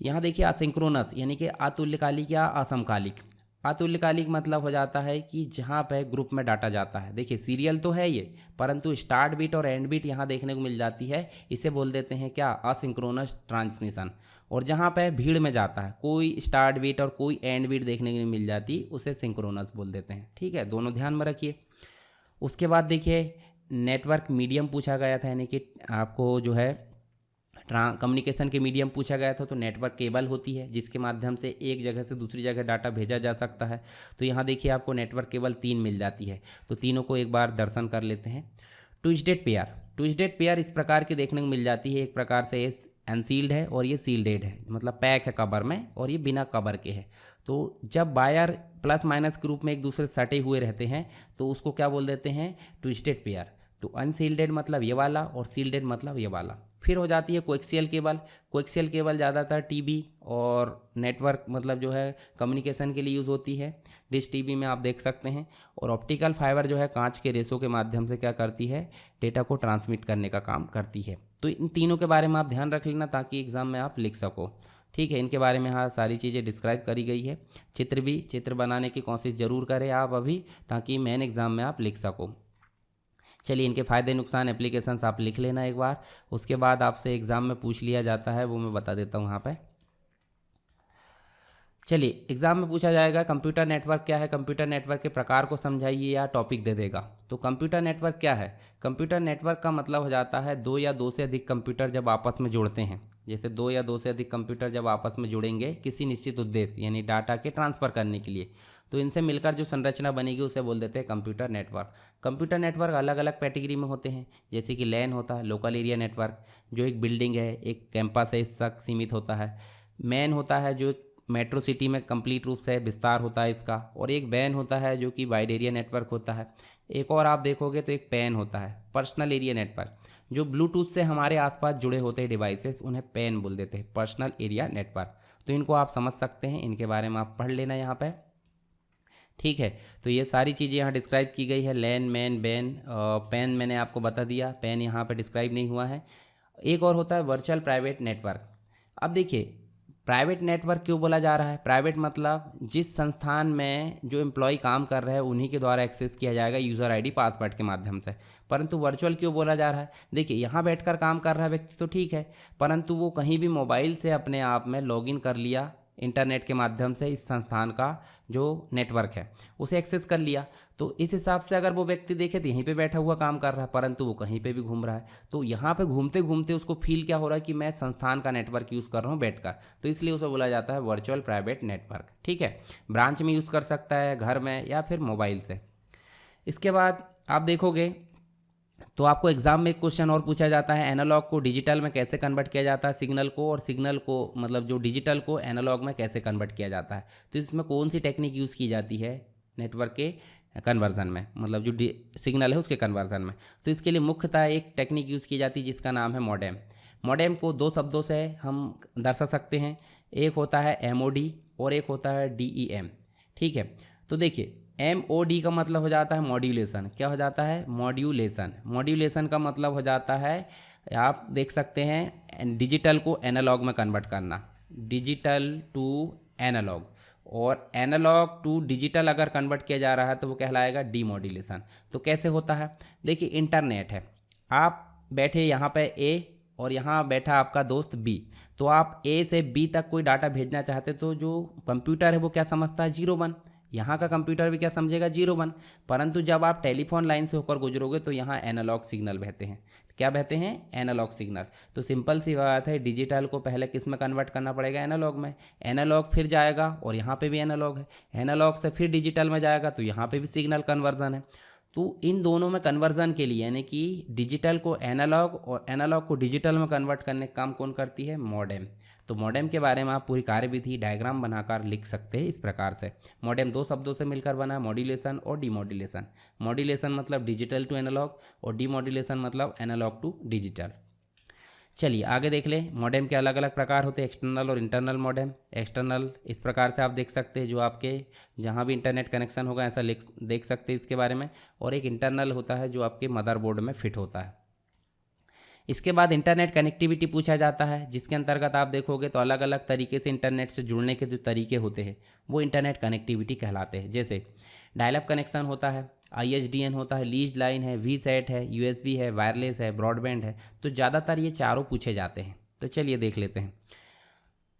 यहाँ देखिए असिंक्रोनस यानी कि अतुल्यकालिक या असमकालिक। अतुल्यकालिक मतलब हो जाता है कि जहाँ पे ग्रुप में डाटा जाता है। देखिए सीरियल तो है ये, परंतु स्टार्ट बीट और एंड बीट यहाँ देखने को मिल जाती है, इसे बोल देते हैं क्या, असिंक्रोनस ट्रांसमिशन। और जहाँ पे भीड़ में जाता है, कोई स्टार्ट बीट और कोई एंड बीट देखने को नहीं मिल जाती, उसे सिंक्रोनस बोल देते हैं। ठीक है, दोनों ध्यान में रखिए। उसके बाद देखिए नेटवर्क मीडियम पूछा गया था, यानी कि आपको जो है कम्युनिकेशन के मीडियम पूछा गया था। तो नेटवर्क केबल होती है जिसके माध्यम से एक जगह से दूसरी जगह डाटा भेजा जा सकता है। तो यहाँ देखिए आपको नेटवर्क केबल 3 मिल जाती है, तो तीनों को एक बार दर्शन कर लेते हैं। ट्विस्टेड पेयर, ट्विस्टेड पेयर इस प्रकार की देखने को मिल जाती है। एक प्रकार से ये अनसील्ड है और ये सील्डेड है, मतलब पैक है कवर में, और ये बिना कवर के है। तो जब वायर प्लस माइनस के रूप में एक दूसरे से सटे हुए रहते हैं तो उसको क्या बोल देते हैं, ट्विस्टेड पेयर। तो अनसील्डेड मतलब ये वाला और सील्डेड मतलब ये वाला। फिर हो जाती है कोएक्सियल केबल। कोएक्सियल केबल ज़्यादातर टीवी और नेटवर्क मतलब जो है कम्युनिकेशन के लिए यूज़ होती है, डिश टीवी में आप देख सकते हैं। और ऑप्टिकल फाइबर जो है कांच के रेशों के माध्यम से क्या करती है, डेटा को ट्रांसमिट करने का काम करती है। तो इन तीनों के बारे में आप ध्यान रख लेना ताकि एग्ज़ाम में आप लिख सको। ठीक है, इनके बारे में हाँ सारी चीज़ें डिस्क्राइब करी गई है। चित्र बनाने की कोशिश ज़रूर करें आप अभी, ताकि मेन एग्ज़ाम में आप लिख सको। चलिए इनके फ़ायदे नुकसान एप्लीकेशंस आप लिख लेना एक बार, उसके बाद आपसे एग्ज़ाम में पूछ लिया जाता है, वो मैं बता देता हूँ यहाँ पे। चलिए एग्जाम में पूछा जाएगा कंप्यूटर नेटवर्क क्या है, कंप्यूटर नेटवर्क के प्रकार को समझाइए या टॉपिक दे देगा। तो कंप्यूटर नेटवर्क क्या है, कंप्यूटर नेटवर्क का मतलब हो जाता है दो या दो से अधिक कंप्यूटर जब आपस में जुड़ते हैं। जैसे दो या दो से अधिक कंप्यूटर जब आपस में जुड़ेंगे किसी निश्चित उद्देश्य यानी डाटा के ट्रांसफ़र करने के लिए, तो इनसे मिलकर जो संरचना बनेगी उसे बोल देते हैं कंप्यूटर नेटवर्क। कंप्यूटर नेटवर्क अलग अलग कैटेगरी में होते हैं, जैसे कि लैन होता है, लोकल एरिया नेटवर्क, जो एक बिल्डिंग है एक कैंपस है इस तक सीमित होता है। मैन होता है जो मेट्रो सिटी में कंप्लीट रूप से विस्तार होता है इसका। और एक वैन होता है जो कि वाइड एरिया नेटवर्क होता है। एक और आप देखोगे तो एक पैन होता है, पर्सनल एरिया नेटवर्क, जो ब्लूटूथ से हमारे आसपास जुड़े होते हैं डिवाइसेस, उन्हें पैन बोल देते हैं, पर्सनल एरिया नेटवर्क। तो इनको आप समझ सकते हैं, इनके बारे में आप पढ़ लेना यहाँ पे। ठीक है, तो ये सारी चीज़ें यहाँ डिस्क्राइब की गई है, लैन मैन बैन। पैन मैंने आपको बता दिया, पैन यहाँ पे डिस्क्राइब नहीं हुआ है। एक और होता है वर्चुअल प्राइवेट नेटवर्क। अब देखिए प्राइवेट नेटवर्क क्यों बोला जा रहा है, प्राइवेट मतलब जिस संस्थान में जो एम्प्लॉय काम कर रहे हैं उन्हीं के द्वारा एक्सेस किया जाएगा यूज़र आईडी पासवर्ड के माध्यम से। परंतु वर्चुअल क्यों बोला जा रहा है, देखिए यहाँ बैठकर काम कर रहा है व्यक्ति तो ठीक है, परंतु वो कहीं भी मोबाइल से अपने आप में लॉगिन कर लिया इंटरनेट के माध्यम से, इस संस्थान का जो नेटवर्क है उसे एक्सेस कर लिया। तो इस हिसाब से अगर वो व्यक्ति देखे तो यहीं पे बैठा हुआ काम कर रहा है, परंतु वो कहीं पे भी घूम रहा है। तो यहाँ पे घूमते घूमते उसको फील क्या हो रहा है कि मैं संस्थान का नेटवर्क यूज़ कर रहा हूँ बैठकर, तो इसलिए उसे बोला जाता है वर्चुअल प्राइवेट नेटवर्क। ठीक है, ब्रांच में यूज़ कर सकता है, घर में या फिर मोबाइल से। इसके बाद आप देखोगे तो आपको एग्जाम में एक क्वेश्चन और पूछा जाता है, एनालॉग को डिजिटल में कैसे कन्वर्ट किया जाता है सिग्नल को, और सिग्नल को मतलब जो डिजिटल को एनालॉग में कैसे कन्वर्ट किया जाता है। तो इसमें कौन सी टेक्निक यूज़ की जाती है नेटवर्क के कन्वर्जन में, मतलब जो सिग्नल है उसके कन्वर्जन में। तो इसके लिए मुख्यतः एक टेक्निक यूज़ की जाती है जिसका नाम है मॉडेम। मॉडेम को दो शब्दों से हम दर्शा सकते हैं, एक होता है MOD और एक होता है DEM। ठीक है, तो देखिए MOD का मतलब हो जाता है मॉड्यूलेशन। क्या हो जाता है, मॉड्यूलेशन। मॉड्यूलेशन का मतलब हो जाता है, आप देख सकते हैं, डिजिटल को एनालॉग में कन्वर्ट करना, डिजिटल टू एनालॉग। और एनालॉग टू डिजिटल अगर कन्वर्ट किया जा रहा है तो वो कहलाएगा डीमॉड्यूलेशन। तो कैसे होता है, देखिए इंटरनेट है, आप बैठे यहाँ पे A और यहाँ बैठा आपका दोस्त B, तो आप A से B तक कोई डाटा भेजना चाहते तो जो कंप्यूटर है वो क्या समझता है, 0 1। यहाँ का कंप्यूटर भी क्या समझेगा, 0 1। परंतु जब आप टेलीफोन लाइन से होकर गुजरोगे तो यहाँ एनालॉग सिग्नल बहते हैं। क्या बहते हैं, एनालॉग सिग्नल। तो सिंपल सी बात है, डिजिटल को पहले किस में कन्वर्ट करना पड़ेगा, एनालॉग में। एनालॉग फिर जाएगा और यहाँ पे भी एनालॉग है, एनालॉग से फिर डिजिटल में जाएगा तो यहाँ पे भी सिग्नल कन्वर्जन है। तो इन दोनों में कन्वर्जन के लिए यानी कि डिजिटल को एनालॉग और एनालॉग को डिजिटल में कन्वर्ट करने का काम कौन करती है, मॉडेम। तो मॉडेम के बारे में आप पूरी कार्यविधि डायग्राम बनाकर लिख सकते हैं इस प्रकार से। मॉडेम दो शब्दों से मिलकर बना है, मॉड्यूलेशन और डीमॉड्यूलेशन। मॉड्यूलेशन मतलब डिजिटल टू एनालॉग और डीमॉड्यूलेशन मतलब एनालॉग टू डिजिटल। चलिए आगे देख लें, मॉडेम के अलग अलग प्रकार होते हैं, एक्सटर्नल और इंटरनल मॉडेम। एक्सटर्नल इस प्रकार से आप देख सकते हैं, जो आपके जहाँ भी इंटरनेट कनेक्शन होगा ऐसा देख सकते हैं इसके बारे में। और एक इंटरनल होता है जो आपके मदरबोर्ड में फिट होता है। इसके बाद इंटरनेट कनेक्टिविटी पूछा जाता है, जिसके अंतर्गत आप देखोगे तो अलग अलग तरीके से इंटरनेट से जुड़ने के जो तरीके होते हैं वो इंटरनेट कनेक्टिविटी कहलाते हैं। जैसे डायल अप कनेक्शन होता है, ISDN होता है, लीज लाइन है, VSAT है, USB है, वायरलेस है, ब्रॉडबैंड है। तो ज़्यादातर ये चारों पूछे जाते हैं। तो चलिए देख लेते हैं।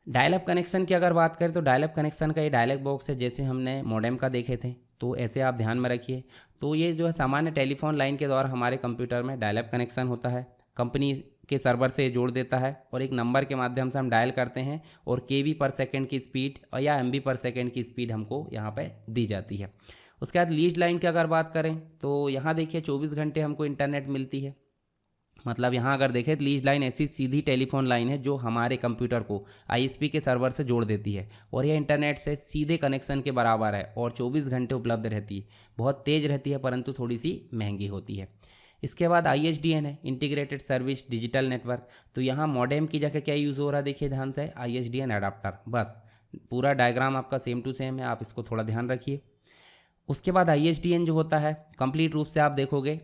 डायल अप कनेक्शन की अगर बात करें तो डायल अप कनेक्शन का ये डायलॉग बॉक्स है, जैसे हमने मॉडेम का देखे थे। तो ऐसे आप ध्यान में रखिए। तो ये जो है सामान्य टेलीफोन लाइन के द्वारा हमारे कंप्यूटर में डायल अप कनेक्शन होता है, कंपनी के सर्वर से जोड़ देता है और एक नंबर के माध्यम से हम डायल करते हैं और KB/सेकंड की स्पीड और या MB/सेकंड की स्पीड हमको यहाँ पे दी जाती है। उसके बाद लीज लाइन की अगर बात करें तो यहाँ देखिए 24 घंटे हमको इंटरनेट मिलती है। मतलब यहाँ अगर देखें तो लीज लाइन ऐसी सीधी टेलीफोन लाइन है जो हमारे कंप्यूटर को ISP के सर्वर से जोड़ देती है और यह इंटरनेट से सीधे कनेक्शन के बराबर है और 24 घंटे उपलब्ध रहती है। बहुत तेज़ रहती है परंतु थोड़ी सी महंगी होती है। इसके बाद ISDN है, इंटीग्रेटेड सर्विस डिजिटल नेटवर्क। तो यहाँ मॉडेम की जगह क्या यूज़ हो रहा है, देखिए ध्यान से, ISDN अडाप्टर। बस पूरा डायग्राम आपका सेम टू सेम है, आप इसको थोड़ा ध्यान रखिए। उसके बाद ISDN जो होता है कंप्लीट रूप से आप देखोगे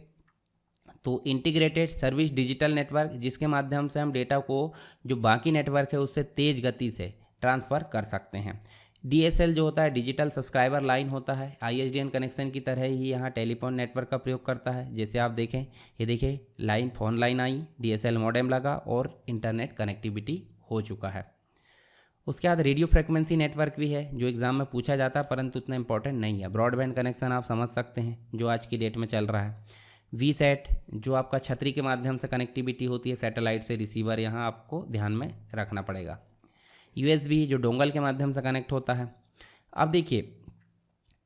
तो इंटीग्रेटेड सर्विस डिजिटल नेटवर्क, जिसके माध्यम से हम डेटा को जो बाकी नेटवर्क है उससे तेज़ गति से ट्रांसफ़र कर सकते हैं। DSL जो होता है डिजिटल सब्सक्राइबर लाइन होता है, ISDN कनेक्शन की तरह ही यहाँ टेलीफोन नेटवर्क का प्रयोग करता है। जैसे आप देखें, ये देखिए लाइन, फोन लाइन आई, DSL मॉडेम लगा और इंटरनेट कनेक्टिविटी हो चुका है। उसके बाद रेडियो फ्रिक्वेंसी नेटवर्क भी है जो एग्ज़ाम में पूछा जाता है परंतु उतना इंपॉर्टेंट नहीं है। ब्रॉडबैंड कनेक्शन आप समझ सकते हैं जो आज की डेट में चल रहा है। VSAT जो आपका छतरी के माध्यम से कनेक्टिविटी होती है सैटेलाइट से रिसीवर, यहाँ आपको ध्यान में रखना पड़ेगा। USB जो डोंगल के माध्यम से कनेक्ट होता है। अब देखिए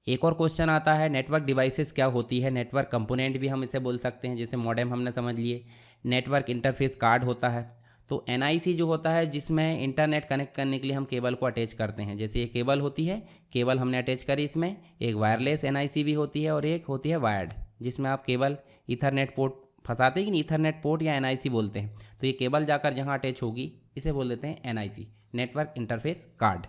एक और क्वेश्चन आता है, नेटवर्क डिवाइसेस क्या होती है। नेटवर्क कंपोनेंट भी हम इसे बोल सकते हैं। जैसे मॉडेम हमने समझ लिए, नेटवर्क इंटरफेस कार्ड होता है। तो NIC जो होता है जिसमें इंटरनेट कनेक्ट करने के लिए हम केबल को अटैच करते हैं। जैसे ये केबल होती है, केबल हमने अटैच करी, इसमें एक वायरलेस NIC भी होती है और एक होती है वायर्ड, जिसमें आप केबल ईथरनेट पोर्ट फंसाते हैं कि ईथरनेट पोर्ट या NIC बोलते हैं। तो ये केबल जाकर जहाँ अटैच होगी इसे बोल देते हैं NIC, नेटवर्क इंटरफेस कार्ड।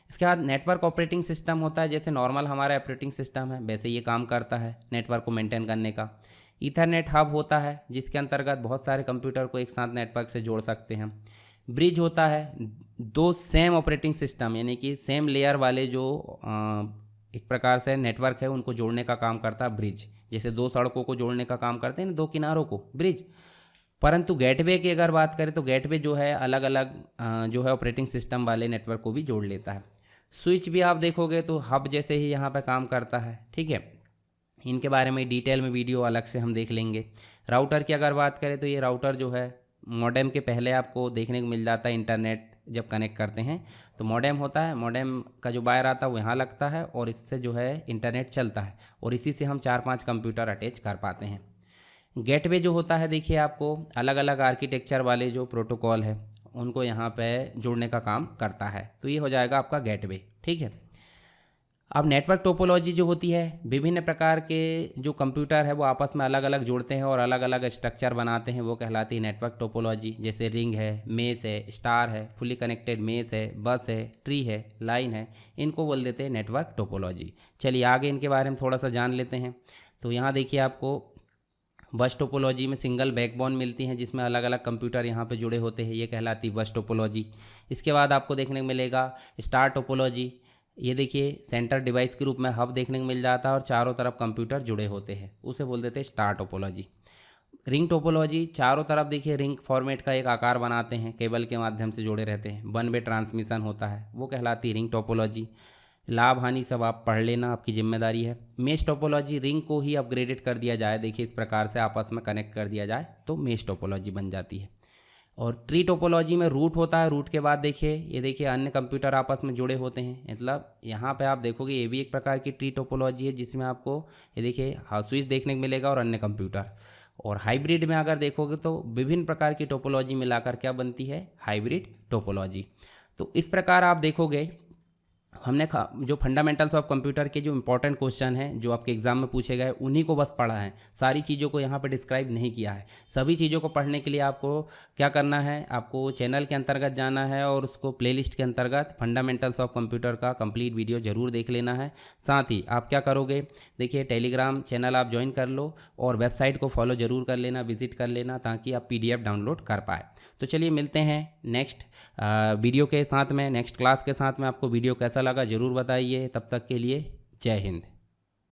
इसके बाद नेटवर्क ऑपरेटिंग सिस्टम होता है, जैसे नॉर्मल हमारा ऑपरेटिंग सिस्टम है वैसे ये काम करता है नेटवर्क को मेंटेन करने का। ईथरनेट हब होता है जिसके अंतर्गत बहुत सारे कंप्यूटर को एक साथ नेटवर्क से जोड़ सकते हैं। ब्रिज होता है, दो सेम ऑपरेटिंग सिस्टम यानी कि सेम लेयर वाले जो एक प्रकार से नेटवर्क है उनको जोड़ने का काम करता है ब्रिज। जैसे दो सड़कों को जोड़ने का काम करते हैं ना, दो किनारों को, ब्रिज। परंतु गेटवे की अगर बात करें तो गेटवे जो है अलग अलग जो है ऑपरेटिंग सिस्टम वाले नेटवर्क को भी जोड़ लेता है। स्विच भी आप देखोगे तो हब जैसे ही यहाँ पर काम करता है, ठीक है। इनके बारे में डिटेल में वीडियो अलग से हम देख लेंगे। राउटर की अगर बात करें तो ये राउटर जो है मॉडेम के पहले आपको देखने को मिल जाता है। इंटरनेट जब कनेक्ट करते हैं तो मॉडेम होता है, मॉडेम का जो वायर आता है वो यहाँ लगता है और इससे जो है इंटरनेट चलता है और इसी से हम 4-5 कंप्यूटर अटैच कर पाते हैं। गेटवे जो होता है देखिए आपको अलग अलग आर्किटेक्चर वाले जो प्रोटोकॉल है उनको यहाँ पे जोड़ने का काम करता है। तो ये हो जाएगा आपका गेटवे, ठीक है। अब नेटवर्क टोपोलॉजी जो होती है, विभिन्न प्रकार के जो कंप्यूटर है वो आपस में अलग अलग जुड़ते हैं और अलग अलग स्ट्रक्चर बनाते हैं, वो कहलाती है नेटवर्क टोपोलॉजी। जैसे रिंग है, मेस है, स्टार है, फुली कनेक्टेड मेस है, बस है, ट्री है, लाइन है, इनको बोल देते हैं नेटवर्क टोपोलॉजी। चलिए आगे इनके बारे में थोड़ा सा जान लेते हैं। तो यहाँ देखिए आपको बस टोपोलॉजी में सिंगल बैकबोन मिलती हैं जिसमें अलग अलग कंप्यूटर यहाँ पे जुड़े होते हैं, ये कहलाती बस टोपोलॉजी। इसके बाद आपको देखने को मिलेगा स्टार टोपोलॉजी। ये देखिए सेंटर डिवाइस के रूप में हब देखने को मिल जाता है और चारों तरफ कंप्यूटर जुड़े होते हैं, उसे बोल देते हैं स्टार टोपोलॉजी। रिंग टोपोलॉजी, चारों तरफ देखिए रिंग फॉर्मेट का एक आकार बनाते हैं, केबल के माध्यम से जुड़े रहते हैं, वन वे ट्रांसमिशन होता है, वो कहलाती है रिंग टोपोलॉजी। लाभ हानि सब आप पढ़ लेना, आपकी जिम्मेदारी है। मेश टोपोलॉजी, रिंग को ही अपग्रेडेड कर दिया जाए, देखिए इस प्रकार से आपस में कनेक्ट कर दिया जाए तो मेश टोपोलॉजी बन जाती है। और ट्री टोपोलॉजी में रूट होता है, रूट के बाद देखिए ये देखिए अन्य कंप्यूटर आपस में जुड़े होते हैं। मतलब यहाँ पे आप देखोगे ये भी एक प्रकार की ट्री टोपोलॉजी है जिसमें आपको ये देखिए स्विच देखने को मिलेगा और अन्य कंप्यूटर। और हाइब्रिड में अगर देखोगे तो विभिन्न प्रकार की टोपोलॉजी मिलाकर क्या बनती है, हाइब्रिड टोपोलॉजी। तो इस प्रकार आप देखोगे हमने जो फंडामेंटल्स ऑफ कंप्यूटर के जो इंपॉर्टेंट क्वेश्चन हैं जो आपके एग्जाम में पूछे गए उन्हीं को बस पढ़ा है, सारी चीज़ों को यहाँ पर डिस्क्राइब नहीं किया है। सभी चीज़ों को पढ़ने के लिए आपको क्या करना है, आपको चैनल के अंतर्गत जाना है और उसको प्लेलिस्ट के अंतर्गत फंडामेंटल्स ऑफ कंप्यूटर का कंप्लीट वीडियो ज़रूर देख लेना है। साथ ही आप क्या करोगे, देखिए टेलीग्राम चैनल आप ज्वाइन कर लो और वेबसाइट को फॉलो ज़रूर कर लेना, विजिट कर लेना, ताकि आप PDF डाउनलोड कर पाए। तो चलिए मिलते हैं नेक्स्ट वीडियो के साथ में, नेक्स्ट क्लास के साथ में। आपको वीडियो कैसा लगा ज़रूर बताइए। तब तक के लिए जय हिंद।